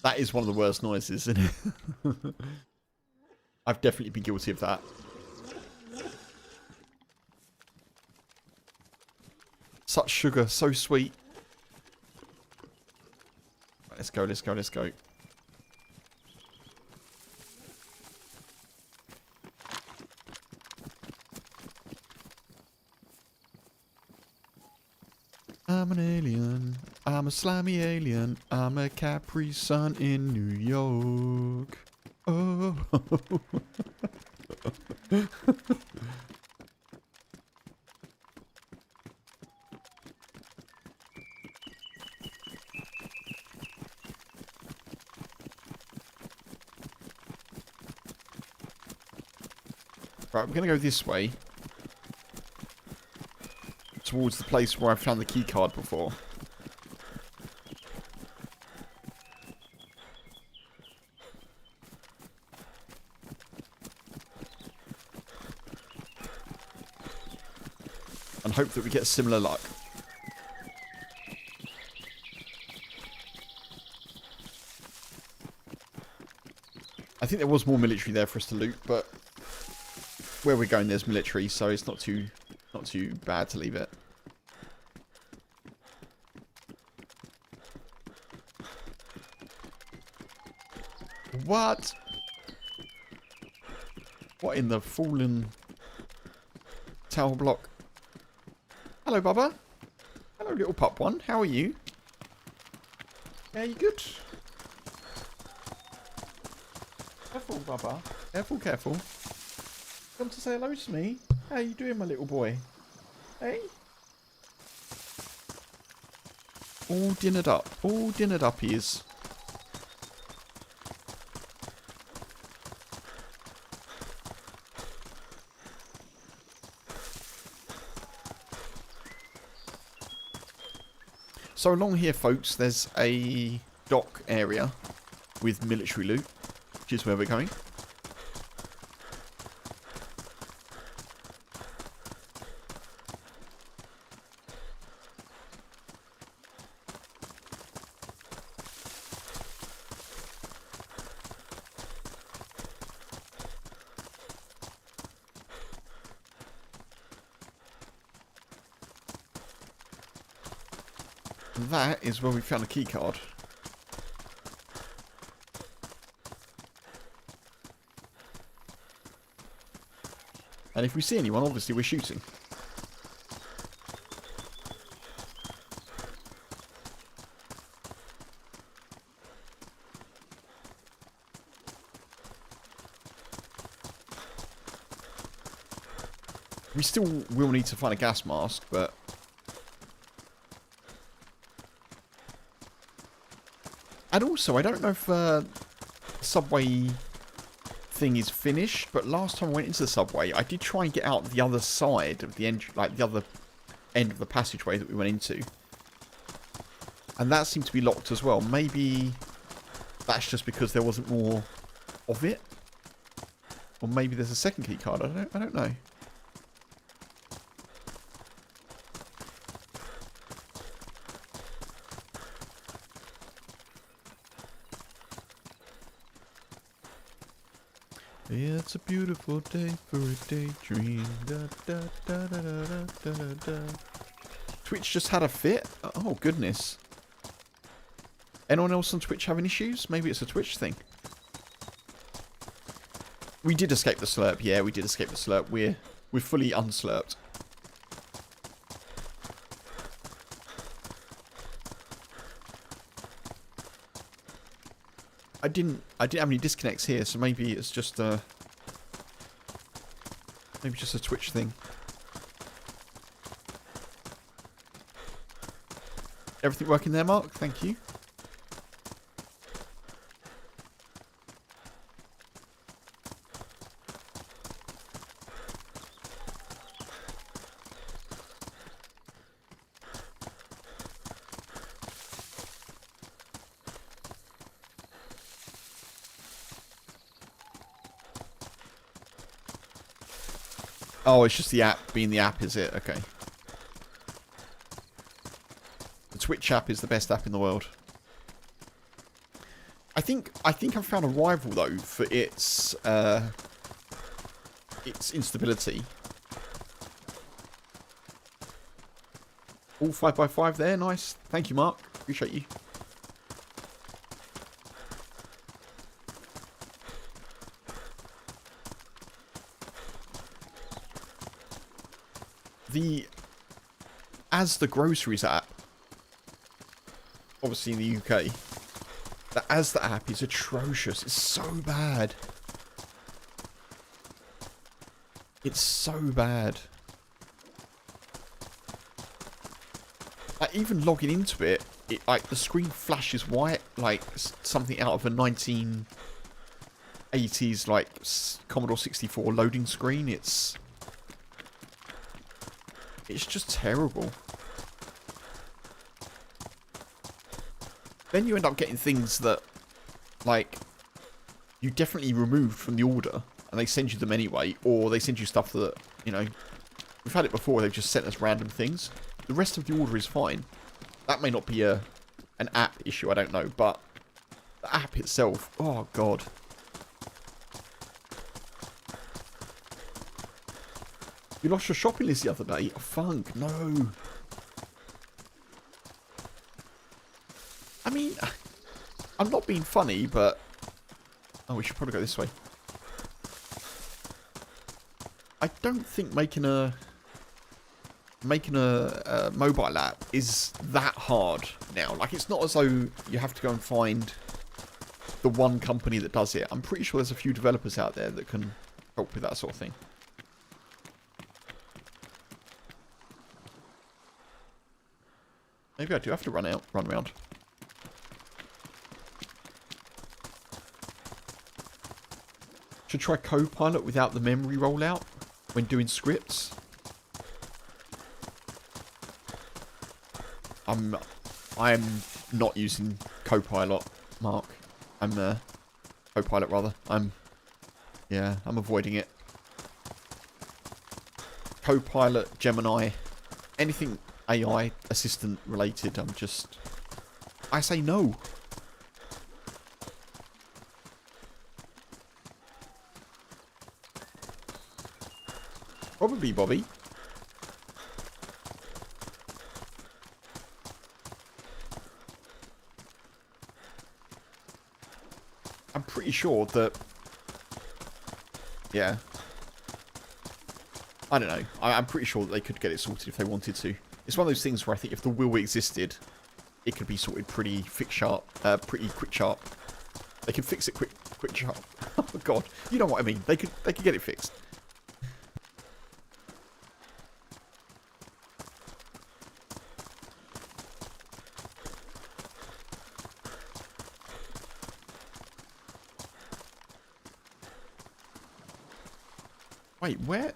That is one of the worst noises, isn't it? I've definitely been guilty of that. Such sugar, so sweet. Right, let's go, let's go, let's go. I'm an alien. I'm a slimy alien. I'm a Capri Sun in New York. Oh. Right, we're going to go this way. towards the place where I found the key card before. And hope that we get similar luck. I think there was more military there for us to loot, but where we're going there's military, so it's not too bad to leave it. What? What in the fallen tower block? Hello, Bubba. Hello, little pup one. How are you? Yeah, you good? Careful, Bubba. Careful, careful. Come to say hello to me. How you doing, my little boy? Hey? All dinnered up. All dinnered up he is. So along here, folks, there's a dock area with military loot, which is where we're going. And that is where we found a key card. And if we see anyone, obviously we're shooting. We still will need to find a gas mask, but... And also, I don't know if subway thing is finished, but last time I went into the subway, I did try and get out the other side of the end, like the other end of the passageway that we went into. And that seemed to be locked as well. Maybe that's just because there wasn't more of it. Or maybe there's a second key card. I don't know. It's a beautiful day for a daydream. Da, da, da, da, da, da, da, da. Twitch just had a fit? Oh, goodness. Anyone else on Twitch having issues? Maybe it's a Twitch thing. We did escape the slurp. Yeah, we did escape the slurp. We're fully unslurped. I didn't have any disconnects here, so maybe it's just maybe just a Twitch thing. Everything working there, Mark? Thank you. Oh, it's just the app being the app, is it? Okay. The Twitch app is the best app in the world. I think I've found a rival though for its instability. All 5x5 there, nice. Thank you, Mark. Appreciate you. As the groceries app, obviously in the UK, the Asda app is atrocious. It's so bad. It's so bad. Like, even logging into it, like the screen flashes white, like something out of a 1980s like Commodore 64 loading screen. It's It's just terrible. Then you end up getting things that, like, you definitely removed from the order, and they send you them anyway, or they send you stuff that, you know, we've had it before, they've just sent us random things. The rest of the order is fine. That may not be an app issue, I don't know, but the app itself, oh god. You lost your shopping list the other day? Oh, funk, no. I mean, I'm not being funny, but... Oh, we should probably go this way. I don't think making a mobile app is that hard now. Like, it's not as though you have to go and find the one company that does it. I'm pretty sure there's a few developers out there that can help with that sort of thing. Maybe I do have to run around. Should try Copilot without the memory rollout when doing scripts. I'm not using Copilot, Mark. I'm Copilot rather. I'm avoiding it. Copilot, Gemini, anything AI assistant related, I say no. Probably, Bobby. I'm pretty sure that... Yeah. I don't know. I'm pretty sure that they could get it sorted if they wanted to. It's one of those things where I think if the will existed, it could be sorted pretty quick sharp. They could fix it quick sharp. Oh god, you know what I mean. They could get it fixed. Wait, where?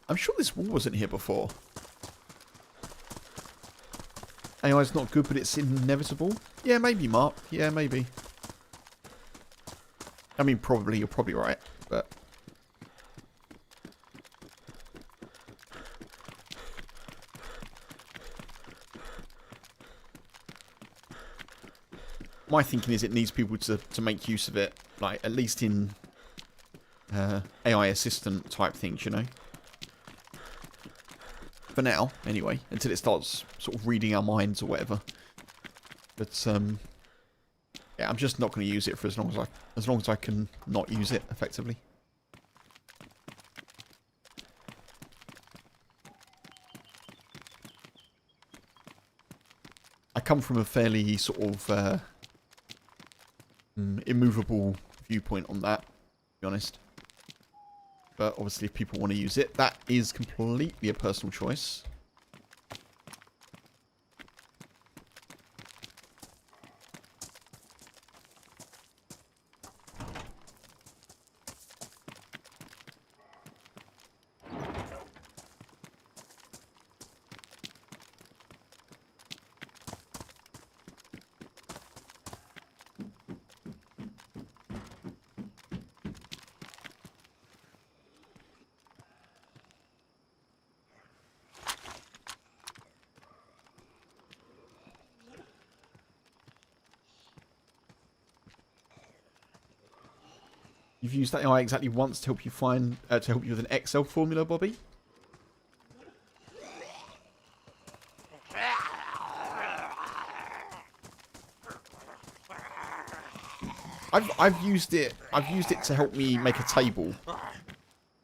I'm sure this wall wasn't here before. AI's not good, but it's inevitable. Yeah, maybe, Mark. Yeah, maybe. I mean, probably. You're probably right, but... My thinking is it needs people to make use of it, like, at least in AI assistant type things, you know? For now, anyway, until it starts sort of reading our minds or whatever. But yeah, I'm just not going to use it for as long as I can not use it effectively. I come from a fairly sort of immovable viewpoint on that, to be honest. But obviously if people want to use it, that is completely a personal choice. You've used that AI exactly once to help you find, to help you with an Excel formula, Bobby? I've used it to help me make a table or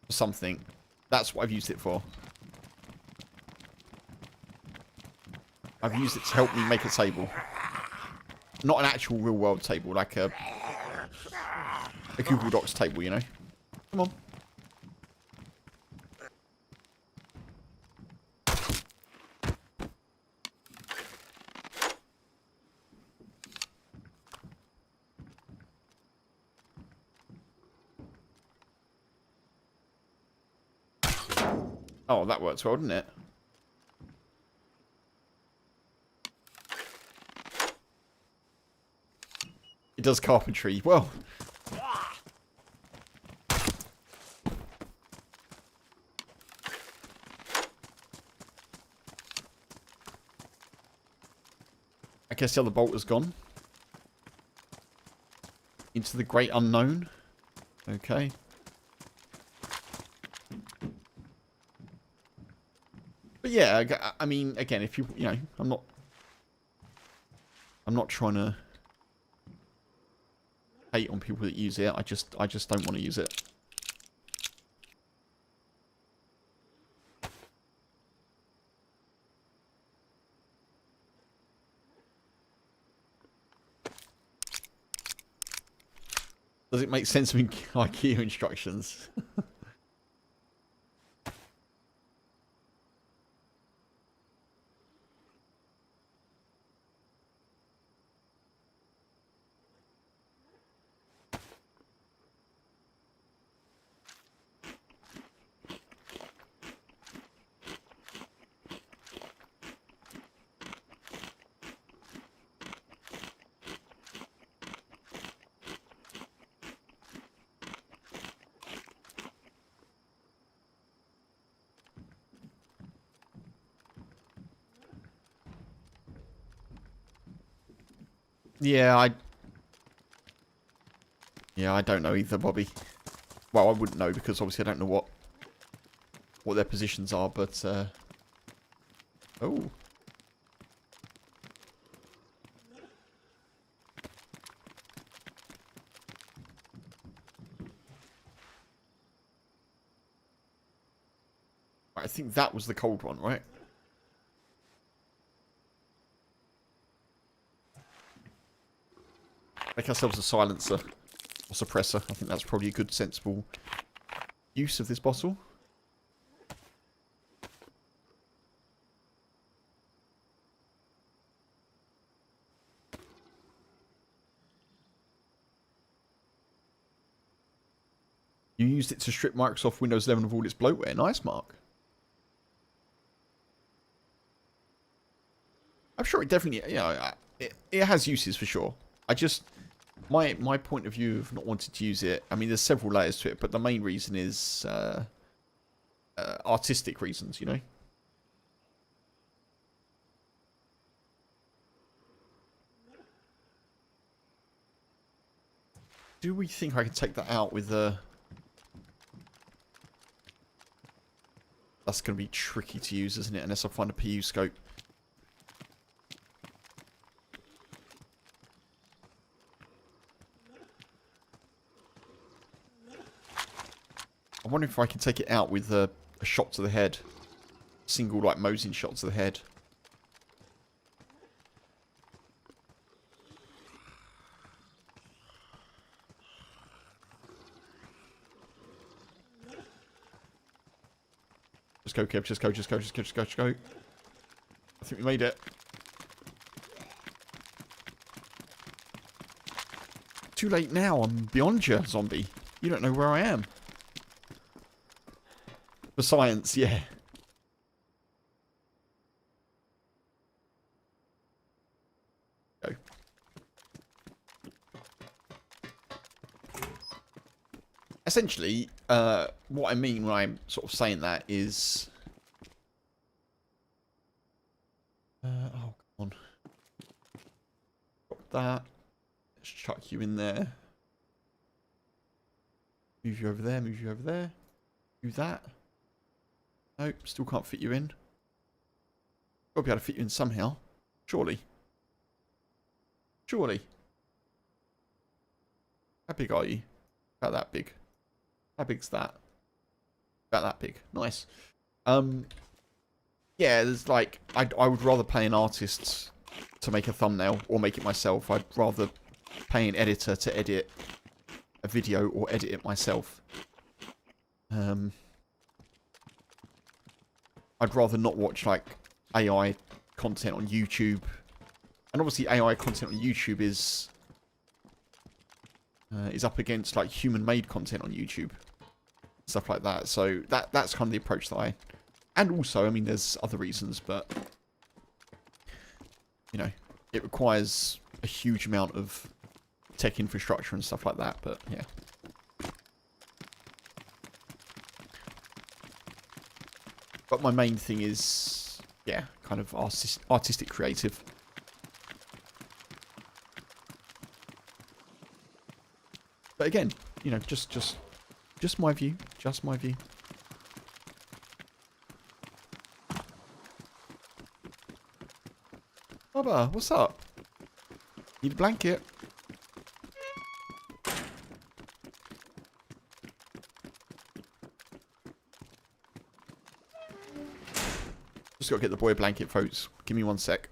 something. That's what I've used it for. I've used it to help me make a table. Not an actual real world table, like a Google Docs table, you know. Come on. Oh, that works well, didn't it? It does carpentry. Well, I guess the other bolt has gone. Into the great unknown. Okay. But yeah, I mean, again, if you know, I'm not trying to hate on people that use it. I just don't want to use it. Does it make sense in IKEA instructions? Yeah, I don't know either, Bobby. Well, I wouldn't know because obviously I don't know what their positions are, but oh. I think that was the cold one, right? Make ourselves a silencer or suppressor. I think that's probably a good, sensible use of this bottle. You used it to strip Microsoft Windows 11 of all its bloatware. Nice, Mark. I'm sure it definitely, you know, it has uses for sure. I just, my point of view of not wanting to use it, I mean, there's several layers to it, but the main reason is artistic reasons, you know? Do we think I can take that out with a... That's going to be tricky to use, isn't it? Unless I find a PU scope. I wonder if I can take it out with a shot to the head. Single, like, Mosin shot to the head. Just go, Kev. Just go, just go, just go, just go, just go. I think we made it. Too late now. I'm beyond you, zombie. You don't know where I am. For science, yeah. Go. Essentially, what I mean when I'm sort of saying that is... oh, come on. Drop that. Let's chuck you in there. Move you over there, move you over there. Do that. Nope, still can't fit you in. Got to be able to fit you in somehow. Surely. Surely. How big are you? About that big. How big's that? About that big. Nice. Yeah, there's like... I would rather pay an artist to make a thumbnail or make it myself. I'd rather pay an editor to edit a video or edit it myself. I'd rather not watch, like, AI content on YouTube. And obviously AI content on YouTube is up against, like, human-made content on YouTube. Stuff like that. So that's kind of the approach that I... And also, I mean, there's other reasons, but... You know, it requires a huge amount of tech infrastructure and stuff like that, but yeah. But my main thing is, yeah, kind of artistic creative. But again, you know, just my view, just my view. Bubba, what's up? Need a blanket? Just gotta get the boy a blanket, folks. Give me 1 sec.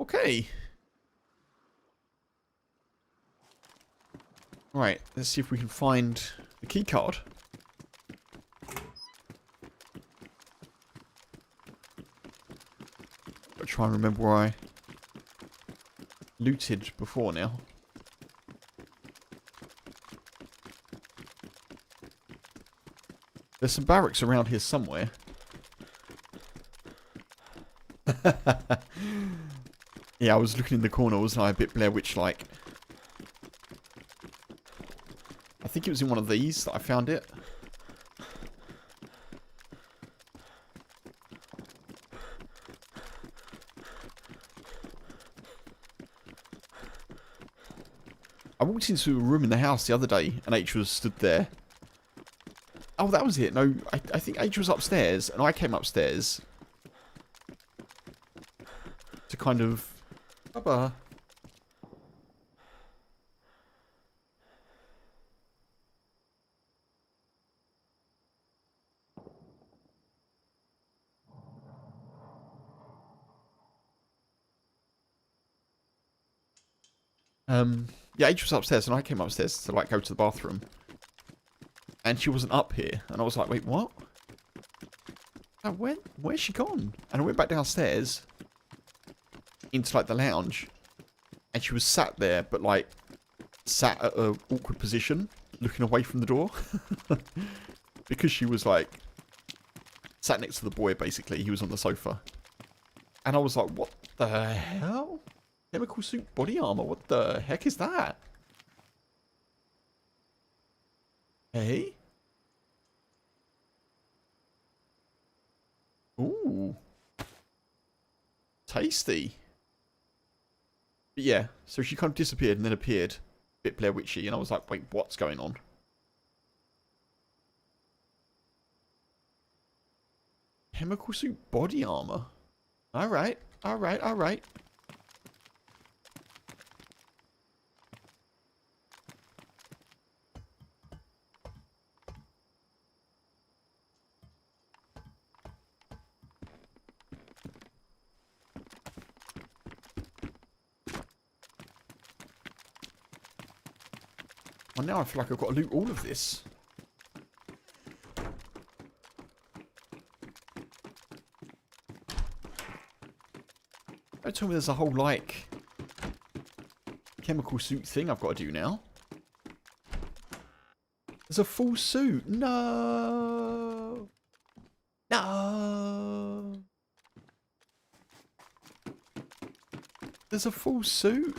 Okay. Right, let's see if we can find the key card. I'll try and remember where I looted before now. There's some barracks around here somewhere. Yeah, I was looking in the corner, wasn't I? A bit Blair Witch-like. I think it was in one of these that I found it. I walked into a room in the house the other day and H was stood there. Oh, that was it. No, I think H was upstairs and I came upstairs to kind of... Bubba. Yeah, H was upstairs and I came upstairs to like go to the bathroom. And she wasn't up here. And I was like, wait, what? Where's she gone? And I went back downstairs into like the lounge. And she was sat there, but like sat at an awkward position, looking away from the door. Because she was like sat next to the boy, basically. He was on the sofa. And I was like, what the hell? Chemical suit body armor? What the heck is that? Hey? Ooh. Tasty. But yeah, so she kind of disappeared and then appeared. Bit Blair Witchy, and I was like, wait, what's going on? Chemical suit body armor. Alright, alright, alright. Well, now I feel like I've got to loot all of this. Don't tell me there's a whole, like, chemical suit thing I've got to do now. There's a full suit. No. No. There's a full suit.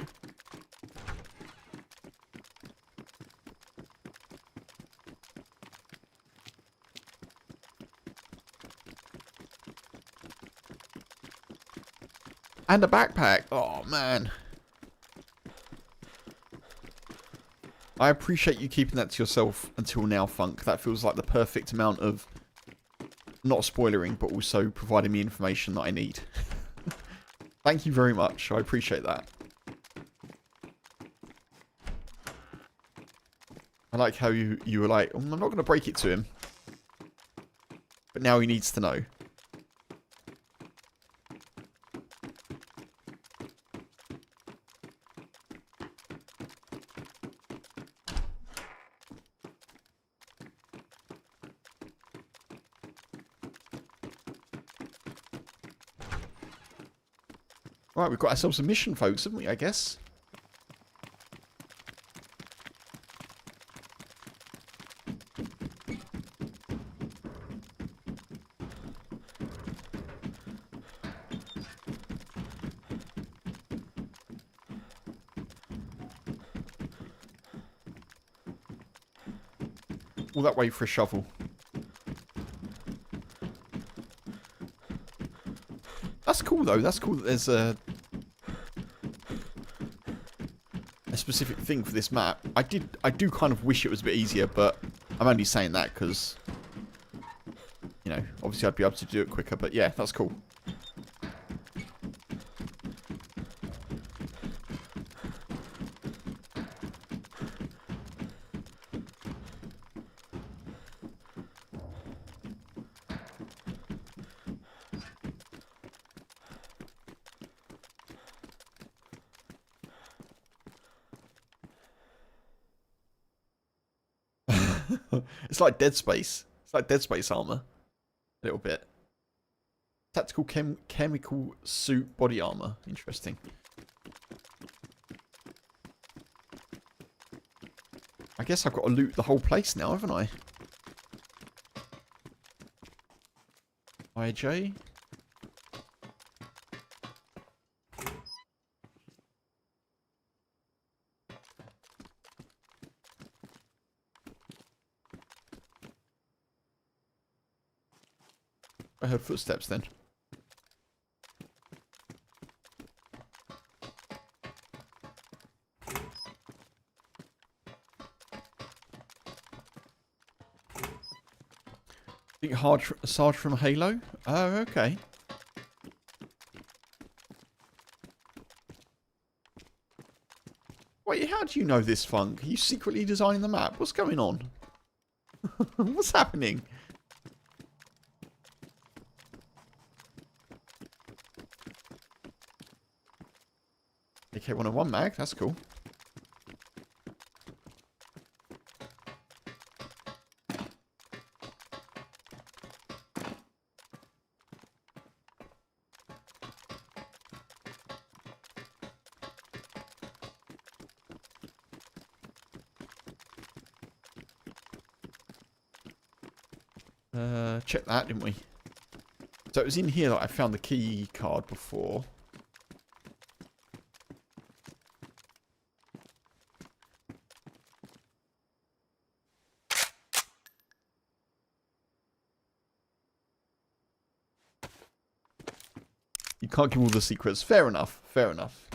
And a backpack. Oh, man. I appreciate you keeping that to yourself until now, Funk. That feels like the perfect amount of not spoilering, but also providing me information that I need. Thank you very much. I appreciate that. I like how you were like, I'm not going to break it to him. But now he needs to know. Right, we've got ourselves a mission, folks, haven't we, I guess? All that way for a shovel. That's cool, though. That's cool that there's a specific thing for this map. I do kind of wish it was a bit easier, but I'm only saying that because, you know, obviously I'd be able to do it quicker. But yeah, that's cool. It's like Dead Space. It's like Dead Space armor. A little bit. Tactical chemical suit body armor. Interesting. I guess I've got to loot the whole place now, haven't I? IJ. I heard footsteps then. Think Sarge from Halo? Oh, okay. Wait, how do you know this, Funk? Are you secretly designing the map? What's going on? What's happening? AK-101 mag, that's cool. Check that, didn't we? So it was in here that I found the key card before. You can't give all the secrets. Fair enough. Fair enough.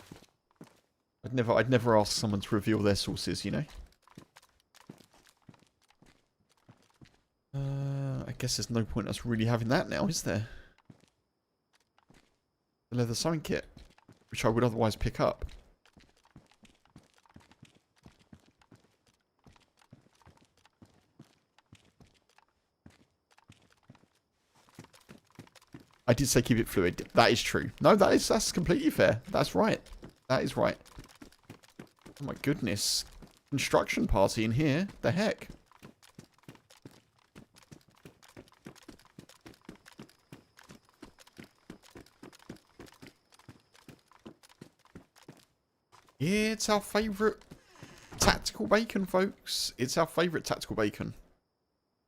I'd never ask someone to reveal their sources, you know? I guess there's no point us really having that now, is there? The leather sewing kit, which I would otherwise pick up. I did say keep it fluid. That is true. No, that's completely fair. That's right. That is right. Oh my goodness. Construction party in here. The heck? Yeah, it's our favourite tactical bacon, folks. It's our favourite tactical bacon.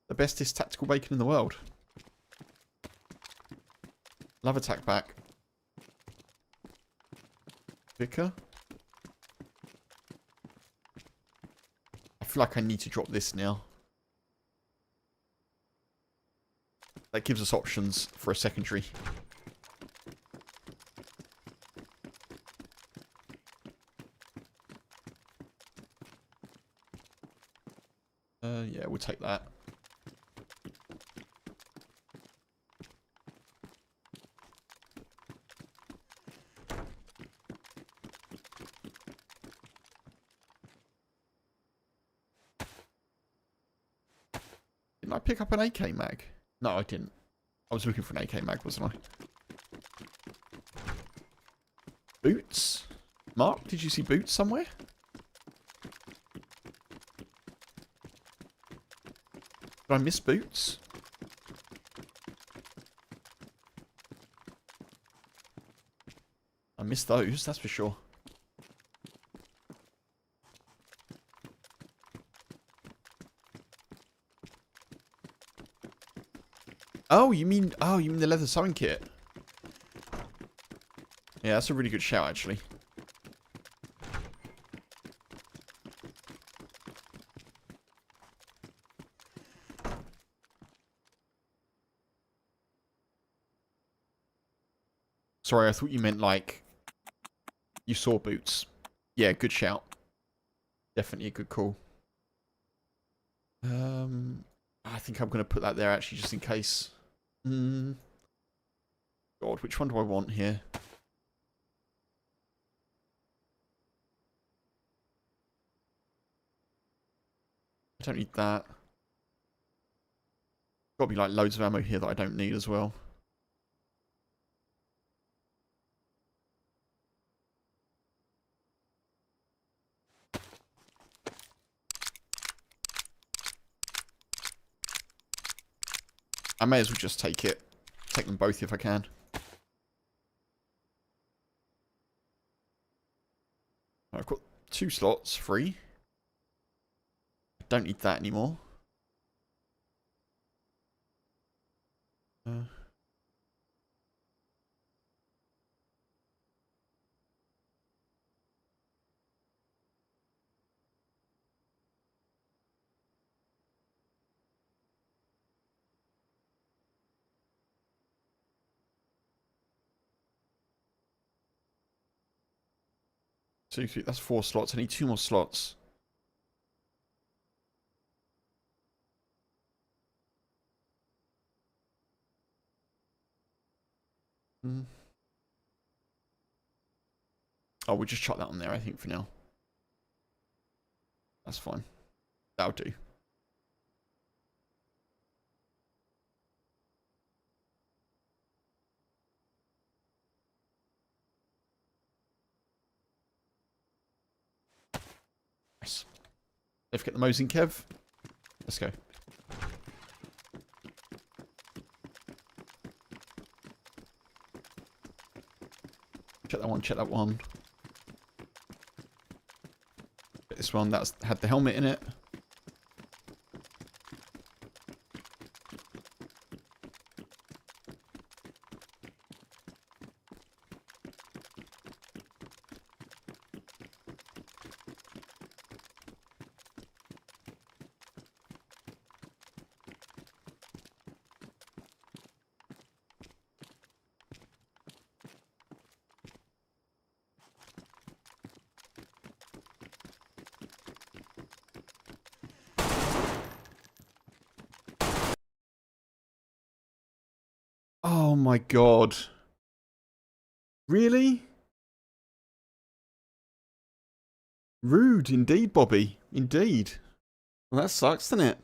The bestest tactical bacon in the world. Love attack back. Vicar. I feel like I need to drop this now. That gives us options for a secondary. Yeah, we'll take that. Didn't I pick up an AK mag? No, I didn't. I was looking for an AK mag, wasn't I? Boots? Mark, did you see boots somewhere? Did I miss boots? I missed those, that's for sure. Oh, you mean the leather sewing kit? Yeah, that's a really good shout, actually. Sorry, I thought you meant, like, you saw boots. Yeah, good shout. Definitely a good call. I think I'm going to put that there, actually, just in case. God, which one do I want here? I don't need that. Got to be, like, loads of ammo here that I don't need as well. I may as well just take it. Take them both if I can. I've got 2 slots free. I don't need that anymore. Two, three, that's 4 slots. I need 2 more slots. Oh, we'll just chuck that on there, I think, for now. That's fine. That'll do. Nice. Let's get the Mosin Kev. Let's go. Check that one, check that one. Get this one, that's had the helmet in it. Oh my god. Really? Rude indeed, Bobby. Indeed. Well, that sucks, doesn't it?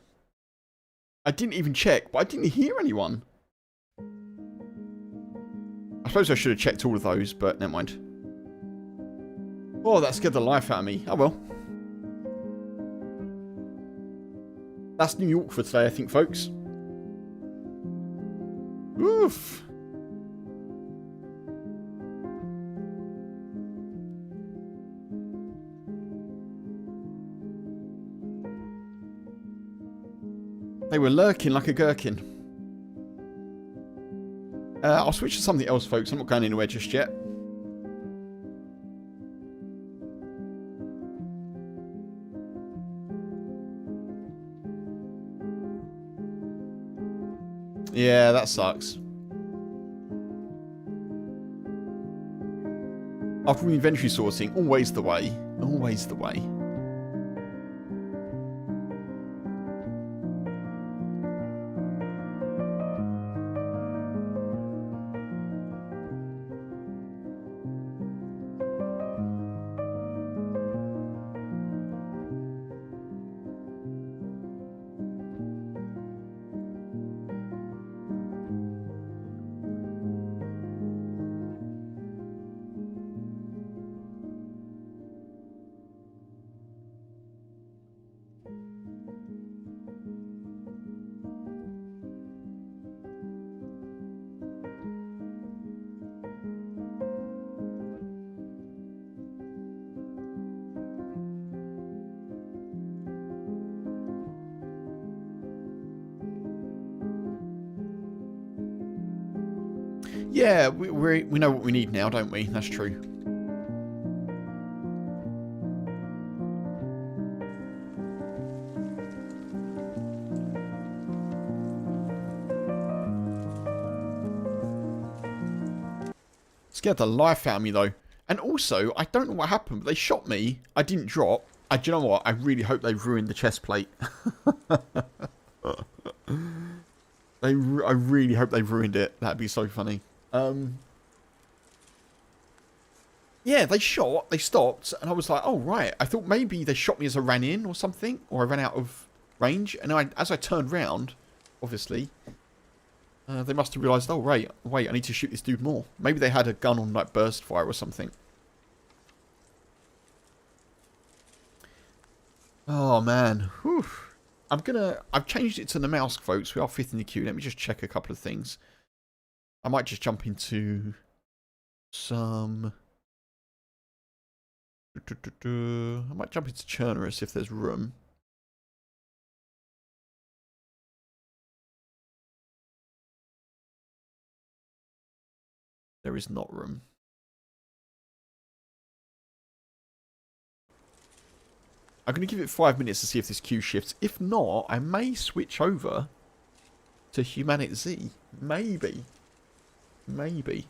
I didn't even check, but I didn't hear anyone. I suppose I should have checked all of those, but never mind. Oh, that scared the life out of me. Oh well. That's New York for today, I think, folks. Oof. They were lurking like a gherkin. I'll switch to something else, folks. I'm not going anywhere just yet. Yeah, that sucks. After inventory sorting, always the way. Always the way. Yeah, we know what we need now, don't we? That's true. Scared the life out of me, though. And also, I don't know what happened, but they shot me. I didn't drop. Do you know what? I really hope they've ruined the chest plate. I really hope they've ruined it. That'd be so funny. Yeah, they shot. They stopped. And I was like, oh, right. I thought maybe they shot me as I ran in or something. Or I ran out of range. And as I turned round, obviously... they must have realised, oh, wait, I need to shoot this dude more. Maybe they had a gun on, like, burst fire or something. Oh, man. Whew. I've changed it to the mouse, folks. We are fifth in the queue. Let me just check a couple of things. I might just jump into some... I might jump into Churnerus if there's room. There is not room. I'm going to give it 5 minutes to see if this queue shifts. If not, I may switch over to HumanitZ. Maybe. Maybe.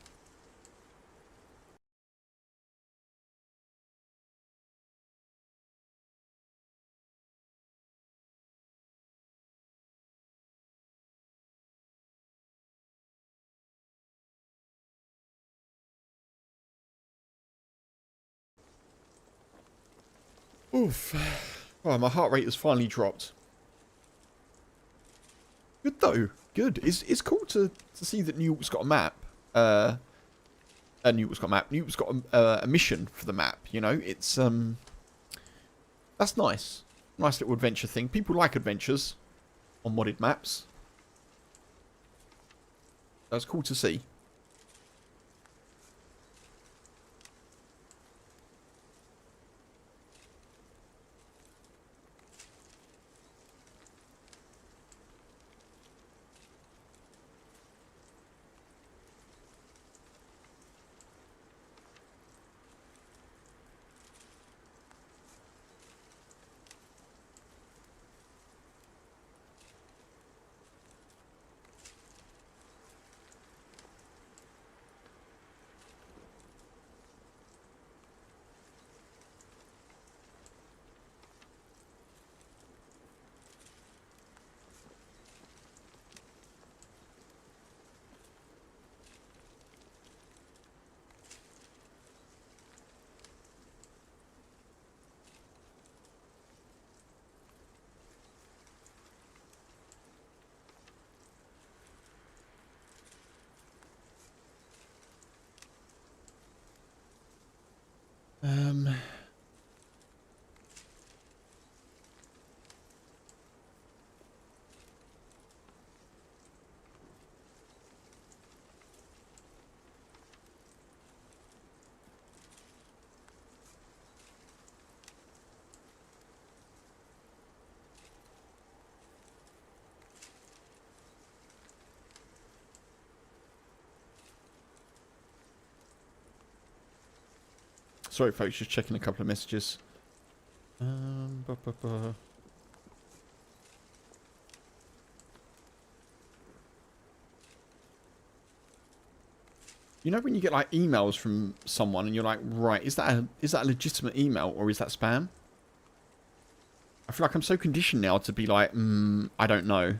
Oof. Oh, my heart rate has finally dropped. Good though. Good. It's cool to see that New York's got a map. New York's got a map. New York's got a mission for the map. You know, it's that's nice. Nice little adventure thing. People like adventures on modded maps. That's cool to see. Sorry, folks, just checking a couple of messages. You know when you get like emails from someone and you're like, right, is that a legitimate email or is that spam? I feel like I'm so conditioned now to be like, I don't know.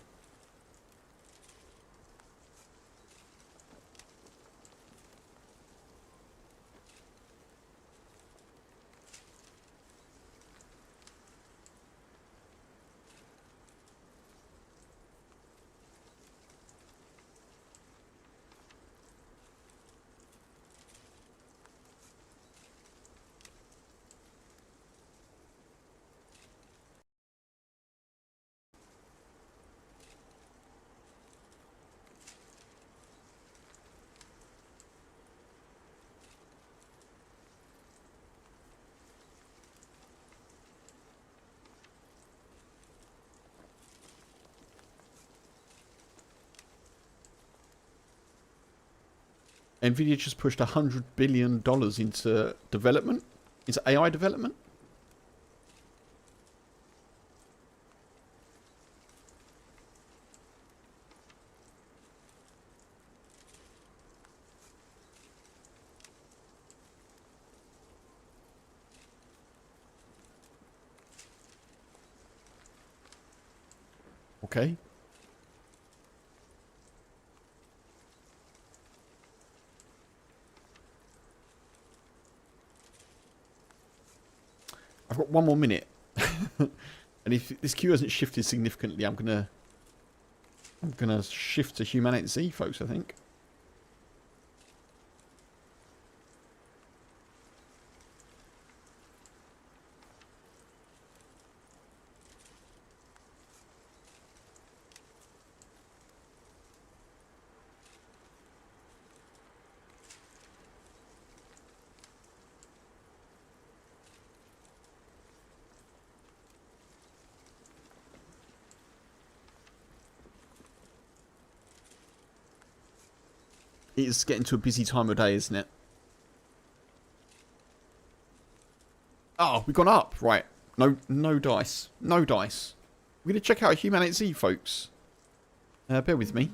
Nvidia just pushed $100 billion into development, into AI development. Okay. I've got 1 more minute. And if this queue hasn't shifted significantly, I'm gonna shift to HumanitZ, folks, I think. It's getting to a busy time of day, isn't it? Oh, we've gone up. Right. No dice. No dice. We're going to check out HumanitZ, folks. Bear with me.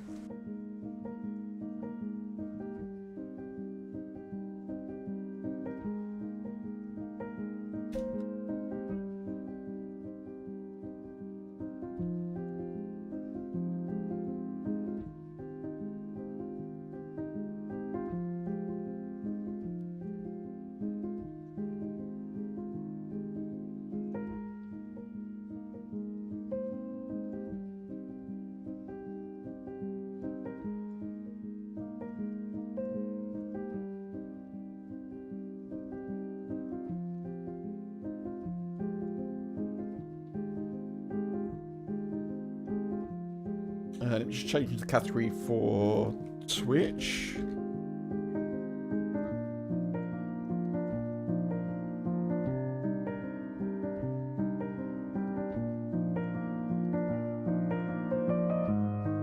Let me just change the category for Twitch.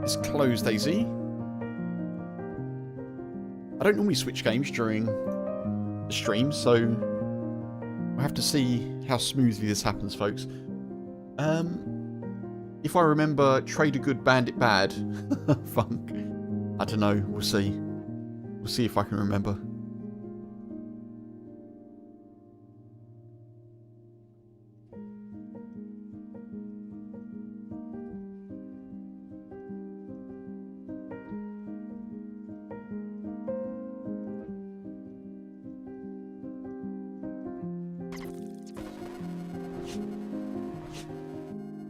It's closed, DayZ. I don't normally switch games during the stream, so we'll have to see how smoothly this happens, folks. If I remember, trade a good, bandit bad. Funk. I don't know. We'll see. We'll see if I can remember.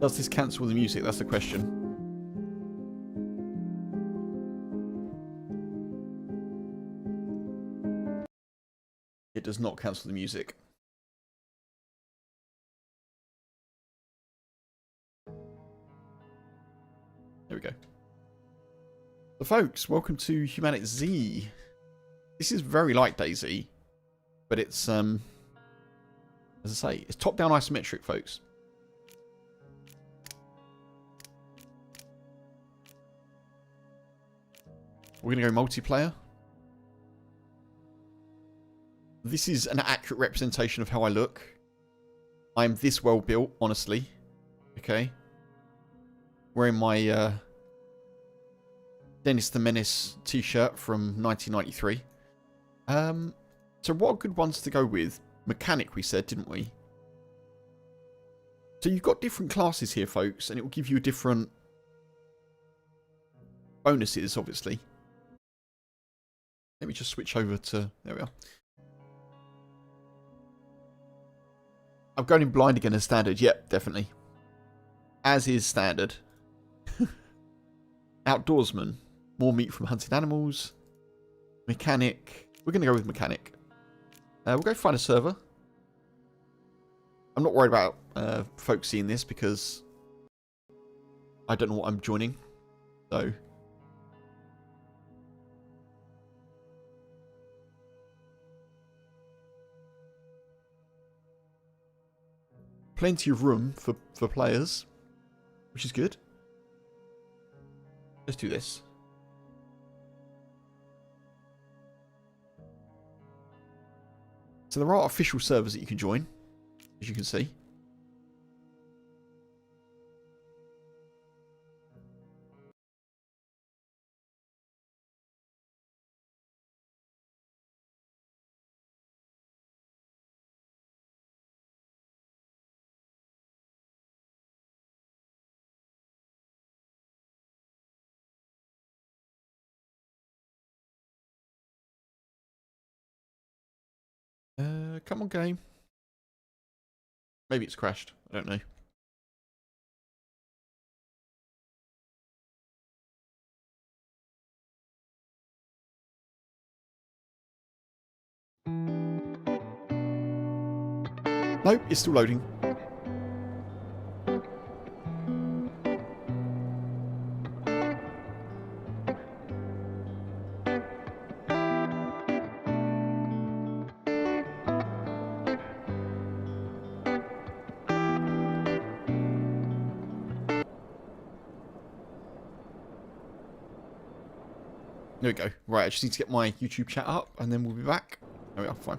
Does this cancel the music? That's the question. It does not cancel the music. There we go. So folks, welcome to HumanitZ. This is very like DayZ, but it's as I say, it's top-down isometric, folks. We're going to go multiplayer. This is an accurate representation of how I look. I'm this well built, honestly. Okay. Wearing my Dennis the Menace t-shirt from 1993. So what are good ones to go with? Mechanic, we said, didn't we? So you've got different classes here, folks, and it will give you different bonuses, obviously. Let me just switch over to... There we are. I'm going in blind again as standard. Yep, definitely. As is standard. Outdoorsman. More meat from hunted animals. Mechanic. We're going to go with mechanic. We'll go find a server. I'm not worried about folks seeing this because I don't know what I'm joining. So... plenty of room for players, which is good. Let's do this. So there are official servers that you can join, as you can see. Come on, game. Maybe it's crashed. I don't know. Nope, it's still loading. There we go. Right, I just need to get my YouTube chat up and then we'll be back. There we are, fine.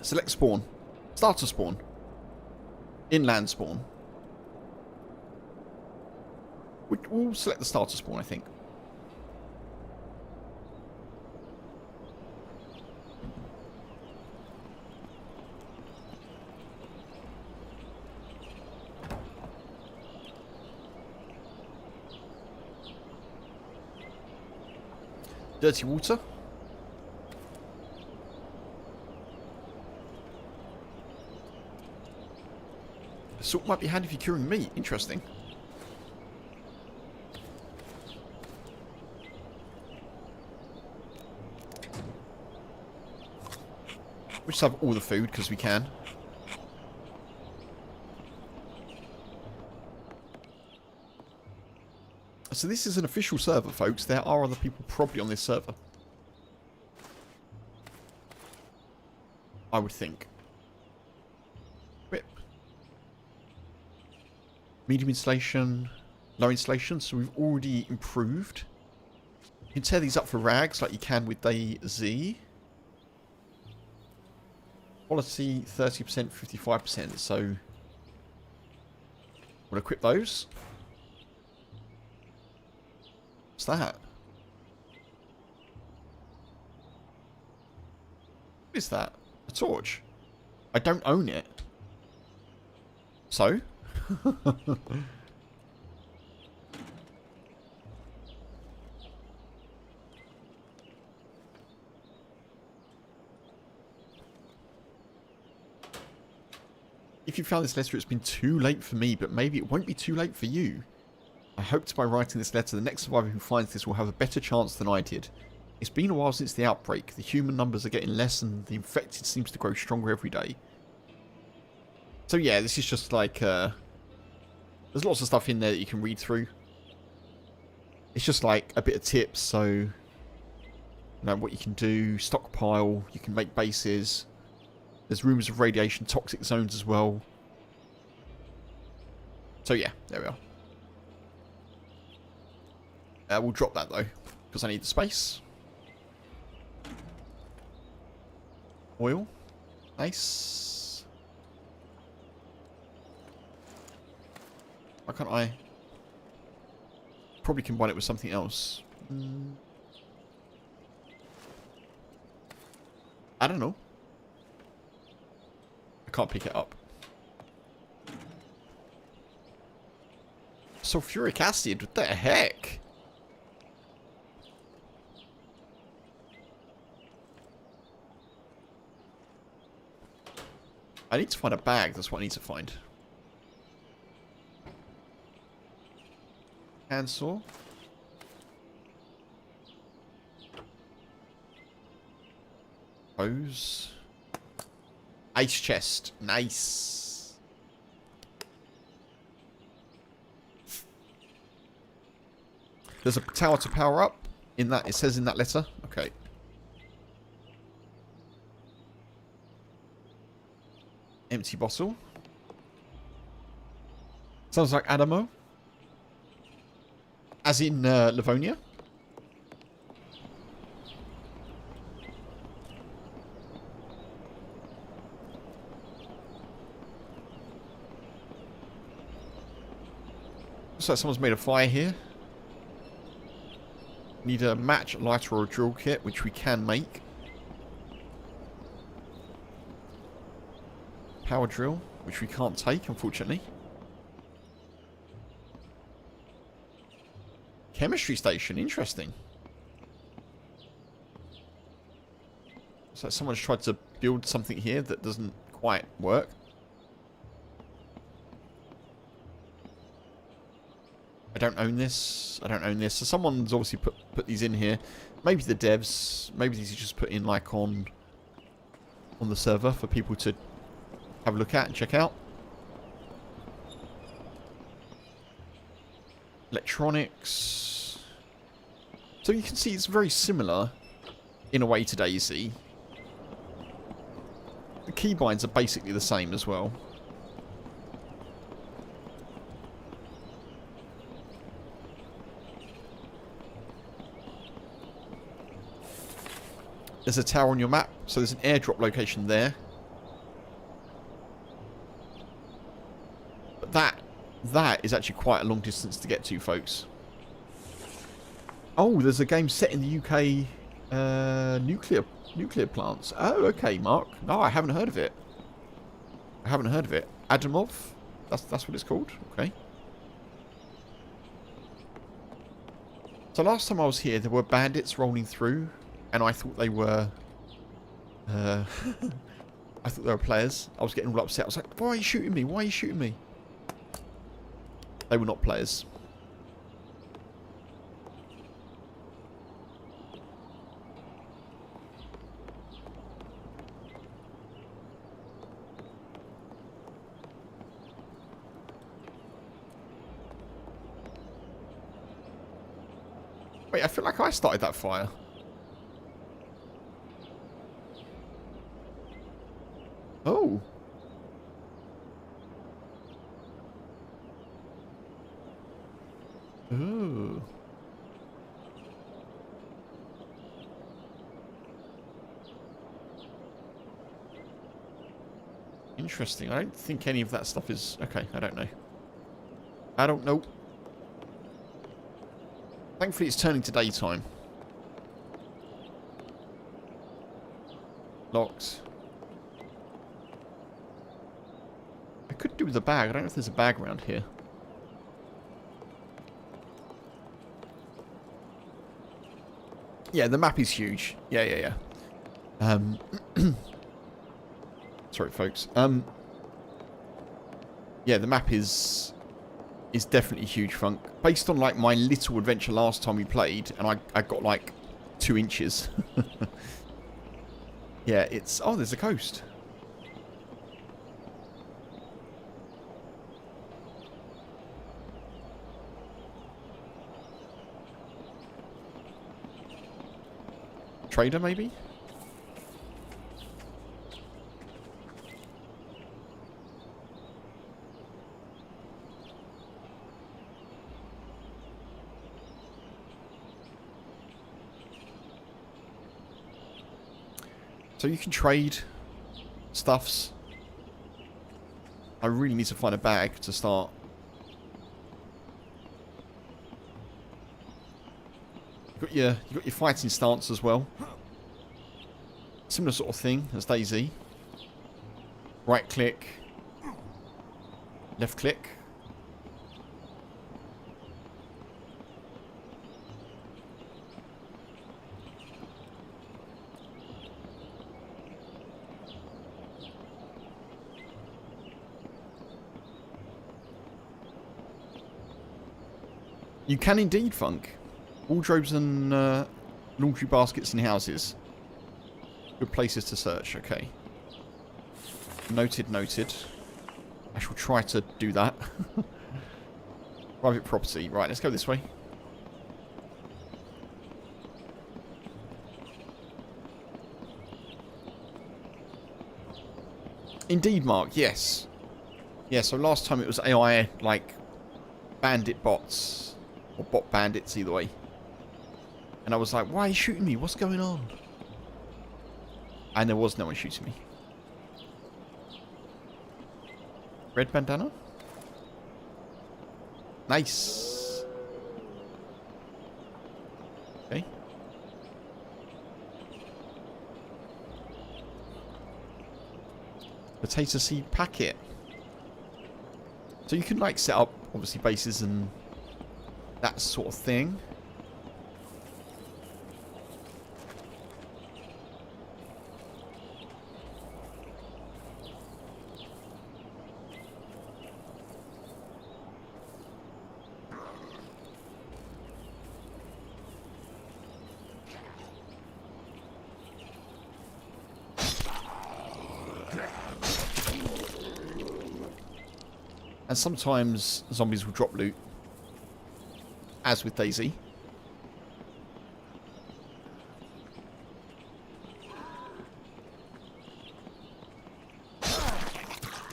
Select spawn. Starter spawn. Inland spawn. We'll select the starter spawn, I think. Dirty water. Salt might be handy if you're curing meat. Interesting. We just have all the food because we can. So this is an official server, folks. There are other people probably on this server. I would think. Whip. Medium installation, low installation. So we've already improved. You can tear these up for rags like you can with DayZ. Quality 30%, 55%. So we'll equip those. What's that? What is that? A torch? I don't own it. So? If you found this letter, it's been too late for me, but maybe it won't be too late for you. I hoped by writing this letter, the next survivor who finds this will have a better chance than I did. It's been a while since the outbreak. The human numbers are getting less and the infected seems to grow stronger every day. So yeah, this is just like, there's lots of stuff in there that you can read through. It's just like a bit of tips, so, you know, what you can do, stockpile, you can make bases. There's rumours of radiation toxic zones as well. So yeah, there we are. We'll drop that though, because I need the space. Oil. Nice. Why can't I? Probably combine it with something else. I don't know. I can't pick it up. Sulfuric acid? What the heck? I need to find a bag. That's what I need to find. Handsaw. Hose. Ice chest. Nice. There's a tower to power up. In that, it says in that letter. Okay. Empty bottle. Sounds like Adamo. As in Livonia. So someone's made a fire here. Need a match, lighter, or a drill kit, which we can make. Power drill, which we can't take, unfortunately. Chemistry station, interesting. So someone's tried to build something here that doesn't quite work. I don't own this. I don't own this. So someone's obviously put these in here. Maybe the devs. Maybe these are just put in like on the server for people to have a look at and check out. Electronics. So you can see it's very similar in a way to DayZ. The keybinds are basically the same as well. There's a tower on your map, so there's an airdrop location there. But that is actually quite a long distance to get to, folks. Oh, there's a game set in the UK nuclear plants. Oh, okay, Mark. No, I haven't heard of it. I haven't heard of it. Adamov? That's what it's called? Okay. So last time I was here, there were bandits rolling through. And I thought they were... I thought they were players. I was getting all upset. I was like, why are you shooting me? Why are you shooting me? They were not players. Wait, I feel like I started that fire. Oh. Ooh. Interesting. I don't think any of that stuff is... Okay, I don't know. I don't know. Thankfully, it's turning to daytime. Locks. I could do with a bag. I don't know if there's a bag around here. Yeah, the map is huge. Yeah. Sorry, folks. Yeah, the map is definitely huge, Funk. Based on like my little adventure last time we played, and I got like 2 inches. Yeah, it's... Oh, there's a coast. Trader, maybe? So you can trade stuffs. I really need to find a bag to start. You got your fighting stance as well. Similar sort of thing as DayZ. Right click. Left click. You can indeed, Funk. Wardrobes and laundry baskets in houses. Good places to search, okay. Noted, noted. I shall try to do that. Private property. Right, let's go this way. Indeed, Mark, yes. Yeah, so last time it was AI, like, bandit bots. Or bot bandits, either way. And I was like, why are you shooting me? What's going on? And there was no one shooting me. Red bandana? Nice. Okay. Potato seed packet. So you can like set up obviously bases and that sort of thing. And sometimes zombies will drop loot, as with DayZ.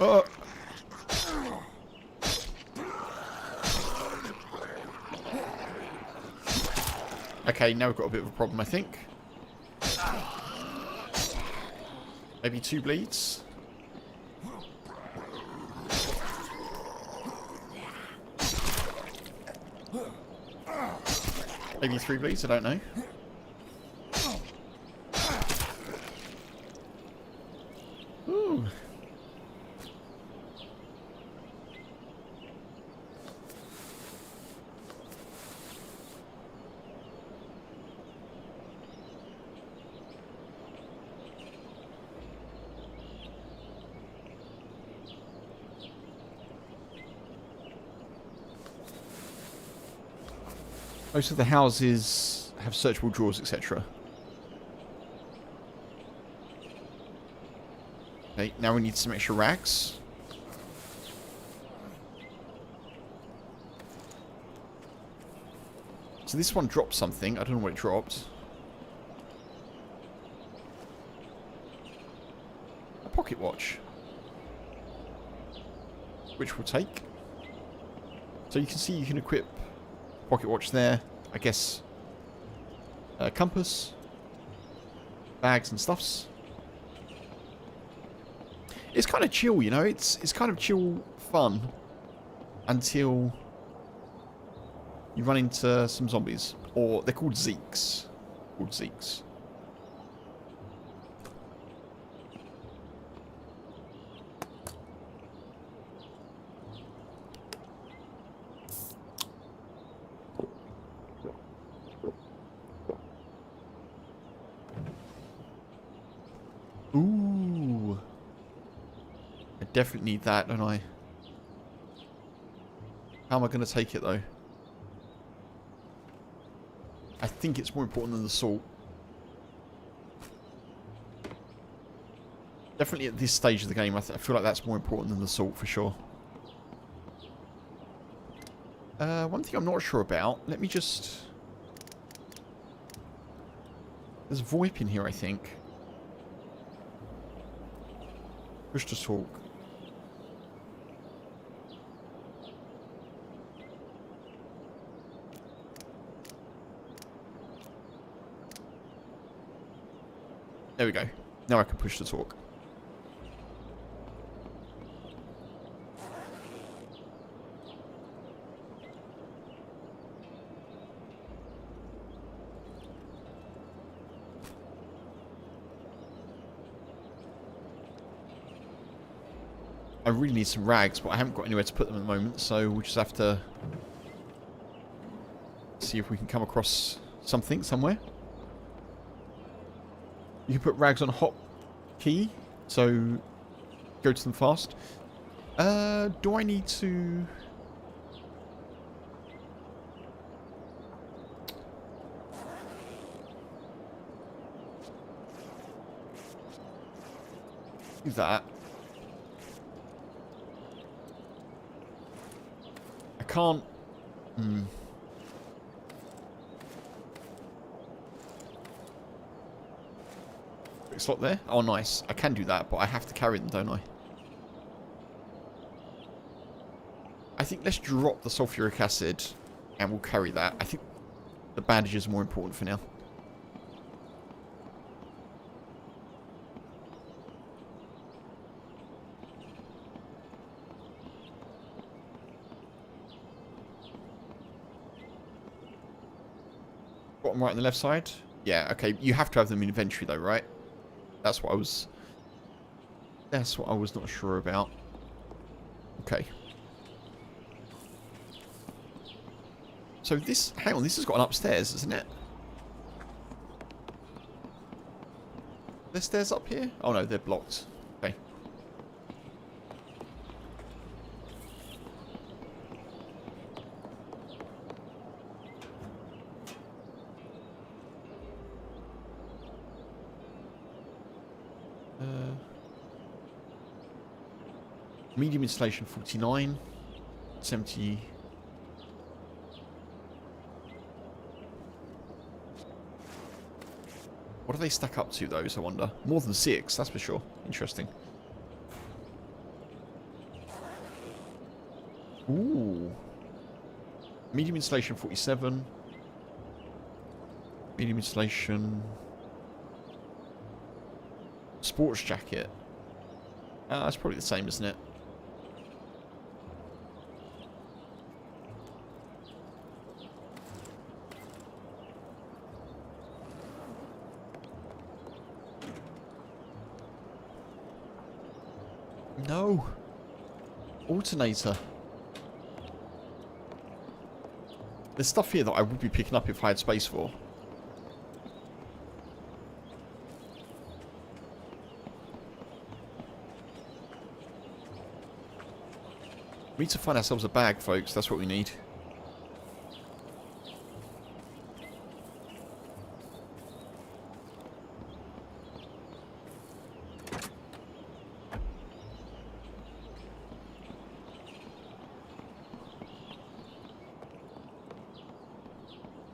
Oh. Okay, now we've got a bit of a problem, I think. Maybe 2 bleeds. Maybe 3 bleeds, I don't know. Ooh. Most of the houses have searchable drawers, etc. Okay, now we need some extra rags. So this one dropped something. I don't know what it dropped. A pocket watch. Which we'll take. So you can see you can equip pocket watch there. I guess compass. Bags and stuffs. It's kind of chill, you know. It's kind of chill fun until you run into some zombies. Or they're called Zeeks. Called Zeeks. Ooh. I definitely need that, don't I? How am I going to take it, though? I think it's more important than the salt. Definitely at this stage of the game, I feel like that's more important than the salt, for sure. One thing I'm not sure about. Let me just... There's a VoIP in here, I think. Push to talk. There we go. Now I can push to talk. I really need some rags, but I haven't got anywhere to put them at the moment, so we'll just have to see if we can come across something somewhere. You can put rags on hot key, so go to them fast. Do I need to... do that? I can't... slot there? Oh, nice. I can do that, but I have to carry them, don't I? I think let's drop the sulfuric acid and we'll carry that. I think the bandages are more important for now. Bottom right and the left side? Yeah, okay. You have to have them in inventory though, right? That's what I was... That's what I was not sure about. Okay. So this... Hang on, this has got an upstairs, isn't it? There's stairs up here? Oh no, they're blocked. Okay. Medium installation 49. 70. What do they stack up to, those, I wonder? More than 6, that's for sure. Interesting. Ooh. Medium installation 47. Medium installation... Sports jacket. That's probably the same, isn't it? No. Alternator. There's stuff here that I would be picking up if I had space for. We need to find ourselves a bag, folks. That's what we need.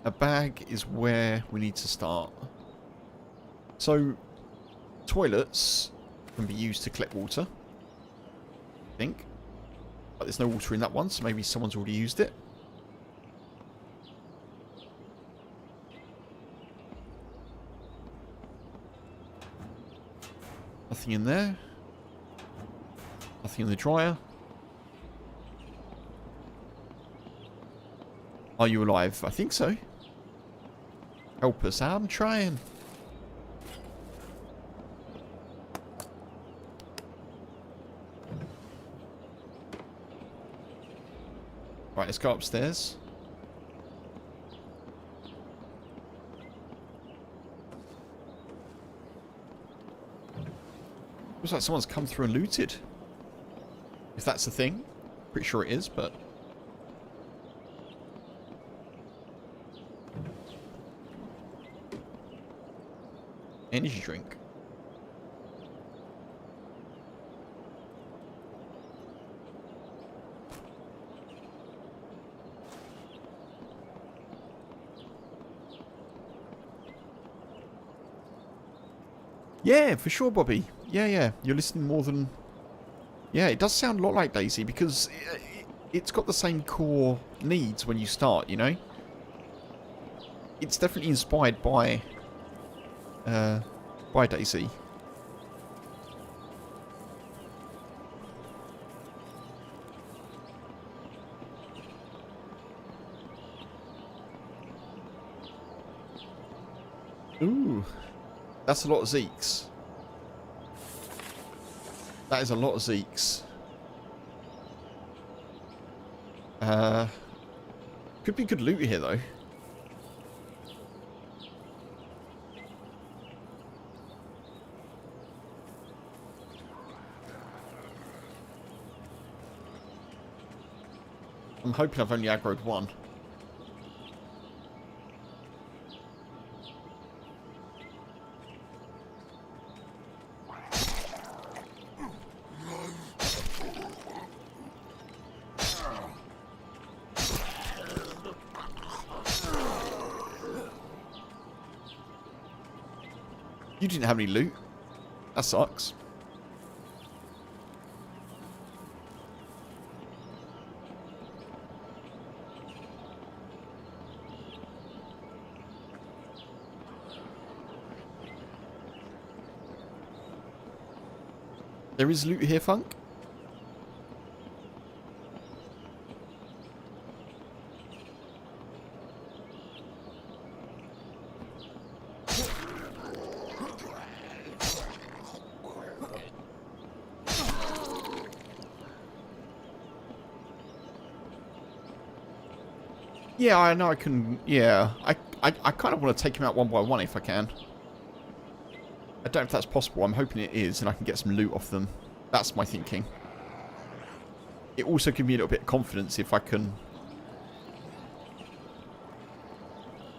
A bag is where we need to start. So, toilets can be used to collect water, I think. But there's no water in that one, so maybe someone's already used it. Nothing in there. Nothing in the dryer. Are you alive? I think so. Help us. I'm trying. Right, let's go upstairs. Looks like someone's come through and looted. If that's a thing. Pretty sure it is, but... Energy drink. Yeah, for sure, Bobby. Yeah. You're listening more than... Yeah, it does sound a lot like DayZ because it's got the same core needs when you start, you know? It's definitely inspired by DayZ. Ooh. That's a lot of Zeeks. That is a lot of Zeeks. Could be good loot here, though. I'm hoping I've only aggroed one. You didn't have any loot. That sucks. There is loot here, Funk. Yeah, I know I can... Yeah, I kind of want to take him out one by one if I can. I don't know if that's possible. I'm hoping it is, and I can get some loot off them. That's my thinking. It also gives me a little bit of confidence if I can...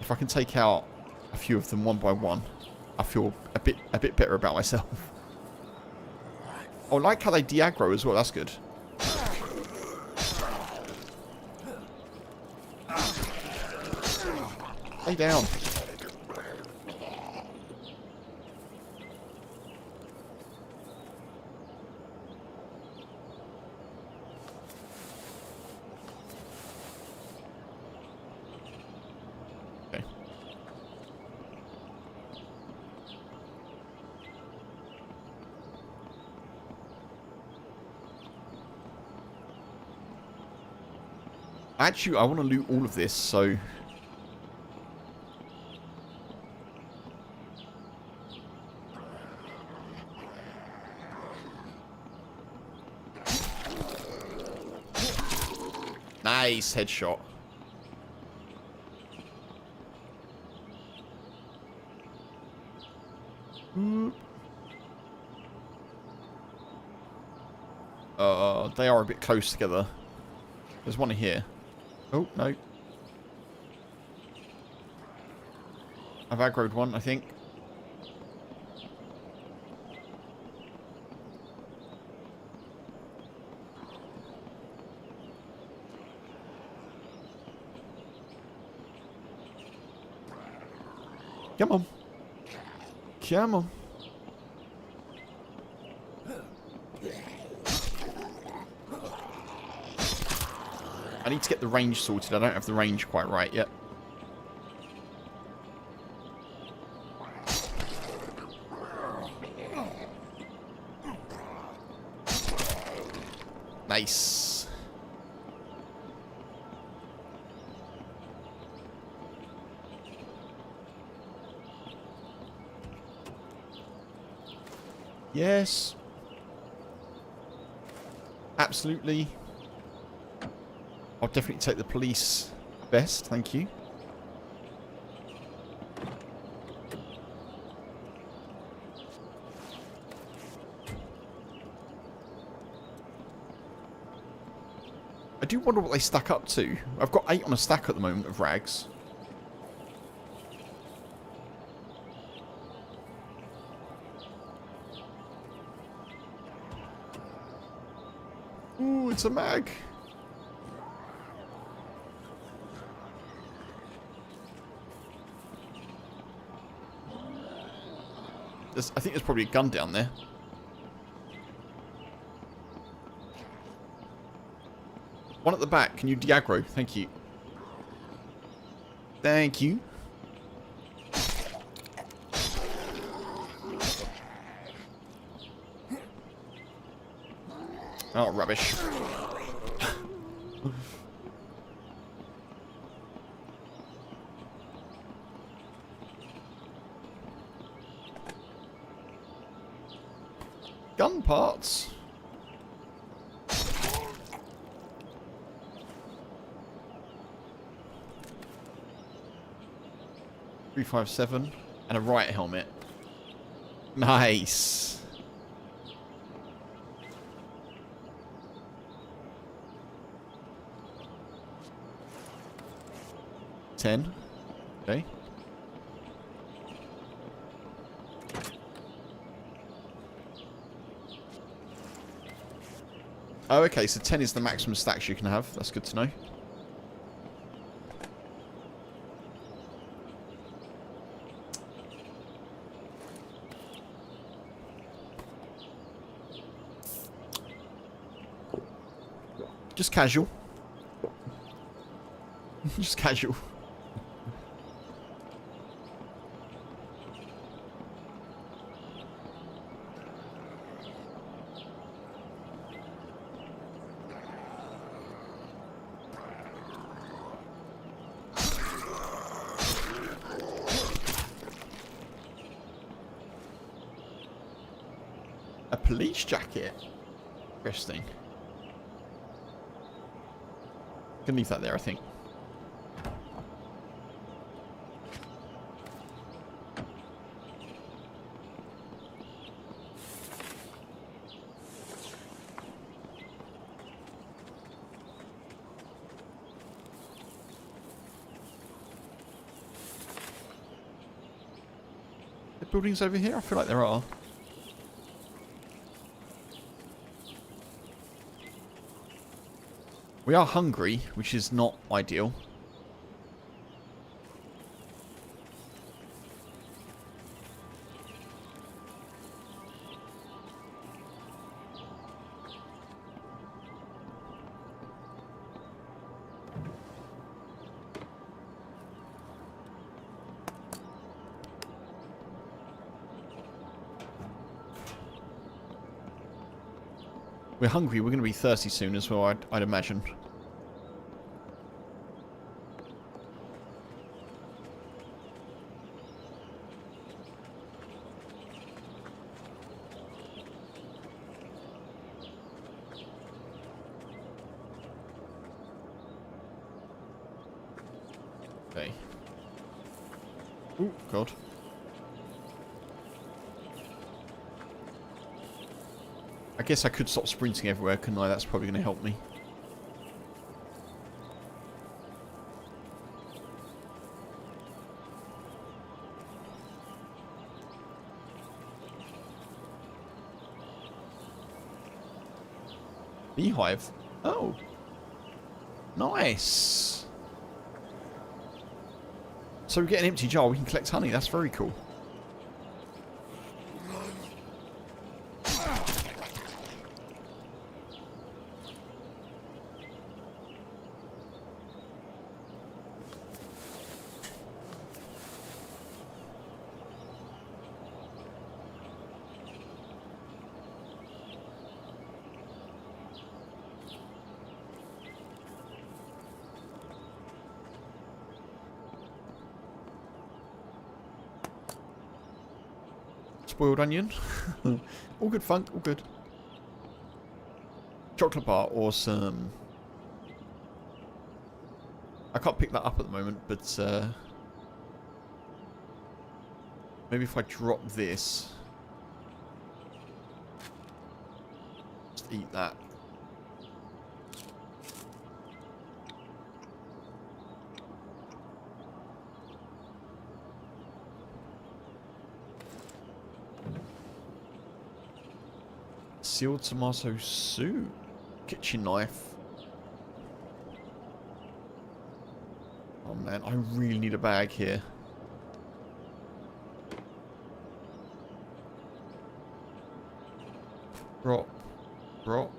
If I can take out a few of them one by one, I feel a bit better about myself. Oh, I like how they de-aggro as well. That's good. Lay down. Okay. Actually, I want to loot all of this, so... Nice headshot. They are a bit close together. There's one here. Oh, no. I've aggroed one, I think. Come on. Come on. I need to get the range sorted. I don't have the range quite right yet. Nice. Yes. Absolutely. I'll definitely take the police vest, thank you. I do wonder what they stack up to. I've got 8 on a stack at the moment of rags. Ooh, it's a mag. I think there's probably a gun down there. One at the back. Can you de-aggro? Thank you. Thank you. Oh, rubbish. Gun parts. .357 and a riot helmet. Nice. $10. Okay. Oh, okay, so 10 is the maximum stacks you can have. That's good to know. Just casual. Just casual. A police jacket. Interesting. Can leave that there, I think. buildings over here? I feel like there are. We are hungry, which is not ideal. We're hungry, we're going to be thirsty soon as well, I'd imagine. Okay. Oh, God. I guess I could stop sprinting everywhere, couldn't I? That's probably going to help me. Beehive. Oh. Nice. So we get an empty jar, we can collect honey. That's very cool. Spoiled onion. All good fun, all good. Chocolate bar, awesome. I can't pick that up at the moment, but maybe if I drop this, just eat that. Sealed tomato soup. Kitchen knife. Oh man, I really need a bag here. Drop. Drop.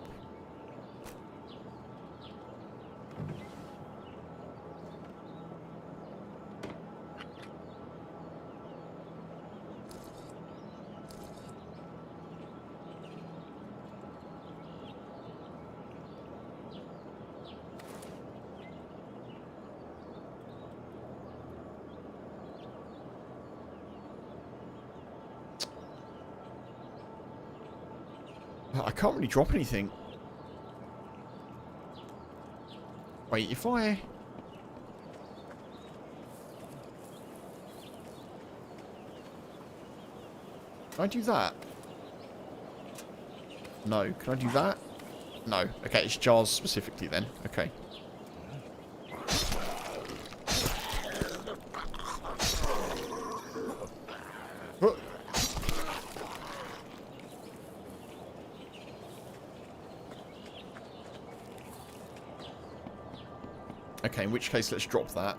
I can't really drop anything. Wait, if I... Can I do that? No. Can I do that? No. Okay, it's jars specifically then. Okay. Okay, in which case, let's drop that.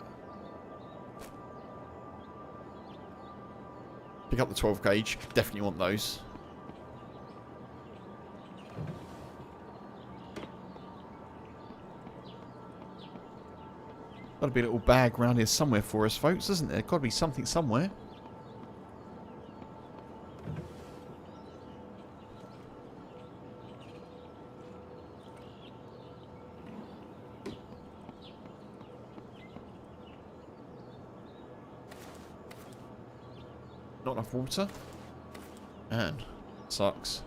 Pick up the 12 gauge. Definitely want those. Got to be a little bag around here somewhere for us, folks, isn't there? Got to be something somewhere. Not enough water. Man, sucks.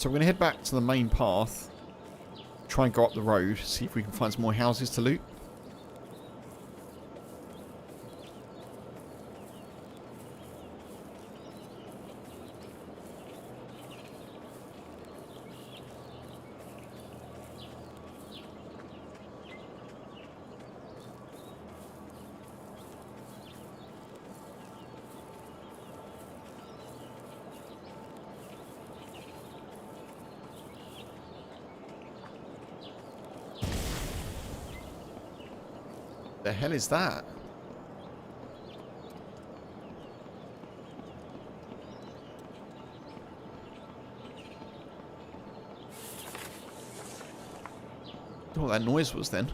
So we're going to head back to the main path. Try and go up the road. See if we can find some more houses to loot. The hell is that? I don't know what that noise was then.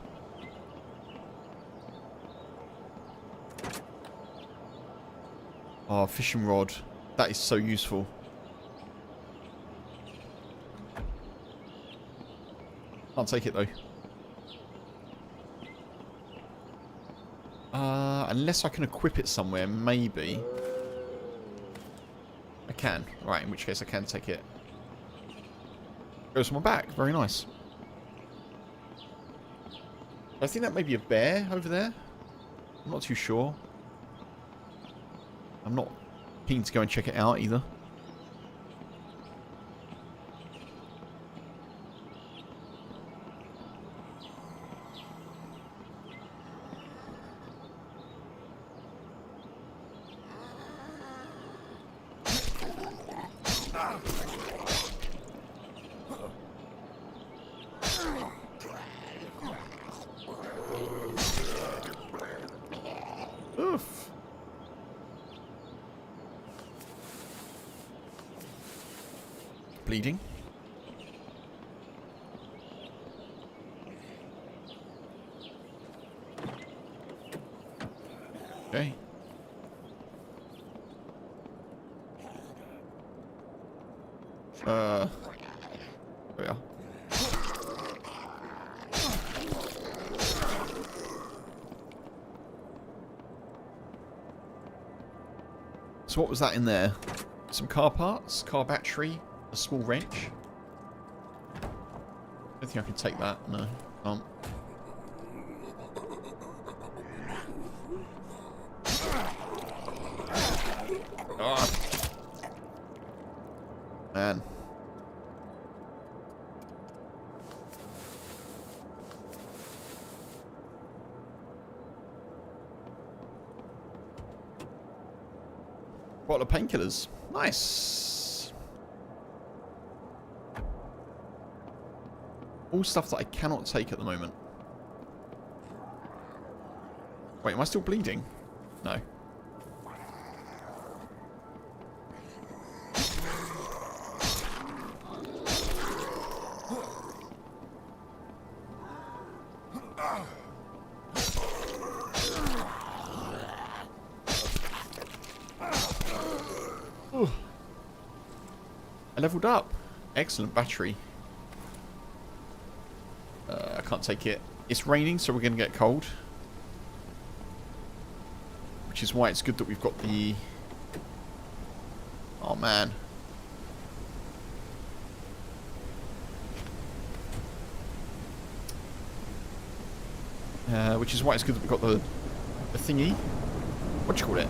Oh, fishing rod. That is so useful. Can't take it though. Unless I can equip it somewhere, maybe. I can. Right, in which case I can take it. Goes on my back. Very nice. I think that may be a bear over there. I'm not too sure. I'm not keen to go and check it out either. Oof. Bleeding. Okay. There we are. So what was that in there? Some car parts, car battery, a small wrench. I don't think I can take that. No, can't. Ah. Man. Bottle of painkillers. Nice. All stuff that I cannot take at the moment. Wait, am I still bleeding? No. I leveled up. Excellent battery. I can't take it. It's raining, so we're going to get cold. Which is why it's good that we've got the... Oh, man. Which is why it's good that we've got the thingy. What do you call it?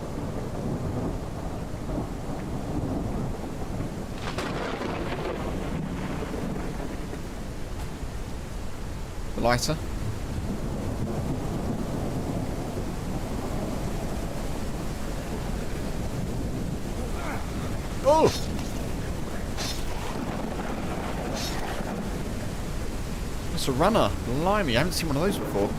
The lighter. Oh! It's a runner. Blimey, I haven't seen one of those before.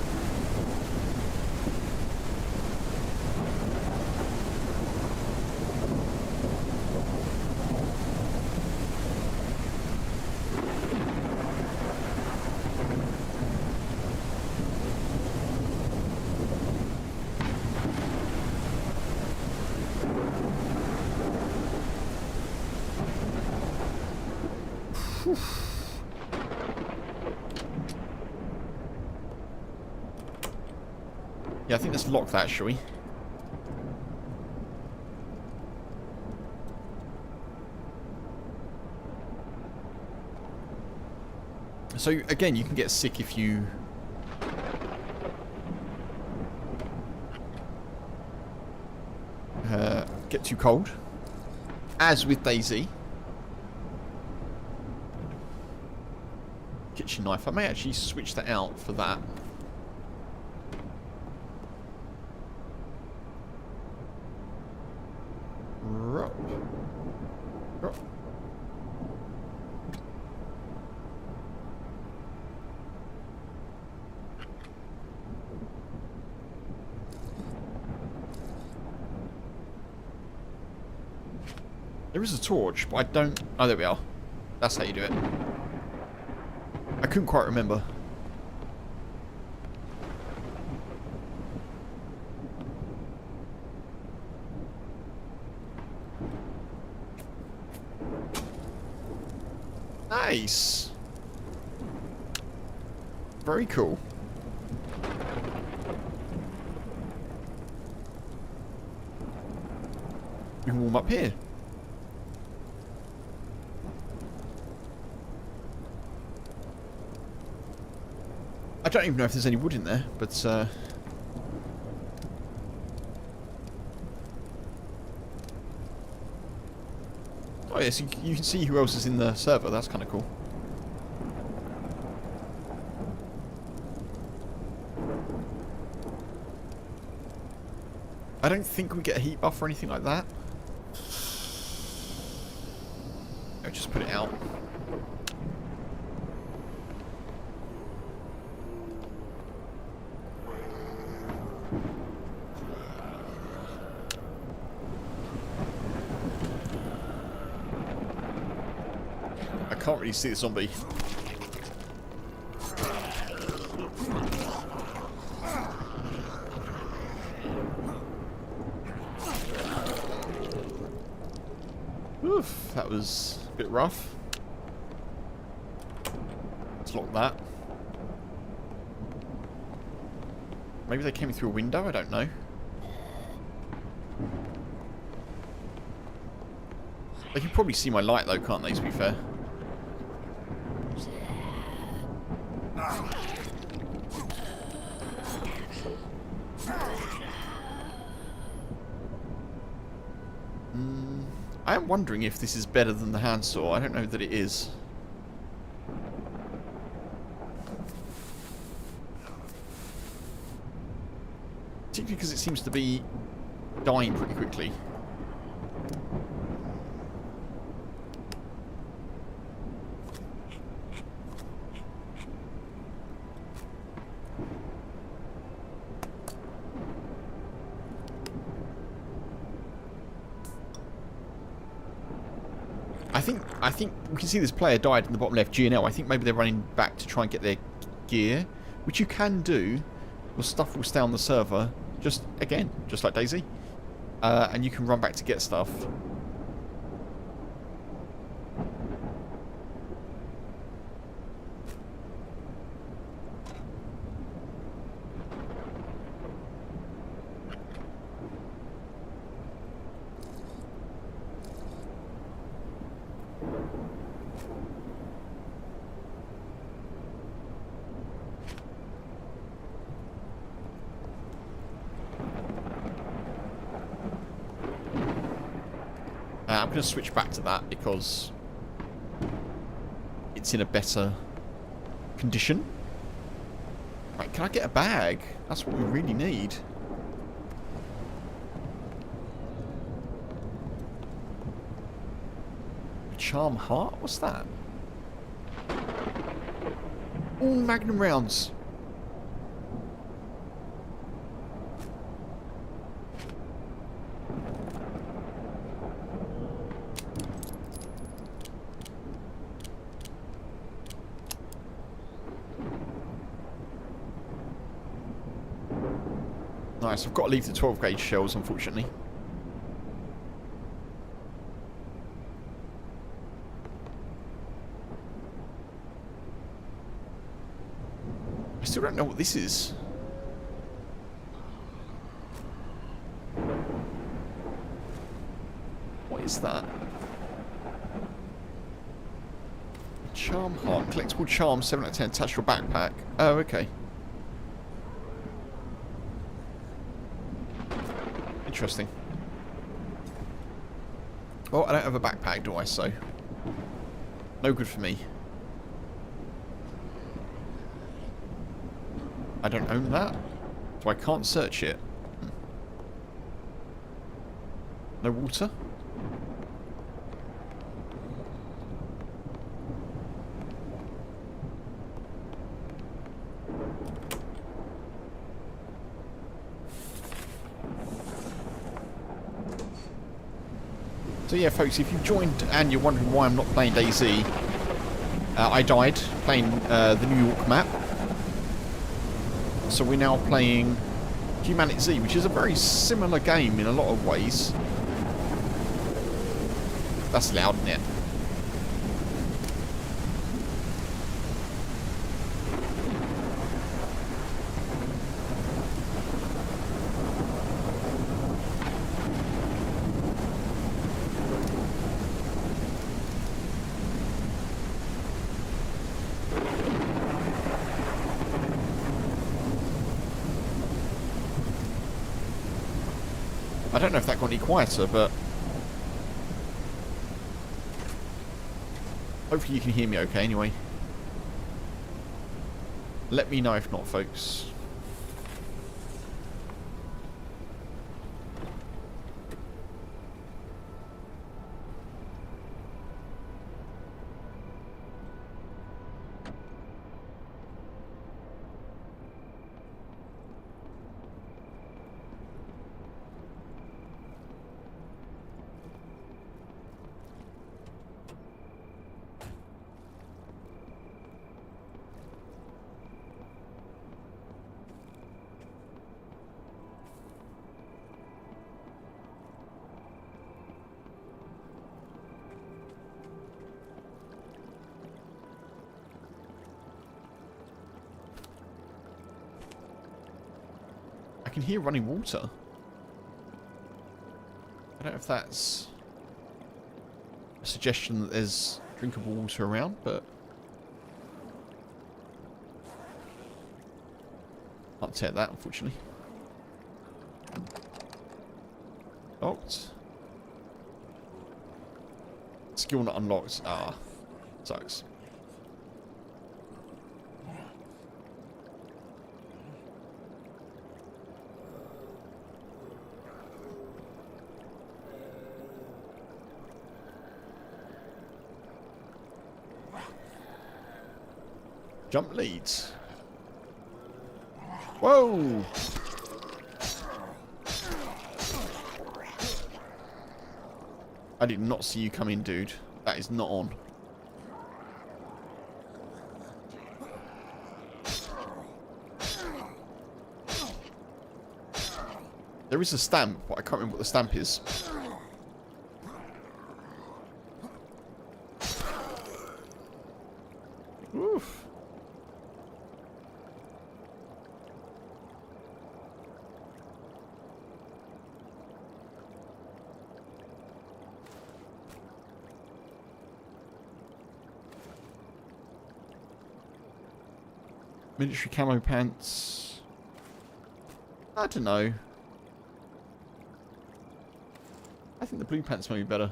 Yeah, I think let's lock that, shall we? So again, you can get sick if you get too cold, as with DayZ. Kitchen knife. I may actually switch that out for that. Rup. Rup. There is a torch, but I don't... Oh, there we are. That's how you do it. I couldn't quite remember. Nice. Very cool. We can warm up here. I don't even know if there's any wood in there, but oh yes, you can see who else is in the server. That's kind of cool. I don't think we get a heat buff or anything like that. I'll just put it out. I can't really see the zombie. Oof, that was a bit rough. Let's lock that. Maybe they came through a window, I don't know. They can probably see my light though, can't they, to be fair? I am wondering if this is better than the handsaw. I don't know that it is. Particularly because it seems to be dying pretty quickly. I think we can see this player died in the bottom left, G&L. I think maybe they're running back to try and get their gear, which you can do. Your stuff will stay on the server, just like DayZ. And you can run back to get stuff. I'm going to switch back to that because it's in a better condition. Right, can I get a bag? That's what we really need. Charm heart? What's that? All magnum rounds. Nice, I've got to leave the 12 gauge shells, unfortunately. I still don't know what this is. What is that? Charm heart. Collectible charm, 7 out of 10. Attach your backpack. Oh, okay. Interesting. Oh, I don't have a backpack, do I? So, no good for me. I don't own that, so I can't search it. No water? So yeah, folks, if you've joined and you're wondering why I'm not playing DayZ, I died playing the New York map. So we're now playing HumanitZ, which is a very similar game in a lot of ways. That's loud, isn't it? I don't know if that got any quieter, but hopefully you can hear me okay anyway. Let me know if not, folks. I can hear running water. I don't know if that's a suggestion that there's drinkable water around, but can't say that, unfortunately. Locked. Skill not unlocked. Ah, sucks. Jump leads. Whoa! I did not see you come in, dude. That is not on. There is a stamp, but I can't remember what the stamp is. Oof. Military camo pants. I don't know. I think the blue pants may be better.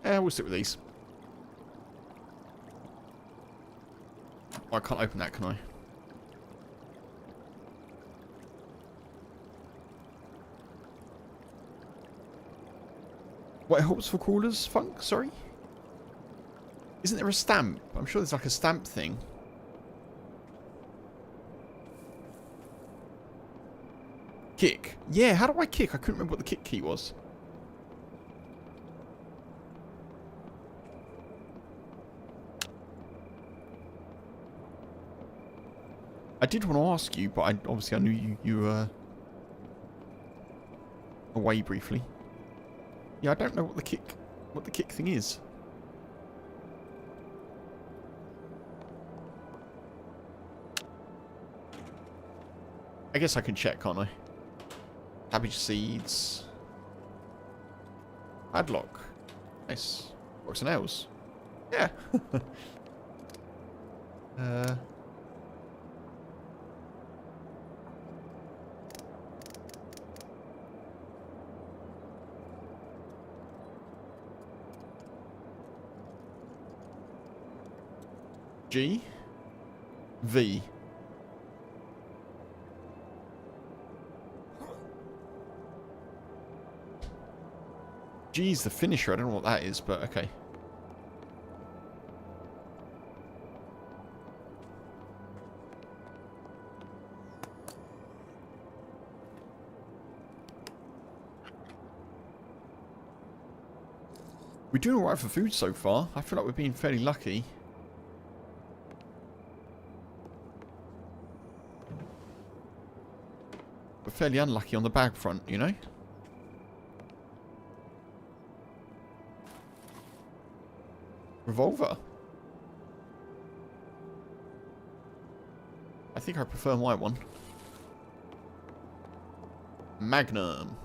Yeah, we'll stick with these. Oh, I can't open that, can I? What helps for crawlers, Funk? Sorry? Isn't there a stamp? I'm sure there's like a stamp thing. Kick. Yeah, how do I kick? I couldn't remember what the kick key was. I did want to ask you, but obviously I knew you were away briefly. Yeah, I don't know what the kick thing is. I guess I can check, can't I? Cabbage seeds. Padlock. Nice. Rocks and nails. Yeah. G. V. G's the finisher. I don't know what that is, but okay. We're doing alright for food so far. I feel like we're being fairly lucky. We're fairly unlucky on the bag front, you know? Revolver. I think I prefer my one. Magnum.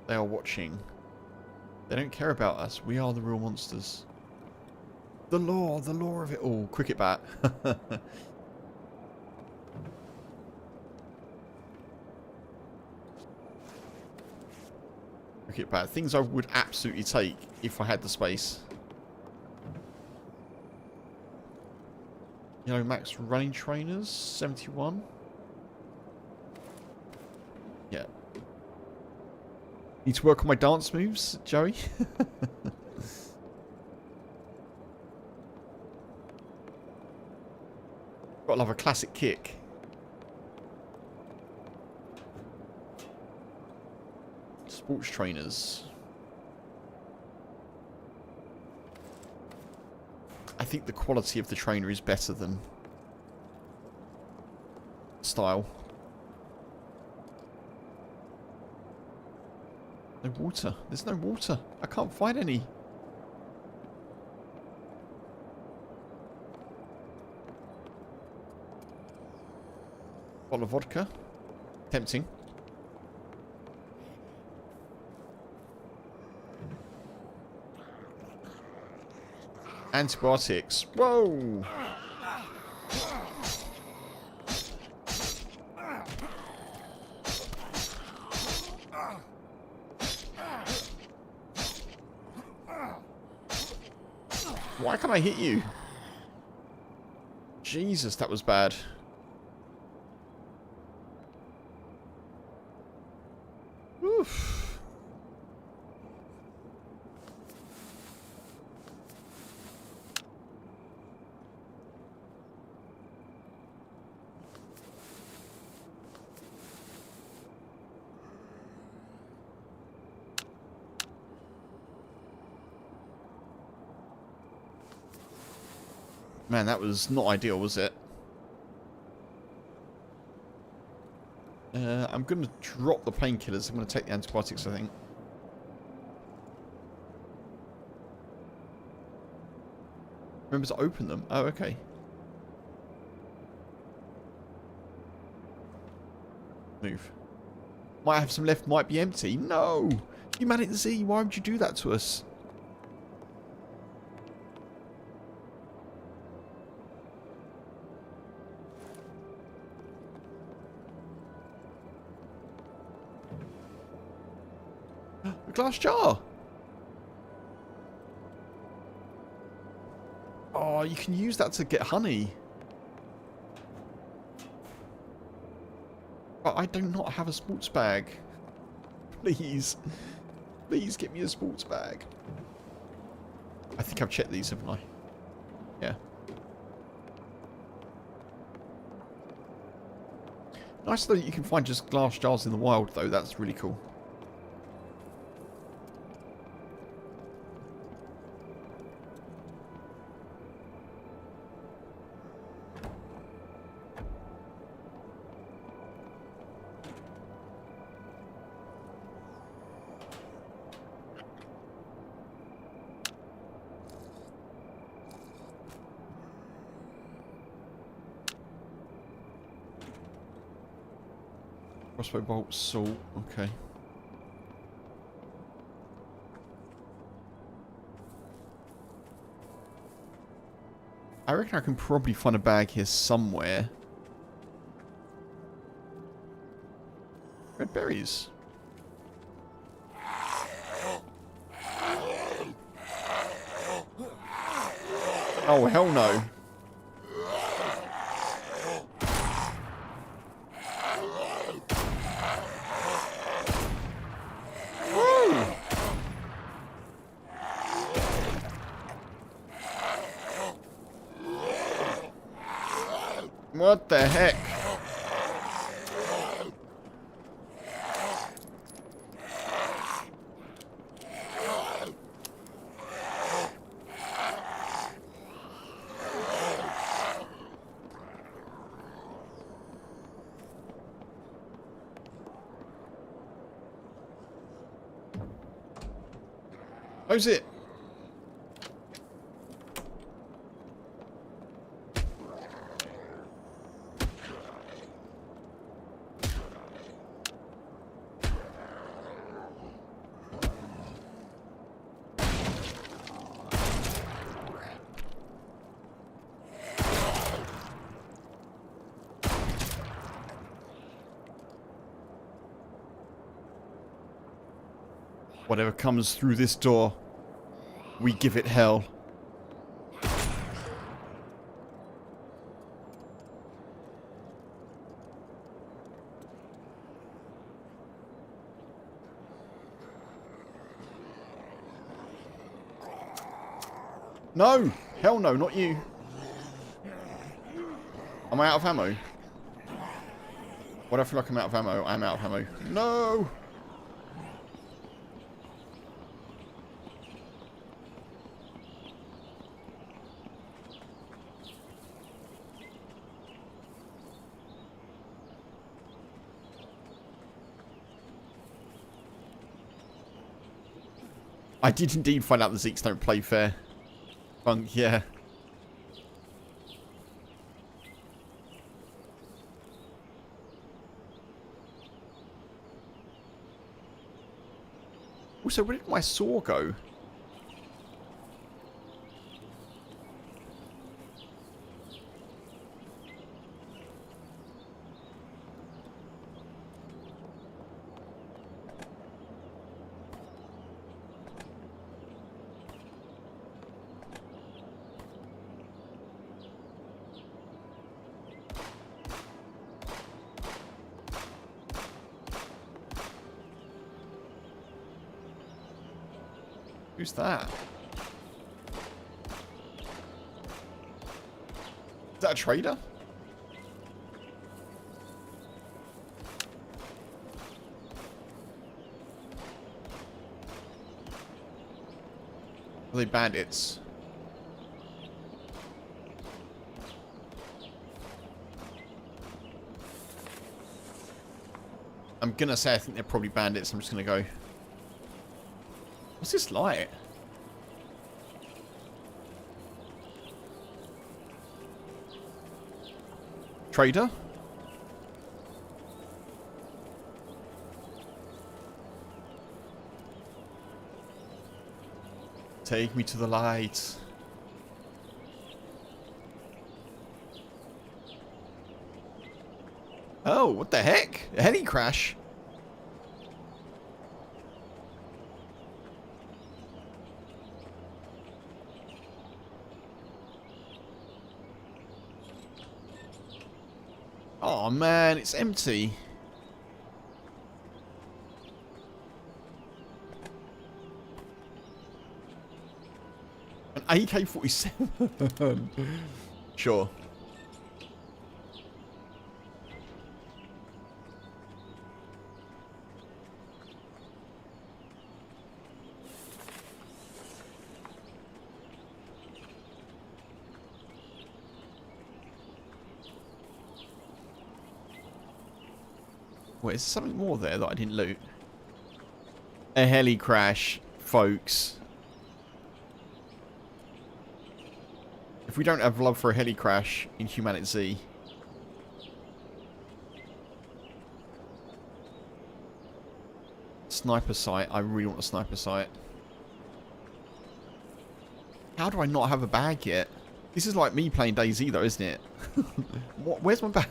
They are watching. They don't care about us. We are the real monsters. The law of it all. Cricket bat. Cricket bat. Things I would absolutely take if I had the space. You know, max running trainers, 71. Yeah. Need to work on my dance moves, Joey. Gotta love a classic kick. Sports trainers. I think the quality of the trainer is better than style. No water. There's no water. I can't find any. Bottle of vodka. Tempting. Antibiotics. Whoa! Why can't I hit you? Jesus, that was bad. Oof. Man, that was not ideal, was it? I'm going to drop the painkillers. I'm going to take the antibiotics, I think. Remember to open them. Oh, okay. Move. Might have some left, might be empty. No! HumanitZ, why would you do that to us? A glass jar! Oh, you can use that to get honey. But I do not have a sports bag. Please. Please get me a sports bag. I think I've checked these, haven't I? Yeah. Nice that you can find just glass jars in the wild, though. That's really cool. Crossbow bolt, salt. Okay. I reckon I can probably find a bag here somewhere. Red berries. Oh, hell no. Woo! What the heck? How's it? Whatever comes through this door, we give it hell. No! Hell no, not you. Am I out of ammo? Why do I feel like I'm out of ammo? I'm out of ammo. No! I did indeed find out the Zeeks don't play fair. Funk, yeah. Also, where did my saw go? Who's that? Is that a trader? Are they bandits? I'm gonna say I think they're probably bandits. I'm just gonna go. What's this light? Trader? Take me to the light. Oh, what the heck? A heli crash? Oh man, it's empty. An AK-47. Sure. Wait, is there something more there that I didn't loot? A heli crash, folks. If we don't have love for a heli crash in HumanitZ, sniper sight. I really want a sniper sight. How do I not have a bag yet? This is like me playing DayZ though, isn't it? What? Where's my bag?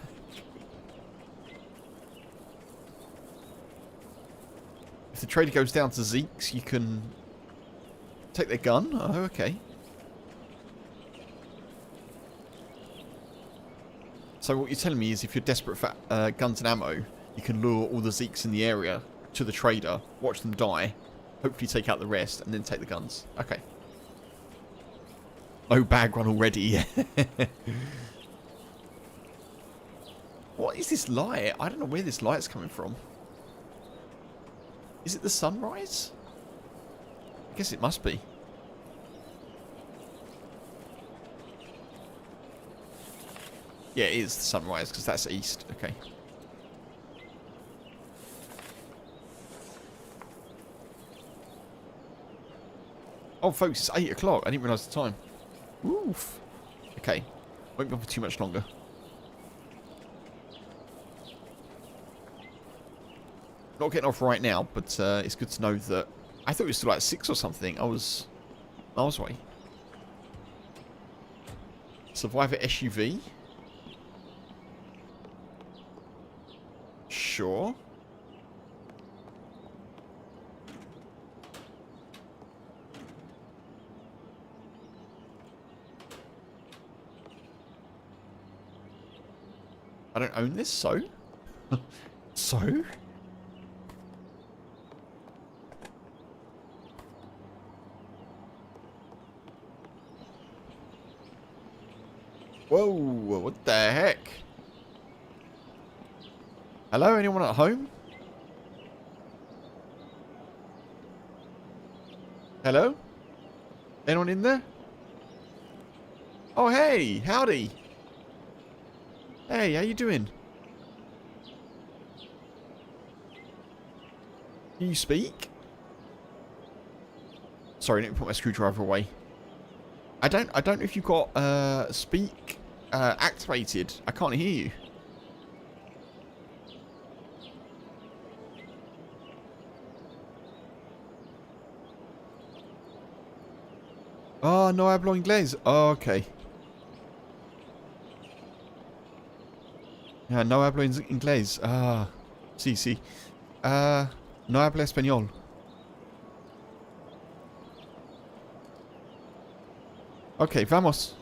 If the trader goes down to Zeke's, you can take their gun. Oh, okay. So what you're telling me is if you're desperate for guns and ammo, you can lure all the Zeeks in the area to the trader, watch them die, hopefully take out the rest, and then take the guns. Okay. No bag run already. What is this light? I don't know where this light's coming from. Is it the sunrise? I guess it must be. Yeah, it is the sunrise, because that's east. Okay. Oh, folks, it's 8 o'clock. I didn't realise the time. Oof. Okay. Won't be on for too much longer. Not getting off right now, but it's good to know that... I thought it was still like 6 or something. I was miles away. Survivor SUV? Sure. I don't own this, so? So? Whoa, what the heck? Hello, anyone at home? Hello? Anyone in there? Oh, hey, howdy. Hey, how you doing? Can you speak? Sorry, I didn't put my screwdriver away. I don't know if you've got speak activated. I can't hear you. Oh, no hablo inglés. Oh, okay. Yeah, no hablo inglés. Ah, sí, sí. No hablo español. Okay, vamos.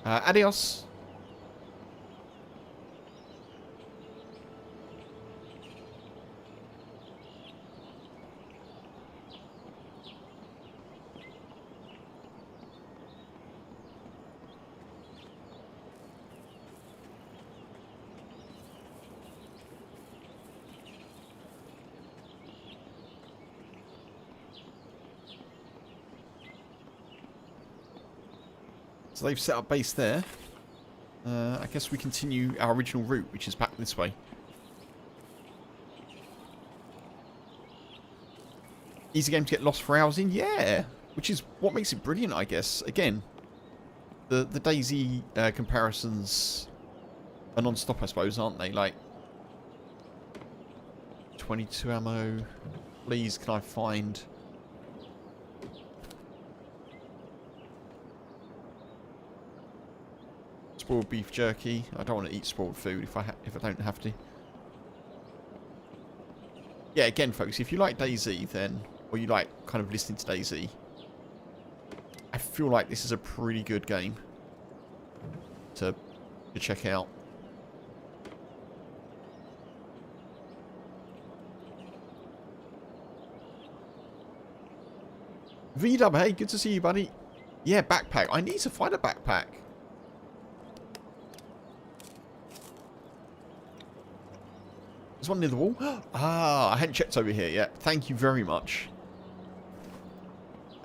Adios. So they've set up base there. I guess we continue our original route, which is back this way. Easy game to get lost for hours in? Yeah! Which is what makes it brilliant, I guess. Again, the DayZ comparisons are non-stop, I suppose, aren't they? Like, 22 ammo. Please, can I find... spoiled beef jerky. I don't want to eat spoiled food if I don't have to. Yeah, again, folks, if you like DayZ, then, or you like kind of listening to DayZ, I feel like this is a pretty good game to check out. V-Dub, hey, good to see you, buddy. Yeah, backpack. I need to find a backpack. There's one near the wall. Ah, I hadn't checked over here yet. Thank you very much.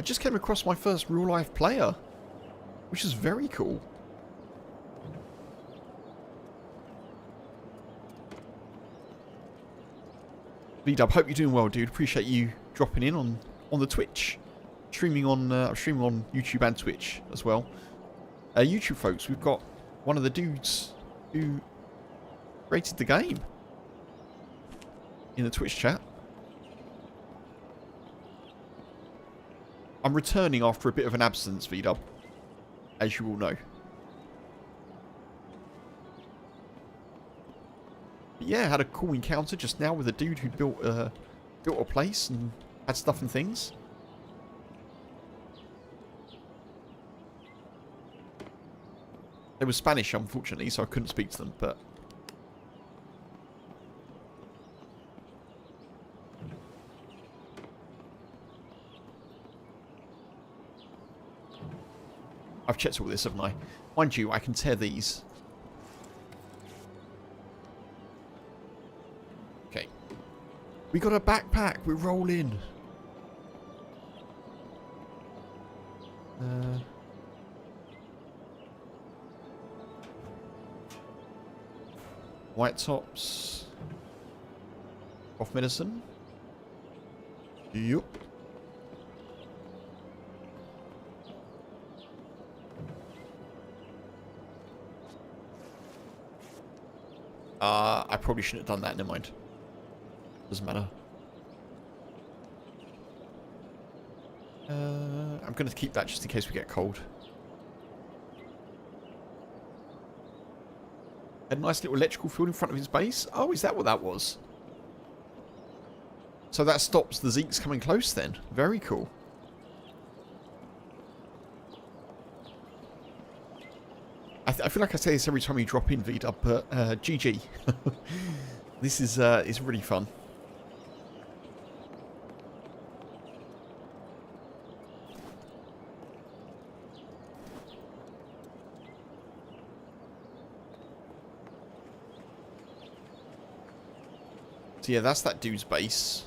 just came across my first real-life player, which is very cool. V-Dub, hope you're doing well, dude. Appreciate you dropping in on the Twitch. Streaming on YouTube and Twitch as well. YouTube folks, we've got one of the dudes who created the game in the Twitch chat. I'm returning after a bit of an absence, V-Dub, as you all know. But yeah, had a cool encounter just now with a dude who built a place and had stuff and things. They were Spanish, unfortunately, so I couldn't speak to them, but... I've checked all this, haven't I? Mind you, I can tear these. Okay. We got a backpack. We're rolling. White tops. Off medicine. Yup. I probably shouldn't have done that, never mind. Doesn't matter. I'm going to keep that just in case we get cold. A nice little electrical field in front of his base. Oh, is that what that was? So that stops the Zeeks coming close then. Very cool. I feel like I say this every time you drop in, V-Dub, but GG. This is really fun. So yeah, that's that dude's base.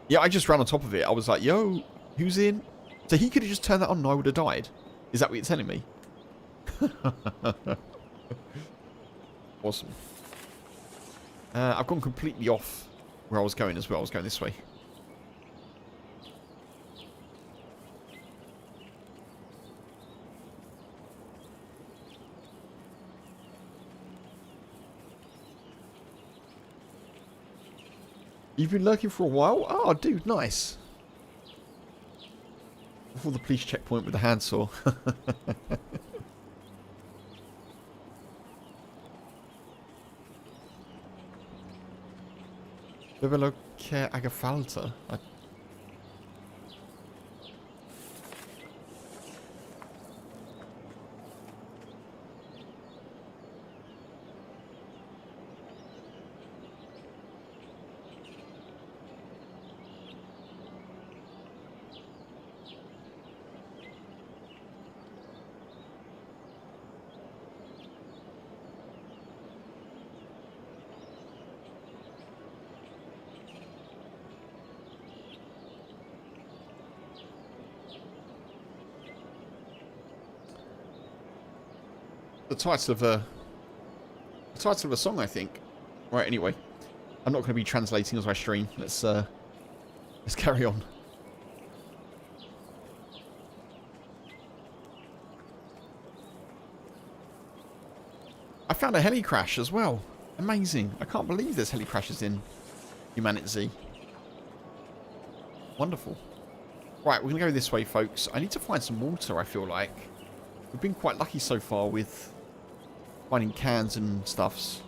Yeah, I just ran on top of it. I was like, yo, who's in? So he could have just turned that on and I would have died. Is that what you're telling me? Awesome. I've gone completely off where I was going as well. I was going this way. You've been lurking for a while? Oh, dude, nice. Before the police checkpoint with the handsaw. Dove che haga falta? The title of a song, I think. Right, anyway. I'm not going to be translating as I stream. Let's carry on. I found a heli crash as well. Amazing. I can't believe there's heli crashes in HumanitZ. Wonderful. Right, we're going to go this way, folks. I need to find some water, I feel like. We've been quite lucky so far with finding cans and stuffs.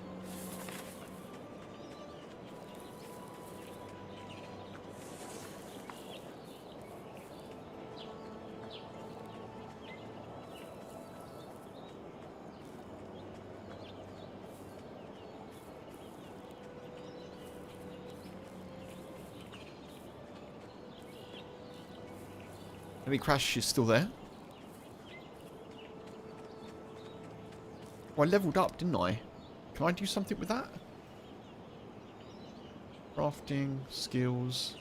Heavy crash is still there. Oh, I leveled up, didn't I? Can I do something with that? Crafting, skills.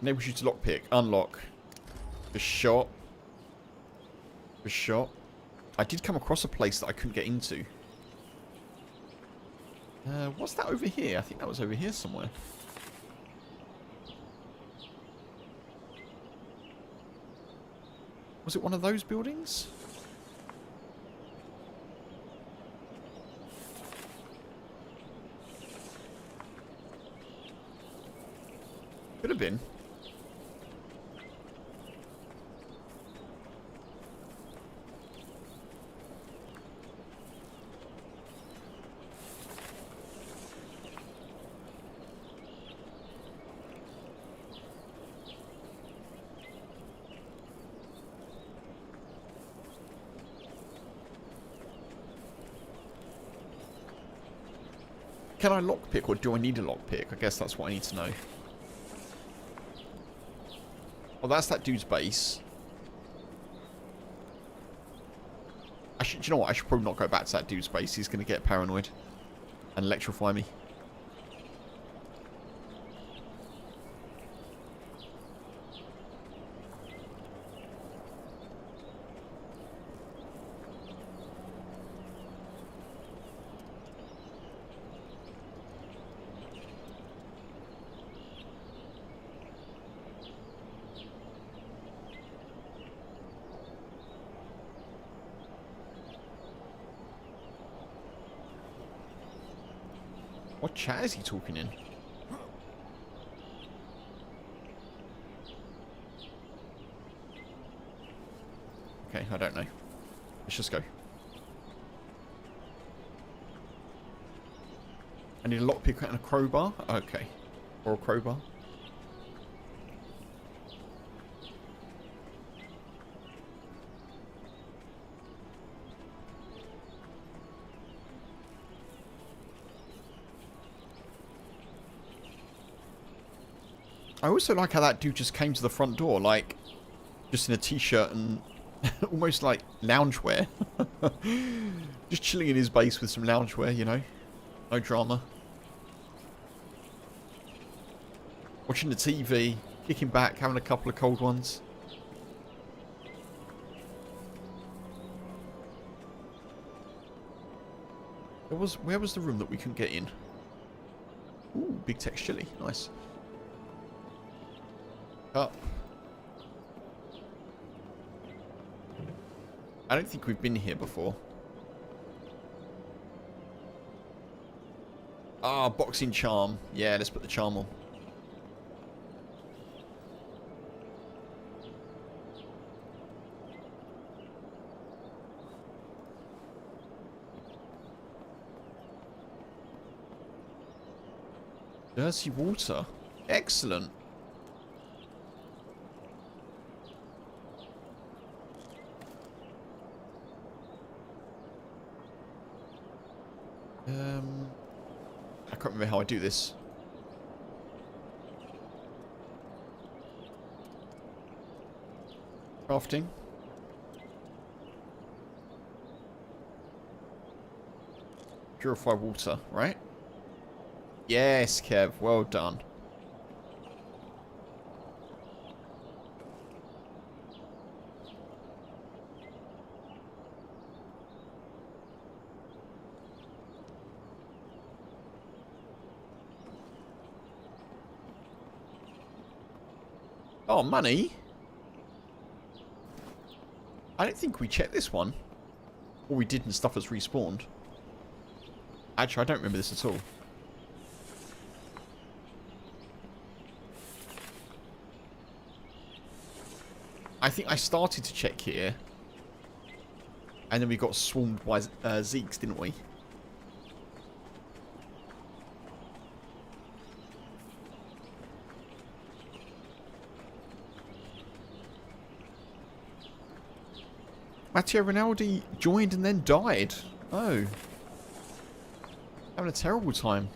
Enables you to lockpick. Unlock. The shot. The shot. I did come across a place that I couldn't get into. What's that over here? I think that was over here somewhere. Was it one of those buildings? Could have been. Can I lockpick, or do I need a lockpick? I guess that's what I need to know. Oh, that's that dude's base. Do you know what? I should probably not go back to that dude's base. He's going to get paranoid and electrify me. What chat is he talking in? Okay, I don't know. Let's just go. I need a lockpick and a crowbar? Okay. Or a crowbar. I also like how that dude just came to the front door, like, just in a t-shirt and almost like loungewear. Just chilling in his base with some loungewear, you know. No drama. Watching the TV, kicking back, having a couple of cold ones. Where was the room that we couldn't get in? Ooh, big text chili. Nice. Up. I don't think we've been here before. Ah, boxing charm. Yeah, let's put the charm on. Dirty water. Excellent. I can't remember how I do this. Crafting. Purify water, right? Yes, Kev. Well done. Oh, money? I don't think we checked this one. Or we did and stuff has respawned. Actually, I don't remember this at all. I think I started to check here. And then we got swarmed by Zeeks, didn't we? Matteo Rinaldi joined and then died. Oh. Having a terrible time.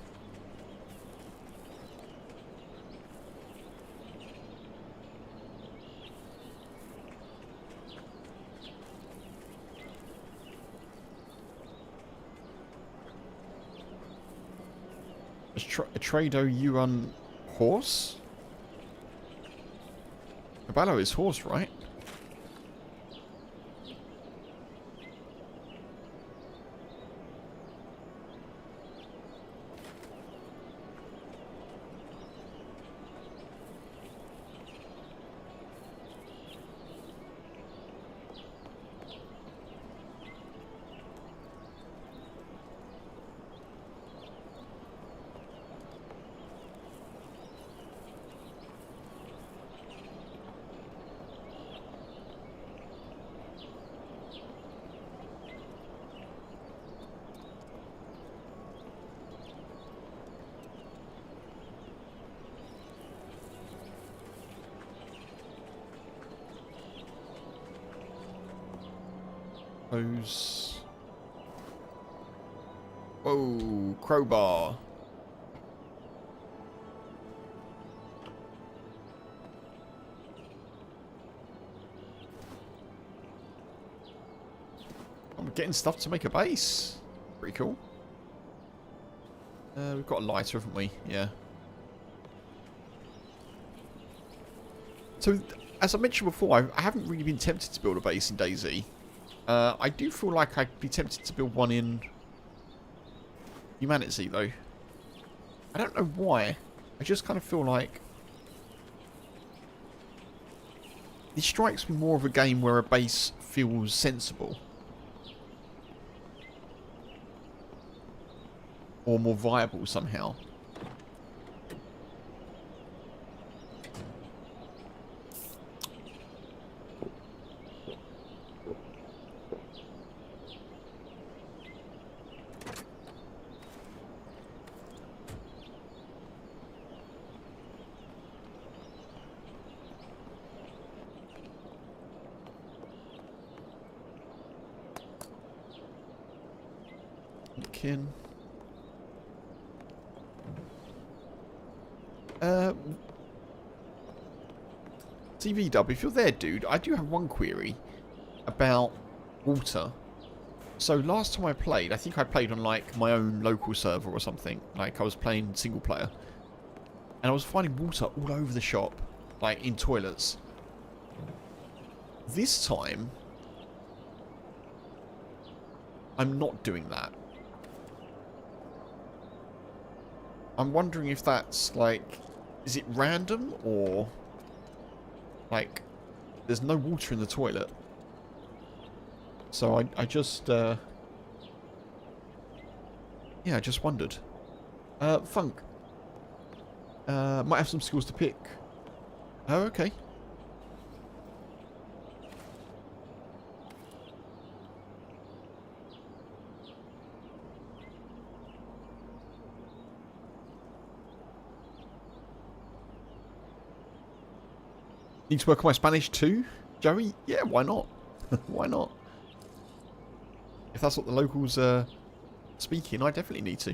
A Trado you on horse? Caballo is horse, right? Those. Whoa, crowbar. I'm getting stuff to make a base. Pretty cool. We've got a lighter, haven't we? Yeah. So, as I mentioned before, I haven't really been tempted to build a base in DayZ. I do feel like I'd be tempted to build one in HumanitZ, though. I don't know why. I just kind of feel like it strikes me more of a game where a base feels sensible. Or more viable somehow. Kin. TV Dub, if you're there, dude, I do have one query about water. So last time I played, I think I played on like my own local server or something. Like I was playing single player. And I was finding water all over the shop. Like in toilets. This time, I'm not doing that. I'm wondering if that's like, is it random or like there's no water in the toilet? So I just yeah, I just wondered. Funk. Might have some skills to pick. Oh, okay. Need to work on my Spanish too, Joey? Yeah, why not? Why not? If that's what the locals are speaking, I definitely need to.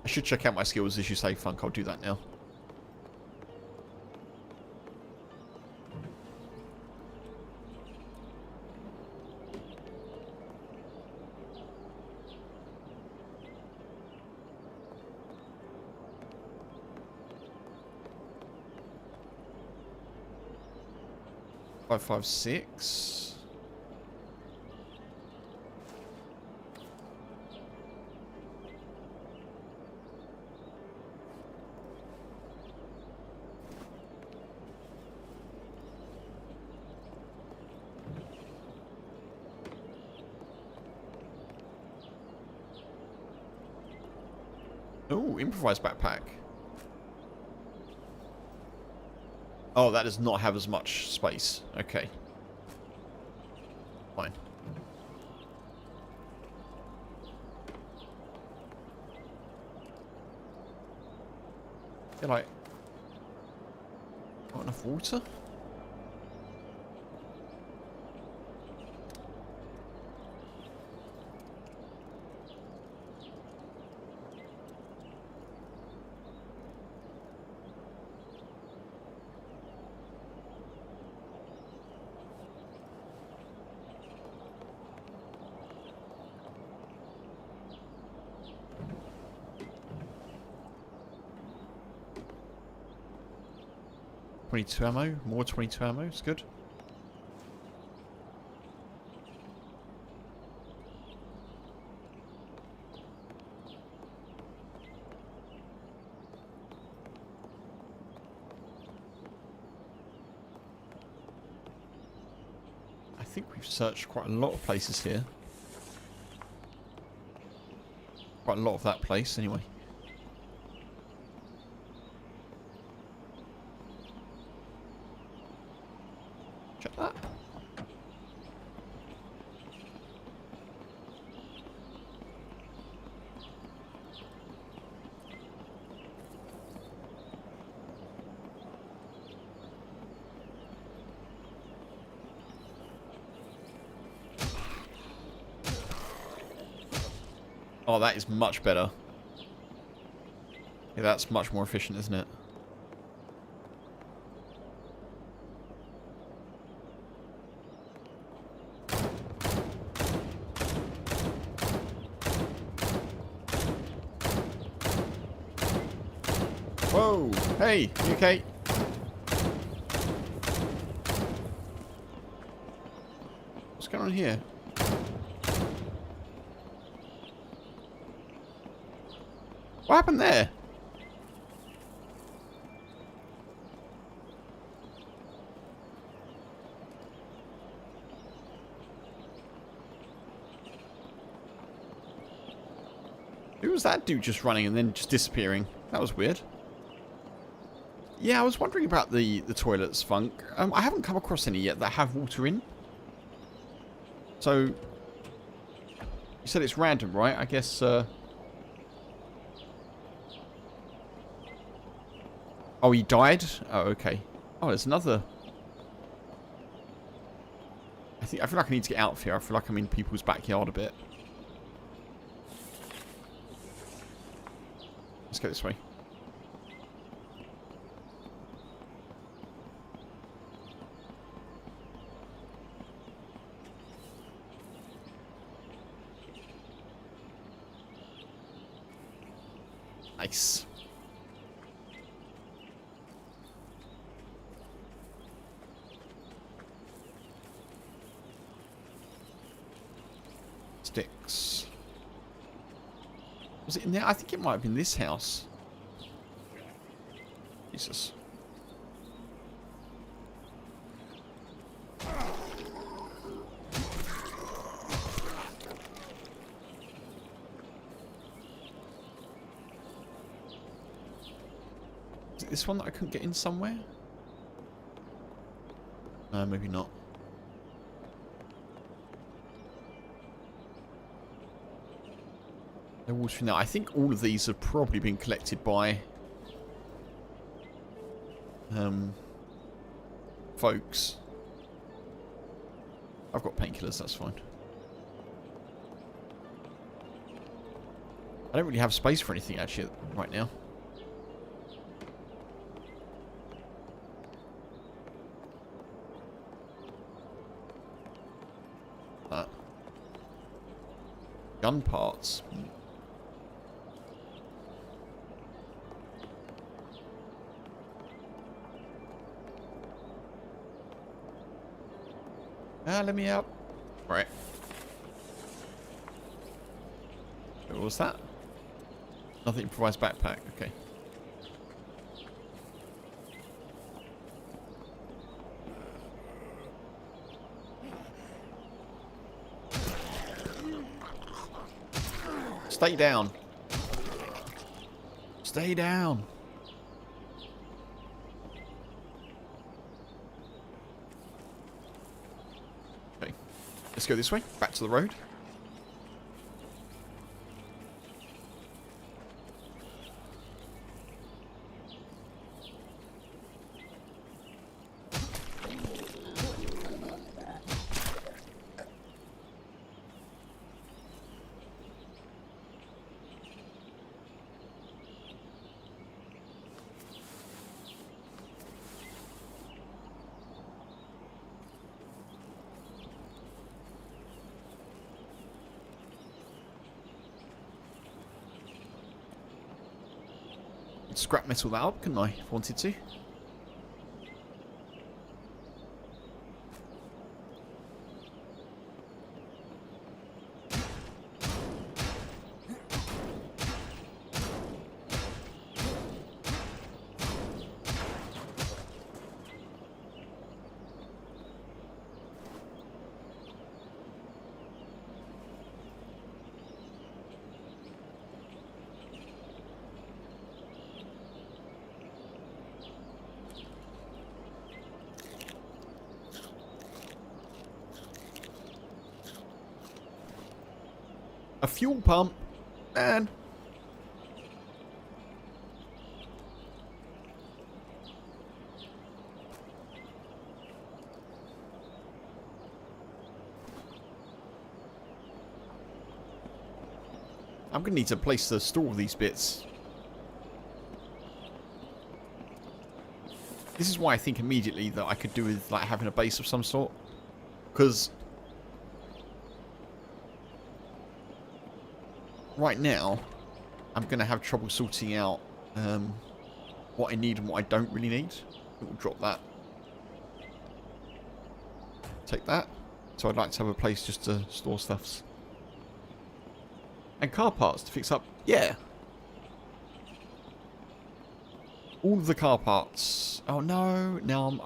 I should check out my skills as you say, Funk. I'll do that now. Five, 5, 6. Oh, improvised backpack. Oh, that does not have as much space. Okay. Fine. Feel like... Got enough water? 22 ammo. More 22 ammo. It's good. I think we've searched quite a lot of places here. Quite a lot of that place, anyway. Check that. Oh, that is much better. Yeah, that's much more efficient, isn't it? Whoa! Hey, you okay? What's going on here? What happened there? Who was that dude just running and then just disappearing? That was weird. Yeah, I was wondering about the toilets, Funk. I haven't come across any yet that have water in. So, you said it's random, right? I guess, Oh, he died? Oh, okay. Oh, there's another. I feel like I need to get out of here. I feel like I'm in people's backyard a bit. Let's go this way. Nice. Sticks. Was it in there? I think it might have been this house. Jesus. Is it this one that I couldn't get in somewhere? No, maybe not. No water in there. I think all of these have probably been collected by folks. I've got painkillers, that's fine. I don't really have space for anything actually right now. Gun parts. Let me out. Right. What was that? Nothing provides backpack. Okay. Stay down. Stay down. Okay. Let's go this way. Back to the road. Scrap metal that up, couldn't I, if I wanted to? A fuel pump. Man. I'm going to need a place to store all these bits. This is why I think immediately that I could do with like having a base of some sort. Because right now, I'm going to have trouble sorting out what I need and what I don't really need. We'll drop that. Take that. So I'd like to have a place just to store stuffs. And car parts to fix up. Yeah. All of the car parts. Oh no, now I'm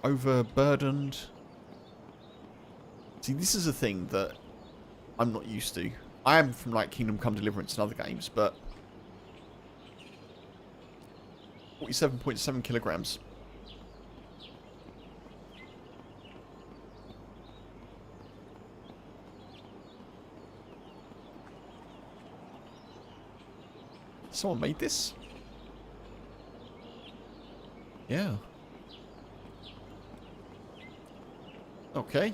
overburdened. See, this is a thing that I'm not used to. I am from like Kingdom Come Deliverance and other games, but 47.7 kilograms. Someone made this? Yeah. Okay.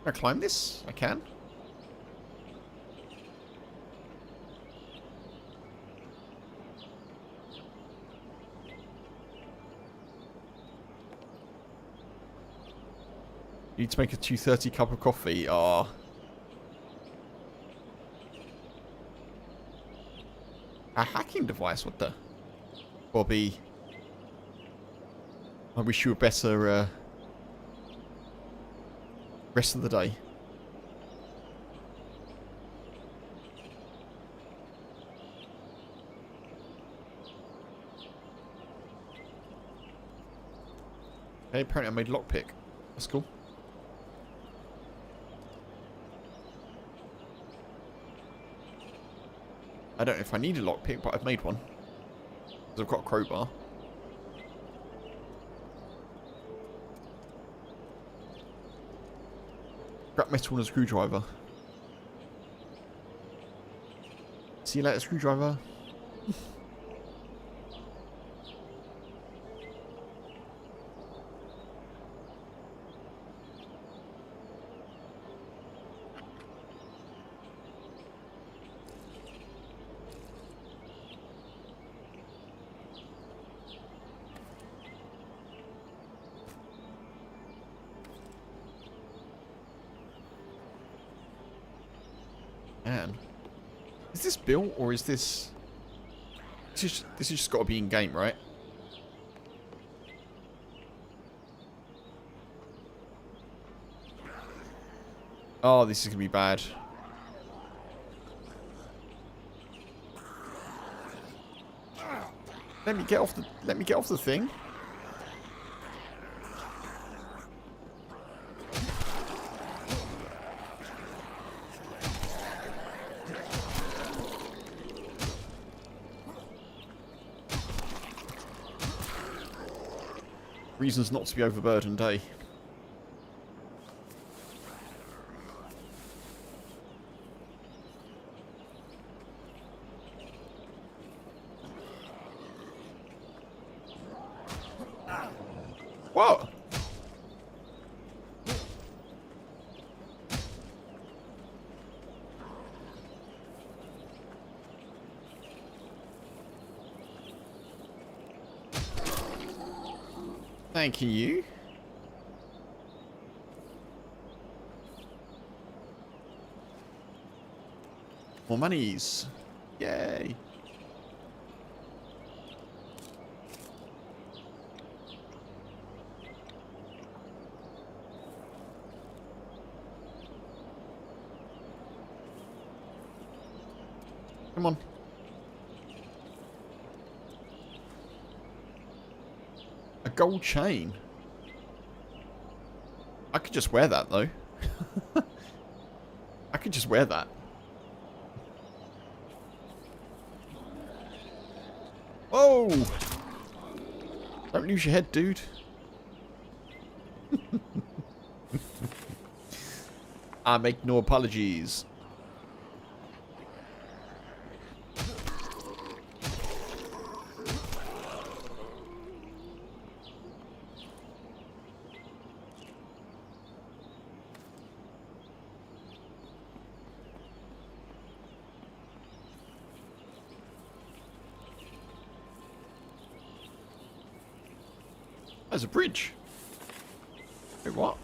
Can I climb this? I can. You need to make a 230 cup of coffee. Ah. A hacking device? What the? Bobby. I wish you a better rest of the day. Okay, apparently I made lockpick. That's cool. I don't know if I need a lockpick, but I've made one. Because I've got a crowbar. Scrap metal and a screwdriver. See you later, screwdriver. Man. Is this built or is this... This has just got to be in game, right? Oh, this is going to be bad. Let me get off the thing. Reasons not to be overburdened, eh? What? Thank you. More monies. Yay. Come on. A gold chain. I could just wear that though. I could just wear that. Whoa! Don't lose your head, dude. I make no apologies. There's a bridge. Wait, what?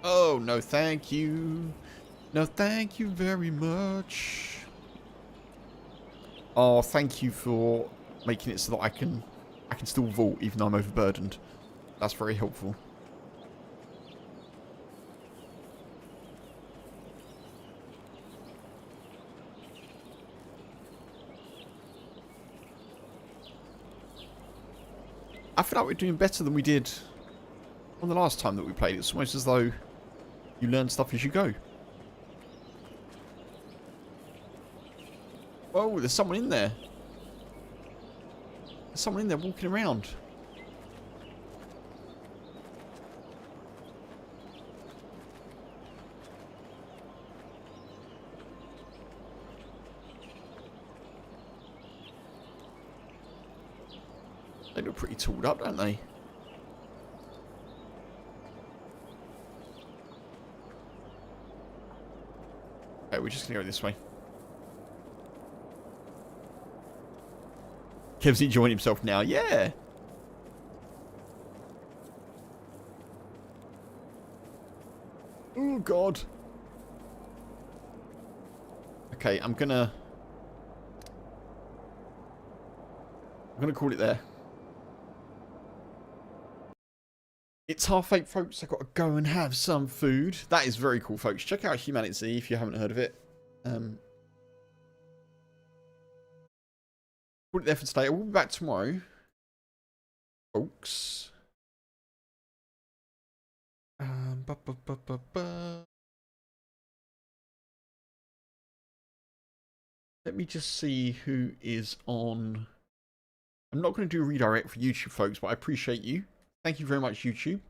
Oh, no thank you. No thank you very much. Oh, thank you for making it so that I can still vault even though I'm overburdened. That's very helpful. I feel like we're doing better than we did on the last time that we played. It's almost as though you learn stuff as you go. Oh, there's someone in there. There's someone in there walking around. They look pretty tooled up, don't they? Okay, we're just going to go this way. Kev's enjoying himself now. Yeah. Oh, God. Okay, I'm going to call it there. It's 8:30, folks. I've got to go and have some food. That is very cool, folks. Check out HumanitZ if you haven't heard of it. Put it there for today. I will be back tomorrow, folks. Let me just see who is on. I'm not going to do a redirect for YouTube, folks, but I appreciate you. Thank you very much, YouTube.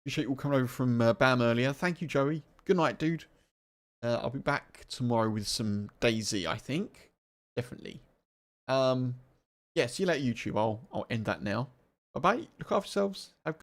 Appreciate you all coming over from BAM earlier. Thank you, Joey. Good night, dude. I'll be back tomorrow with some DayZ, I think. Definitely. Yeah, see you later, YouTube. I'll end that now. Bye-bye. Look after yourselves. Have